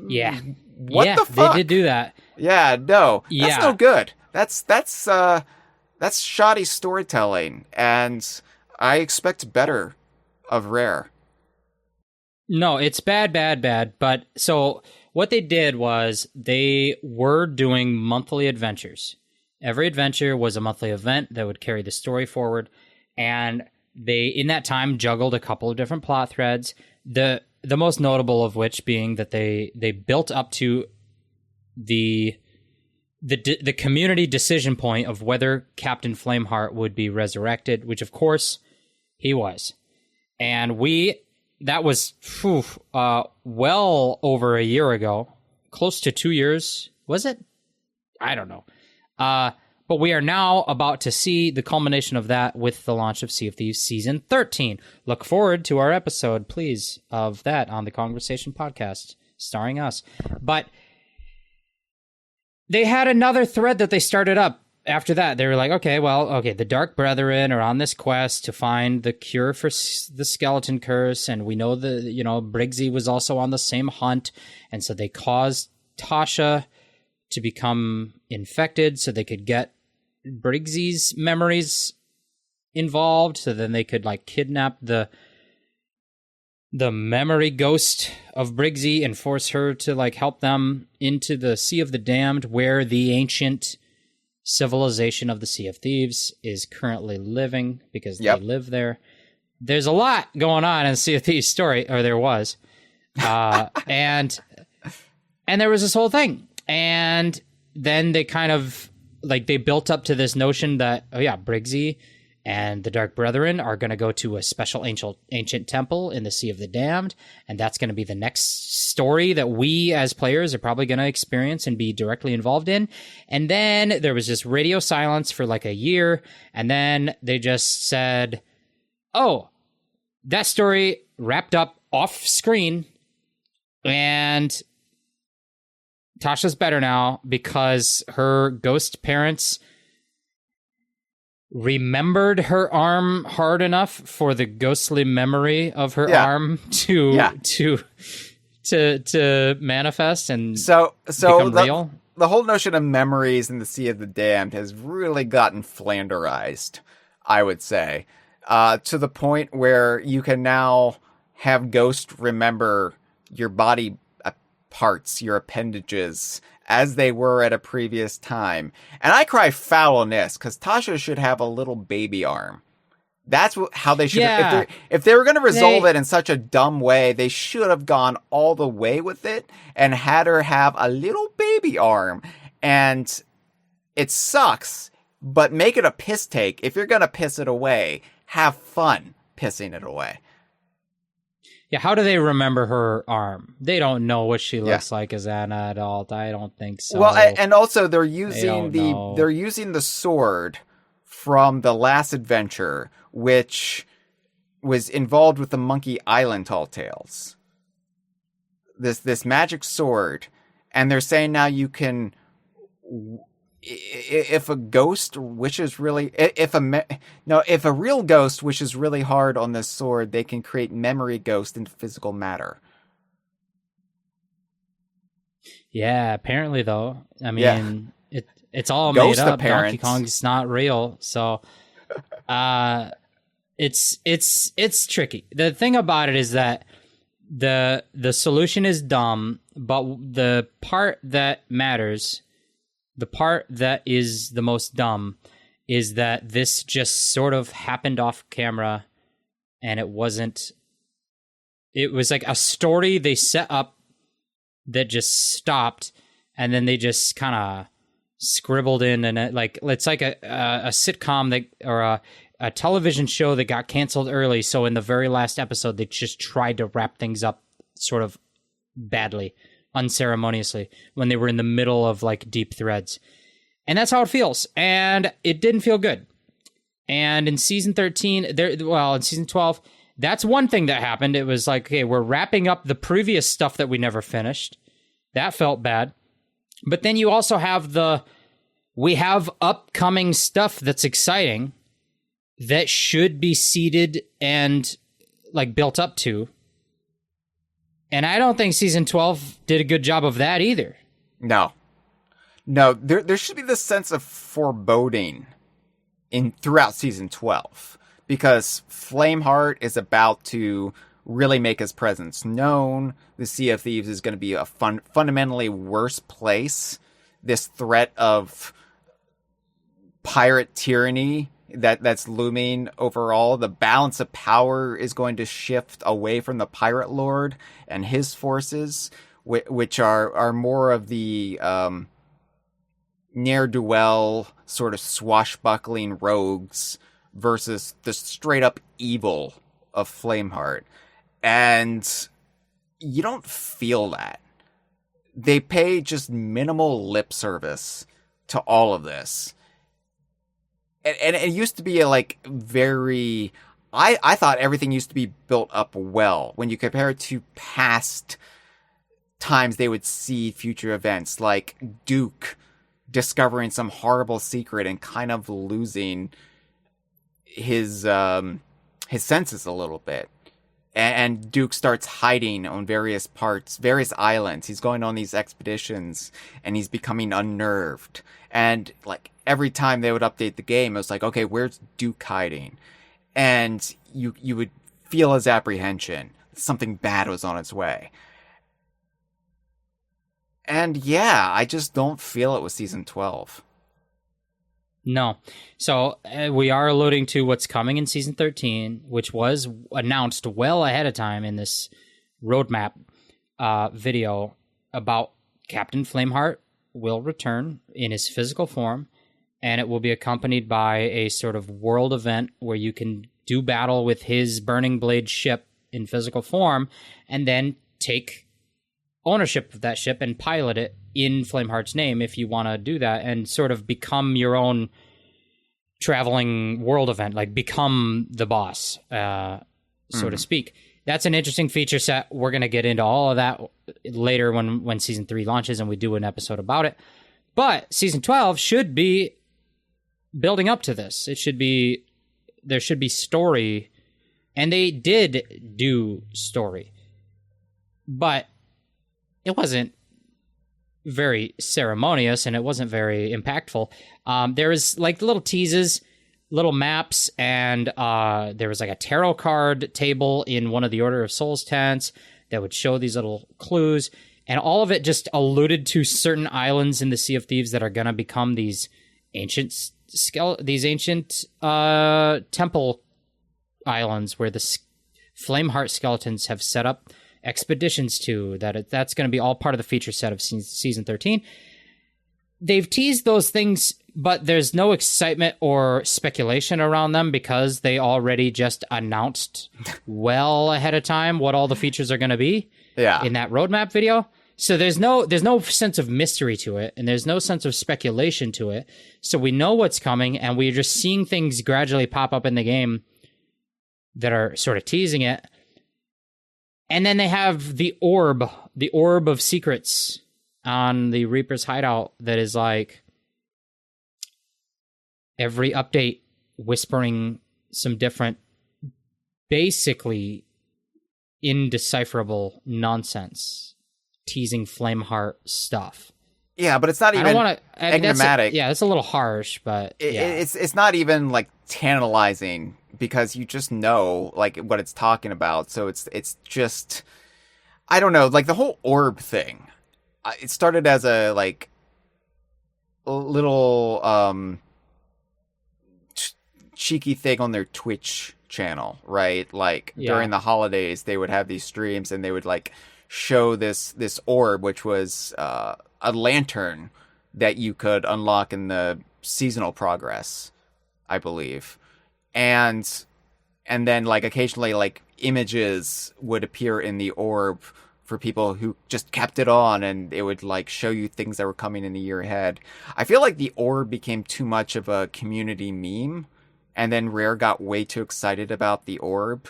Yeah. What the fuck? They did do that. Yeah, no. Yeah. That's no good. That's shoddy storytelling, and I expect better of Rare. No, it's bad. But so what they did was they were doing monthly adventures. Every adventure was a monthly event that would carry the story forward, and they, in that time, juggled a couple of different plot threads. The most notable of which being that they built up to the community decision point of whether Captain Flameheart would be resurrected, which of course he was. And that was well over a year ago, close to 2 years, was it? I don't know. But we are now about to see the culmination of that with the launch of Sea of Thieves Season 13. Look forward to our episode, please, of that on the Kongversation podcast, starring us. But they had another thread that they started up after that. They were like, okay, the Dark Brethren are on this quest to find the cure for the skeleton curse, and we know Briggsy was also on the same hunt, and so they caused Tasha to become infected so they could get Briggsy's memories involved, so then they could kidnap the memory ghost of Briggsy and force her to help them into the Sea of the Damned, where the ancient civilization of the Sea of Thieves is currently living, because they live there. There's a lot going on in Sea of Thieves story, or there was. And there was this whole thing. And then they kind of they built up to this notion that, Briggsy And the Dark Brethren are going to go to a special ancient temple in the Sea of the Damned, and that's going to be the next story that we as players are probably going to experience and be directly involved in. And then there was just radio silence for like a year, and then they just said, oh, that story wrapped up off screen, and Tasha's better now because her ghost parents remembered her arm hard enough for the ghostly memory of her arm to manifest and become real. The whole notion of memories in the Sea of the Damned has really gotten flanderized, I would say, to the point where you can now have ghosts remember your body parts, your appendages, as they were at a previous time. And I cry foulness, because Tasha should have a little baby arm. That's how they should have... If they were going to resolve it in such a dumb way, they should have gone all the way with it and had her have a little baby arm. And it sucks, but make it a piss take. If you're going to piss it away, have fun pissing it away. Yeah, how do they remember her arm? They don't know what she looks like as an adult. I don't think so. Well, and also they're using the sword from the last adventure, which was involved with the Monkey Island Tall Tales. This magic sword, and they're saying now you can, if a ghost wishes really, if a real ghost wishes really hard on this sword, they can create memory ghost into physical matter. Yeah, apparently though. I mean, it's all ghost made up. Donkey Kong's not real, so it's tricky. The thing about it is that the solution is dumb, but the part that matters, the part that is the most dumb, is that this just sort of happened off camera, and it was like a story they set up that just stopped, and then they just kind of scribbled in, and it's like a sitcom or a television show that got canceled early. So in the very last episode, they just tried to wrap things up sort of badly, unceremoniously, when they were in the middle of like deep threads. And that's how it feels. And it didn't feel good. And in season 13, in season 12, that's one thing that happened. It was like, okay, we're wrapping up the previous stuff that we never finished. That felt bad. But then you also have we have upcoming stuff that's exciting that should be seeded and like built up to. And I don't think season 12 did a good job of that either. No, there should be this sense of foreboding throughout season 12, because Flameheart is about to really make his presence known. The Sea of Thieves is going to be a fundamentally worse place. This threat of pirate tyranny that's looming overall. The balance of power is going to shift away from the Pirate Lord and his forces, which are more of the ne'er-do-well sort of swashbuckling rogues versus the straight-up evil of Flameheart. And you don't feel that. They pay just minimal lip service to all of this. And it used to be like very... I thought everything used to be built up well when you compare it to past times they would see future events, like Duke discovering some horrible secret and kind of losing his senses a little bit. And Duke starts hiding on various islands. He's going on these expeditions, and he's becoming unnerved. And like every time they would update the game, it was like, okay, where's Duke hiding? And you would feel his apprehension. Something bad was on its way. And yeah, I just don't feel it with season 12. No. So we are alluding to what's coming in season 13, which was announced well ahead of time in this roadmap video about Captain Flameheart will return in his physical form, and it will be accompanied by a sort of world event where you can do battle with his Burning Blade ship in physical form, and then take ownership of that ship and pilot it in Flameheart's name if you want to do that, and sort of become your own traveling world event, like become the boss, so to speak. That's an interesting feature set. We're going to get into all of that later when Season 3 launches and we do an episode about it. But Season 12 should be building up to this. There should be story, and they did do story. But it wasn't very ceremonious, and it wasn't very impactful. There was like little teases, little maps, and there was like a tarot card table in one of the Order of Souls tents that would show these little clues, and all of it just alluded to certain islands in the Sea of Thieves that are going to become these ancient temple islands where the Flameheart skeletons have set up expeditions to. That's going to be all part of the feature set of season 13. They've teased those things, but there's no excitement or speculation around them because they already just announced well ahead of time what all the features are going to be in that roadmap video. So there's no sense of mystery to it, and there's no sense of speculation to it. So we know what's coming, and we're just seeing things gradually pop up in the game that are sort of teasing it. And then they have the orb of secrets on the Reaper's hideout that is like every update whispering some different, basically indecipherable nonsense, teasing Flameheart stuff. Yeah, but it's not even enigmatic. That's a little harsh, but it's not even like tantalizing because you just know like what it's talking about. So it's just, I don't know, like the whole orb thing. It started as a like little cheeky thing on their Twitch channel, right? Like during the holidays, they would have these streams and they would like show this orb, which was a lantern that you could unlock in the seasonal progress, I believe. And then like occasionally like images would appear in the orb for people who just kept it on, and it would like show you things that were coming in the year ahead. I feel like the orb became too much of a community meme, and then Rare got way too excited about the orb,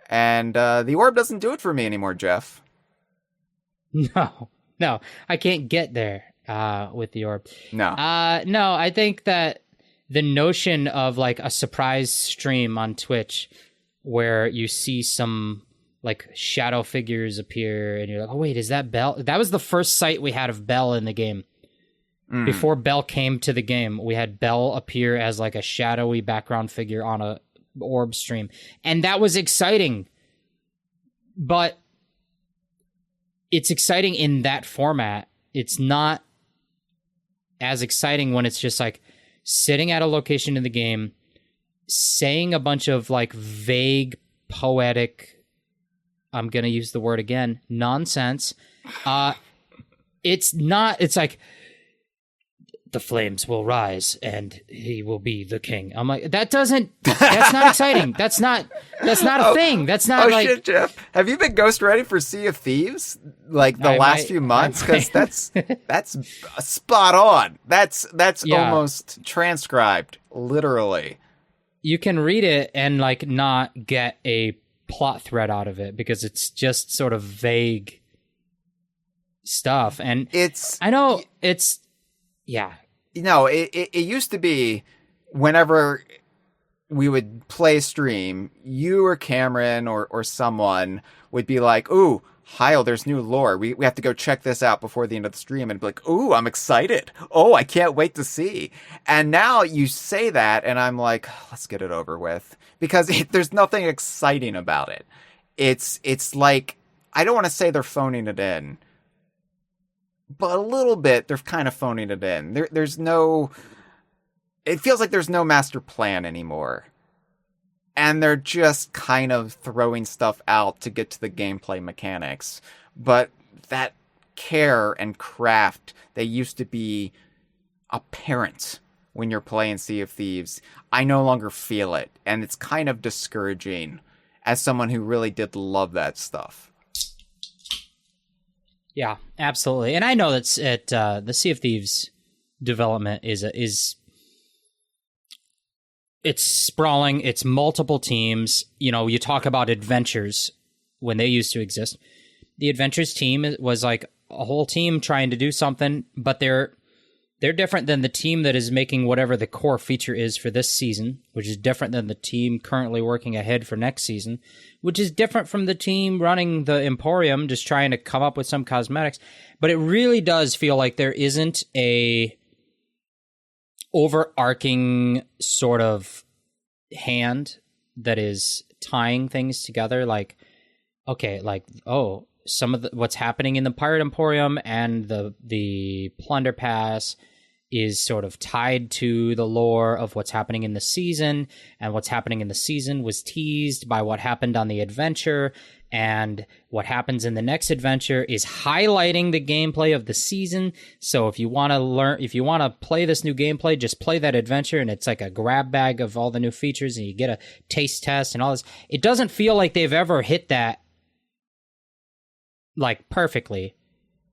and the orb doesn't do it for me anymore, Jeff. No, I can't get there with the orb. No, I think that the notion of like a surprise stream on Twitch where you see some like shadow figures appear and you're like, oh wait, is that Belle? That was the first sight we had of Belle in the game. Before Belle came to the game, we had Belle appear as like a shadowy background figure on a orb stream. And that was exciting. But it's exciting in that format. It's not as exciting when it's just like sitting at a location in the game, saying a bunch of like vague, poetic, I'm going to use the word again, nonsense. It's like, the flames will rise and he will be the king. I'm like, that's not exciting. That's not a thing. That's not like... shit, Jeff. Have you been ghost ready for Sea of Thieves? Like the last few months? Because that's spot on. That's almost transcribed, literally. You can read it and like not get a plot thread out of it because it's just sort of vague stuff. And it used to be whenever we would play stream, you or Cameron or someone would be like, ooh, Hyle, there's new lore. We have to go check this out before the end of the stream, and be like, ooh, I'm excited. Oh, I can't wait to see. And now you say that, and I'm like, let's get it over with. Because there's nothing exciting about it. It's like, I don't want to say they're phoning it in, but a little bit, they're kind of phoning it in. It feels like there's no master plan anymore. And they're just kind of throwing stuff out to get to the gameplay mechanics. But that care and craft that used to be apparent when you're playing Sea of Thieves. I no longer feel it, and it's kind of discouraging as someone who really did love that stuff. Yeah, absolutely. And I know that's the Sea of Thieves development is it's sprawling. It's multiple teams. You know, you talk about adventures when they used to exist. The adventures team was like a whole team trying to do something, but they're different than the team that is making whatever the core feature is for this season, which is different than the team currently working ahead for next season, which is different from the team running the Emporium, just trying to come up with some cosmetics. But it really does feel like there isn't a overarching sort of hand that is tying things together. Like, okay, like, oh, some of what's happening in the Pirate Emporium and the Plunder Pass is sort of tied to the lore of what's happening in the season, and what's happening in the season was teased by what happened on the adventure, and what happens in the next adventure is highlighting the gameplay of the season. So if you want to play this new gameplay, just play that adventure, and it's like a grab bag of all the new features, and you get a taste test and all this. It doesn't feel like they've ever hit that like perfectly.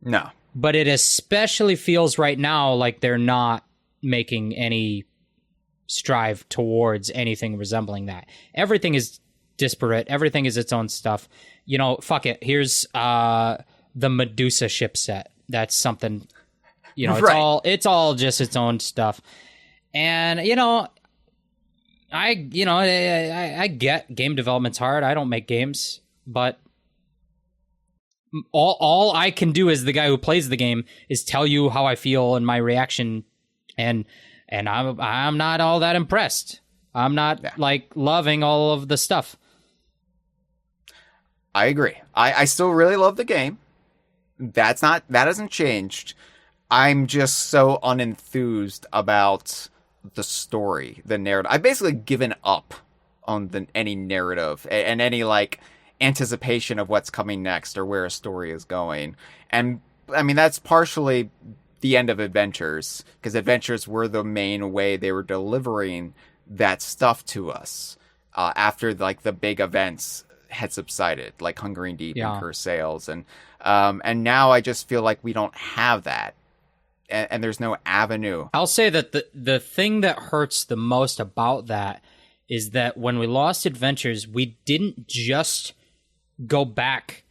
No. But it especially feels right now like they're not making any strive towards anything resembling that. Everything is disparate. Everything is its own stuff. You know, fuck it. Here's the Medusa ship set. That's something, you know, it's all just its own stuff. And, you know, I get game development's hard. I don't make games, but all I can do as the guy who plays the game is tell you how I feel and my reaction, and I'm not all that impressed. I'm not like loving all of the stuff. I agree. I still really love the game. That hasn't changed. I'm just so unenthused about the story, the narrative. I've basically given up on any narrative and any like anticipation of what's coming next or where a story is going. And I mean, that's partially the end of Adventures, because Adventures were the main way they were delivering that stuff to us after like the big events had subsided, like Hungering Deep and Cursed Sails, and now I just feel like we don't have that, and there's no avenue. I'll say that the thing that hurts the most about that is that when we lost Adventures, we didn't just go back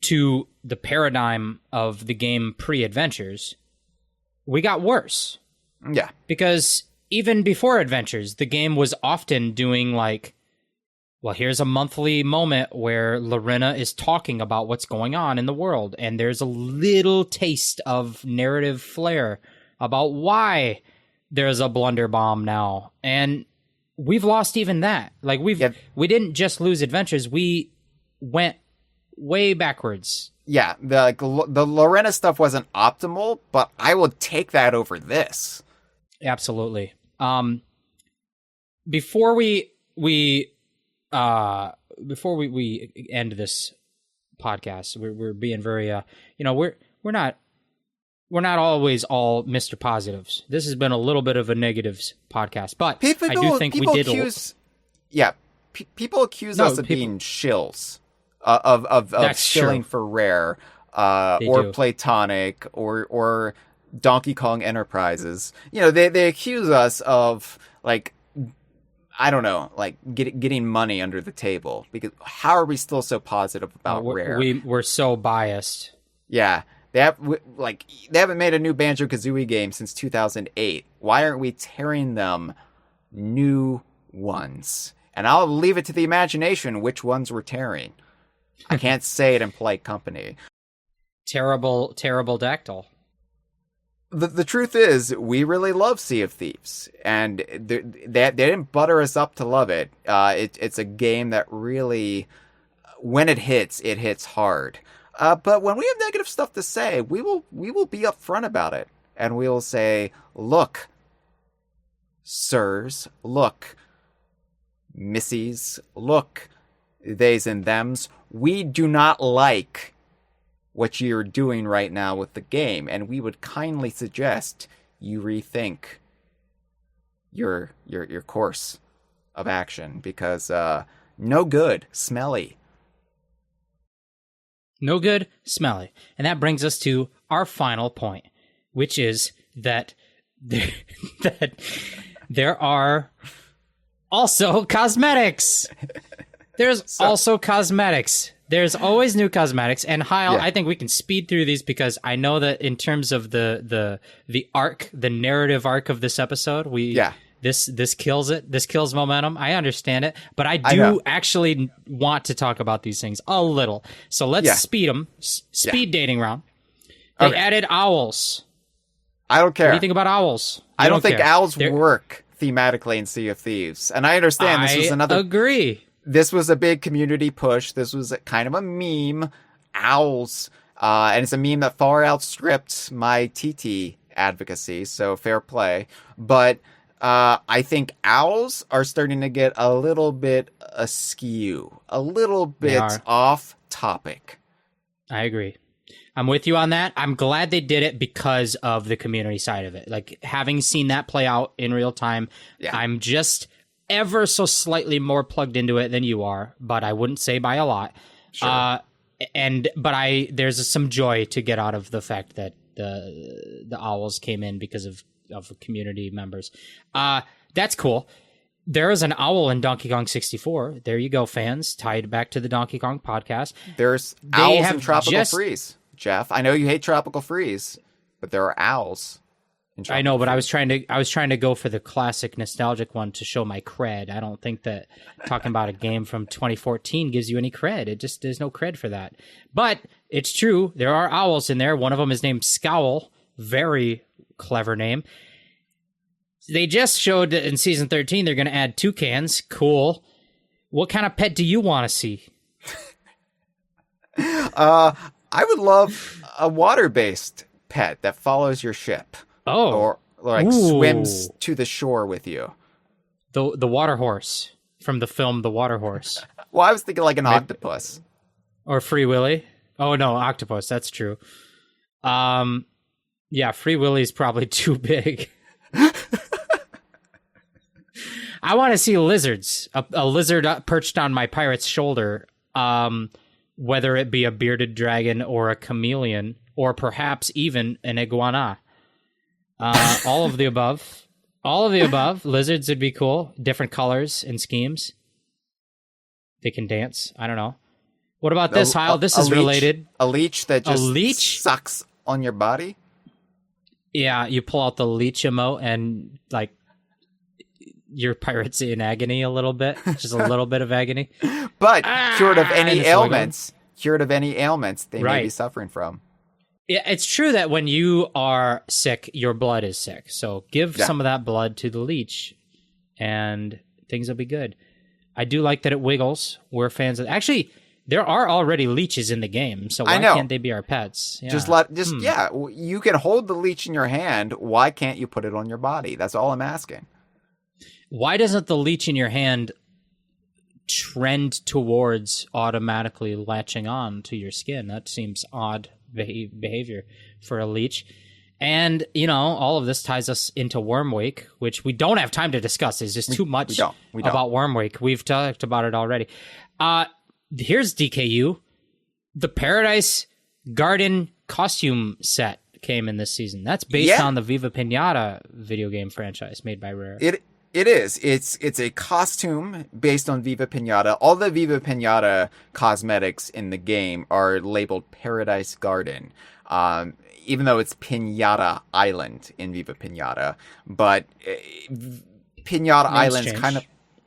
to the paradigm of the game pre-Adventures. We got worse. Yeah. Because even before Adventures, the game was often doing like, well, here's a monthly moment where Lorena is talking about what's going on in the world, and there's a little taste of narrative flair about why there's a blunder bomb now. And we've lost even that. Like we didn't just lose Adventures, we went way backwards. Yeah, the Lorena stuff wasn't optimal, but I will take that over this. Absolutely. Before we end this podcast, we're being very we're not always all Mr. Positives. This has been a little bit of a negatives podcast, but I do think we did. People accuse us of being shills. Of shilling for Rare, or Platonic, or Donkey Kong Enterprises. You know, they accuse us of like, I don't know, like getting money under the table, because how are we still so positive about Rare? We're so biased. Yeah, they haven't made a new Banjo-Kazooie game since 2008. Why aren't we tearing them new ones? And I'll leave it to the imagination which ones we're tearing. I can't say it in polite company. Terrible Dactyl. The truth is, we really love Sea of Thieves, and they didn't butter us up to love it. It's a game that really, when it hits hard. But when we have negative stuff to say, we will be upfront about it, and we will say, look, sirs, look, missies, look, theys and thems, we do not like what you're doing right now with the game, and we would kindly suggest you rethink your course of action, because no good, smelly. No good, smelly. And that brings us to our final point, which is that there are also cosmetics. There's also cosmetics. There's always new cosmetics. And Hyle, I think we can speed through these because I know that in terms of the arc, the narrative arc of this episode, this kills it. This kills momentum. I understand it, but I do actually want to talk about these things a little. So let's speed them. Speed dating round. They added owls. I don't care. What do you think about owls? I don't think owls work thematically in Sea of Thieves, and I understand this was another. Agree. This was a big community push. This was kind of a meme. Owls, and it's a meme that far outstripped my TT advocacy. So fair play, but. I think owls are starting to get a little bit askew, a little bit off topic. I agree. I'm with you on that. I'm glad they did it because of the community side of it. Like, having seen that play out in real time, I'm just ever so slightly more plugged into it than you are, but I wouldn't say by a lot. Sure. But there's some joy to get out of the fact that the owls came in because of community members. That's cool. There is an owl in Donkey Kong 64. There you go, fans. Tied back to the Donkey Kong podcast. There's owls in Tropical Freeze, Jeff. I know you hate Tropical Freeze, but there are owls in Tropical I know, but Freeze. I was trying to go for the classic nostalgic one to show my cred. I don't think that talking about a game from 2014 gives you any cred. There's no cred for that. But it's true. There are owls in there. One of them is named Scowl. Very clever name. They just showed that in season 13 they're going to add toucans. Cool. What kind of pet do you want to see? I would love a water-based pet that follows your ship. Oh. Or like swims to the shore with you. The water horse from the film The Water Horse. Well, I was thinking like an octopus. Or Free Willy. Oh no, octopus, that's true. Yeah, Free Willy's probably too big. I want to see lizards. A lizard perched on my pirate's shoulder, whether it be a bearded dragon or a chameleon, or perhaps even an iguana. All of the above. All of the above. Lizards would be cool. Different colors and schemes. They can dance. I don't know. What about this, Hyle? This is related. A leech that just sucks on your body? Yeah, you pull out the leech emote and, like, your pirate's in agony a little bit. Just a little bit of agony. But cured of any ailments they may be suffering from. Yeah, it's true that when you are sick, your blood is sick. So give some of that blood to the leech, and things will be good. I do like that it wiggles. We're fans of... Actually, there are already leeches in the game, so why can't they be our pets? Yeah. You can hold the leech in your hand. Why can't you put it on your body? That's all I'm asking. Why doesn't the leech in your hand trend towards automatically latching on to your skin? That seems odd behavior for a leech. And, you know, all of this ties us into Wormwake, which we don't have time to discuss. There's just too much about Wormwake. We've talked about it already. Here's DKU. The Paradise Garden costume set came in this season. That's based on the Viva Pinata video game franchise made by Rare. It is. It's a costume based on Viva Pinata. All the Viva Pinata cosmetics in the game are labeled Paradise Garden, even though it's Pinata Island in Viva Pinata. But Pinata Island's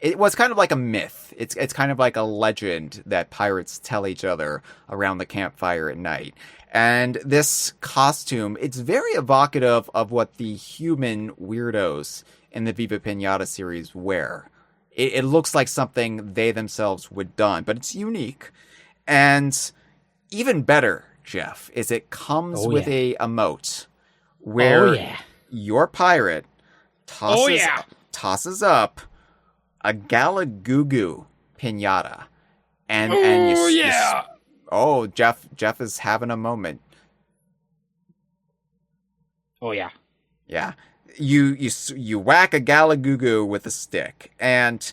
it was kind of like a myth. It's kind of like a legend that pirates tell each other around the campfire at night. And this costume, it's very evocative of what the human weirdos in the Viva Pinata series wear. It looks like something they themselves would done, but it's unique. And even better, Jeff, is it comes with a emote where your pirate tosses up a Galagugu pinata. And Jeff is having a moment. Oh yeah. Yeah. you whack a Galagugu with a stick, and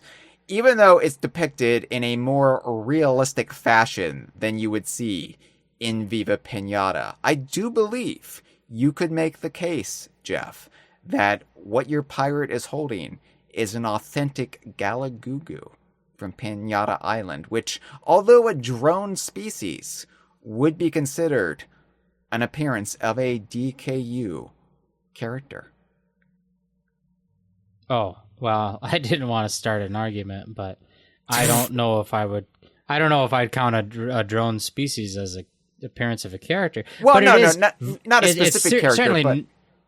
even though it's depicted in a more realistic fashion than you would see in Viva Pinata, I do believe you could make the case, Jeff, that what your pirate is holding is an authentic Galagugu from Pinata Island, which, although a drone species, would be considered an appearance of a DKU character. Oh, well, I didn't want to start an argument, but I don't know if I would. I don't know if I'd count a drone species as a appearance of a character. Well, but not a specific character, certainly, but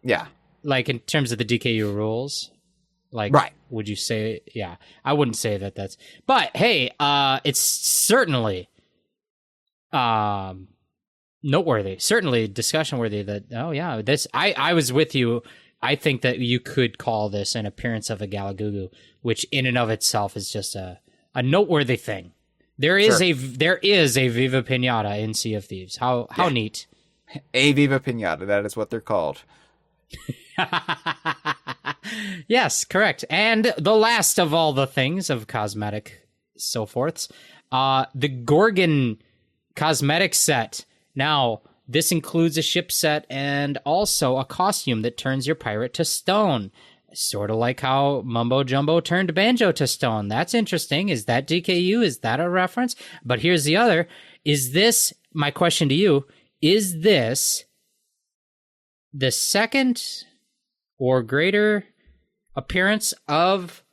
yeah. Like in terms of the DKU rules, like, right. Would you say? Yeah, I wouldn't say that. That's. But hey, it's certainly, noteworthy, certainly discussion worthy. That this. I was with you. I think that you could call this an appearance of a Galagugu, which in and of itself is just a noteworthy thing. There is a Viva Pinata in Sea of Thieves. How neat. A Viva Pinata, that is what they're called. Yes, correct. And the last of all the things of cosmetic so forths, the Gorgon cosmetic set. Now, this includes a ship set and also a costume that turns your pirate to stone. Sort of like how Mumbo Jumbo turned Banjo to stone. That's interesting. Is that DKU? Is that a reference? But here's the other. Is this, my question to you, is this the second or greater appearance of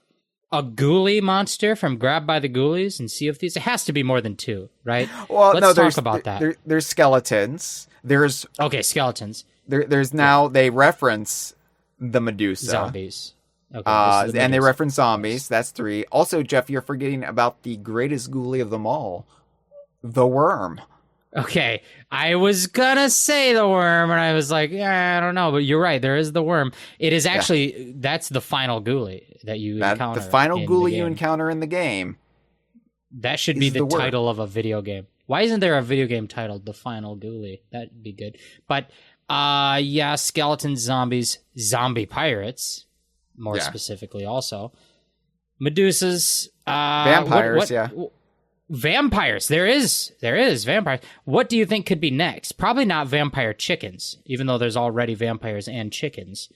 a ghoulie monster from Grabbed by the Ghoulies and Sea of Thieves? It has to be more than two, right? Well, Let's talk about that. There's skeletons. There's skeletons. There's now they reference the Medusa. Zombies. Okay, and they reference zombies. That's 3. Also, Jeff, you're forgetting about the greatest ghoulie of them all, the worm. Okay, I was gonna say the worm, and I was like, yeah, I don't know, but you're right. There is the worm. It is actually that's the final ghoulie that you encounter. The final ghoulie you encounter in the game. That should be the title of a video game. Why isn't there a video game titled The Final Ghoulie? That'd be good. But skeletons, zombies, zombie pirates, more specifically also. Medusas. Vampires, Vampires. There is vampires. What do you think could be next? Probably not vampire chickens, even though there's already vampires and chickens.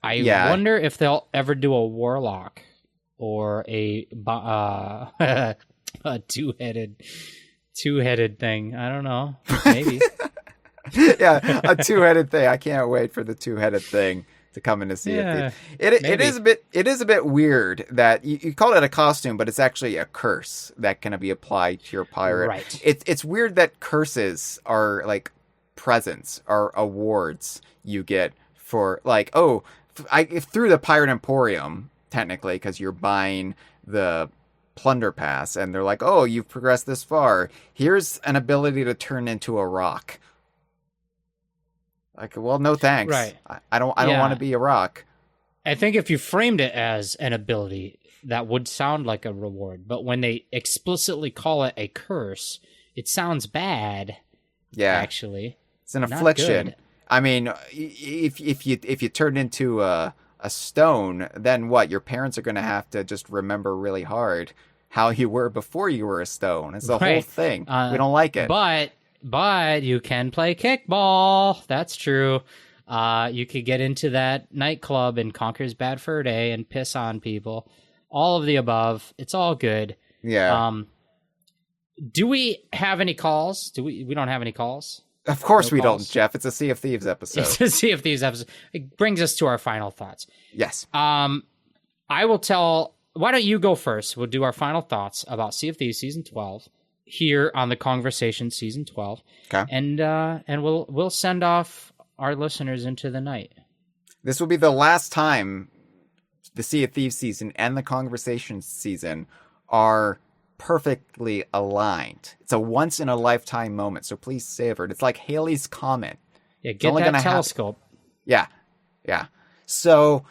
I wonder if they'll ever do a warlock or a two-headed thing. I don't know. Maybe. Yeah, a two-headed thing. I can't wait for the two-headed thing to come into Sea of Thieves. It is a bit weird that you call it a costume, but it's actually a curse that can be applied to your pirate. Right. It's weird that curses are like presents or awards you get for like through the Pirate Emporium technically because you're buying the plunder pass and they're like, oh, you've progressed this far. Here's an ability to turn into a rock. Like, well, no thanks. Right. I don't want to be a rock. I think if you framed it as an ability, that would sound like a reward. But when they explicitly call it a curse, it sounds bad. Yeah. Actually. It's an affliction. Good. I mean, if you turn into a stone, then what? Your parents are going to have to just remember really hard how you were before you were a stone. It's the whole thing. We don't like it. But you can play kickball. That's true. You could get into that nightclub in Conker's Bad Fur Day and piss on people. All of the above. It's all good. Yeah. Do we have any calls? We don't have any calls? Of course we don't, Jeff. It's a Sea of Thieves episode. It's a Sea of Thieves episode. It brings us to our final thoughts. Yes. I will tell... Why don't you go first? We'll do our final thoughts about Sea of Thieves Season 12. Here on the Kongversation Season 12. Okay. And we'll send off our listeners into the night. This will be the last time the Sea of Thieves season and the Kongversation season are perfectly aligned. It's a once in a lifetime moment, so please savor it. It's like Halley's Comet. Yeah, get that telescope. Yeah. So,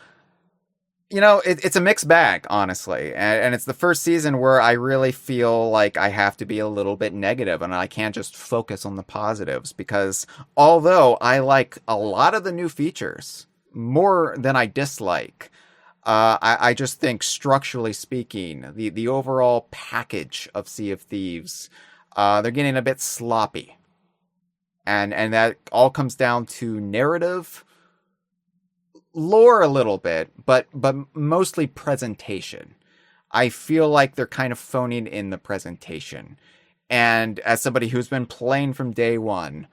it's a mixed bag, honestly. And it's the first season where I really feel like I have to be a little bit negative and I can't just focus on the positives because although I like a lot of the new features, more than I dislike. I just think, structurally speaking, the overall package of Sea of Thieves, they're getting a bit sloppy. And that all comes down to narrative, lore a little bit, but mostly presentation. I feel like they're kind of phoning in the presentation. And as somebody who's been playing from day one,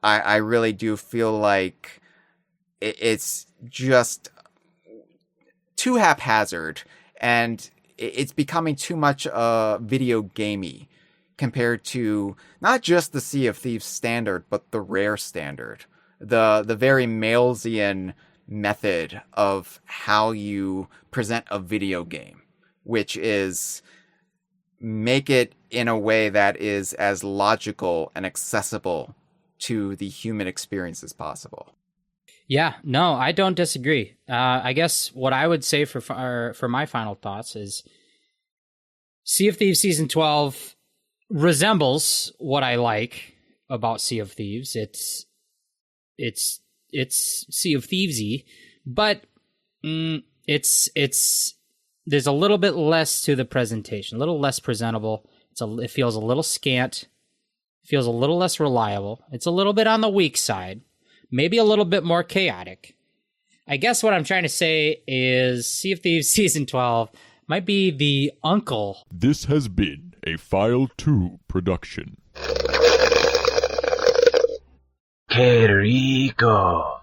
I really do feel like it's just too haphazard, and it's becoming too much video gamey compared to not just the Sea of Thieves standard, but the rare standard. The very Malesian method of how you present a video game, which is make it in a way that is as logical and accessible to the human experience as possible. Yeah, no, I don't disagree. I guess what I would say for my final thoughts is Sea of Thieves Season 12 resembles what I like about Sea of Thieves. It's Sea of Thievesy, but it's there's a little bit less to the presentation, a little less presentable. It feels a little scant, feels a little less reliable. It's a little bit on the weak side. Maybe a little bit more chaotic. I guess what I'm trying to say is Sea of Thieves Season 12 might be the uncle. This has been a File 2 production. Que rico.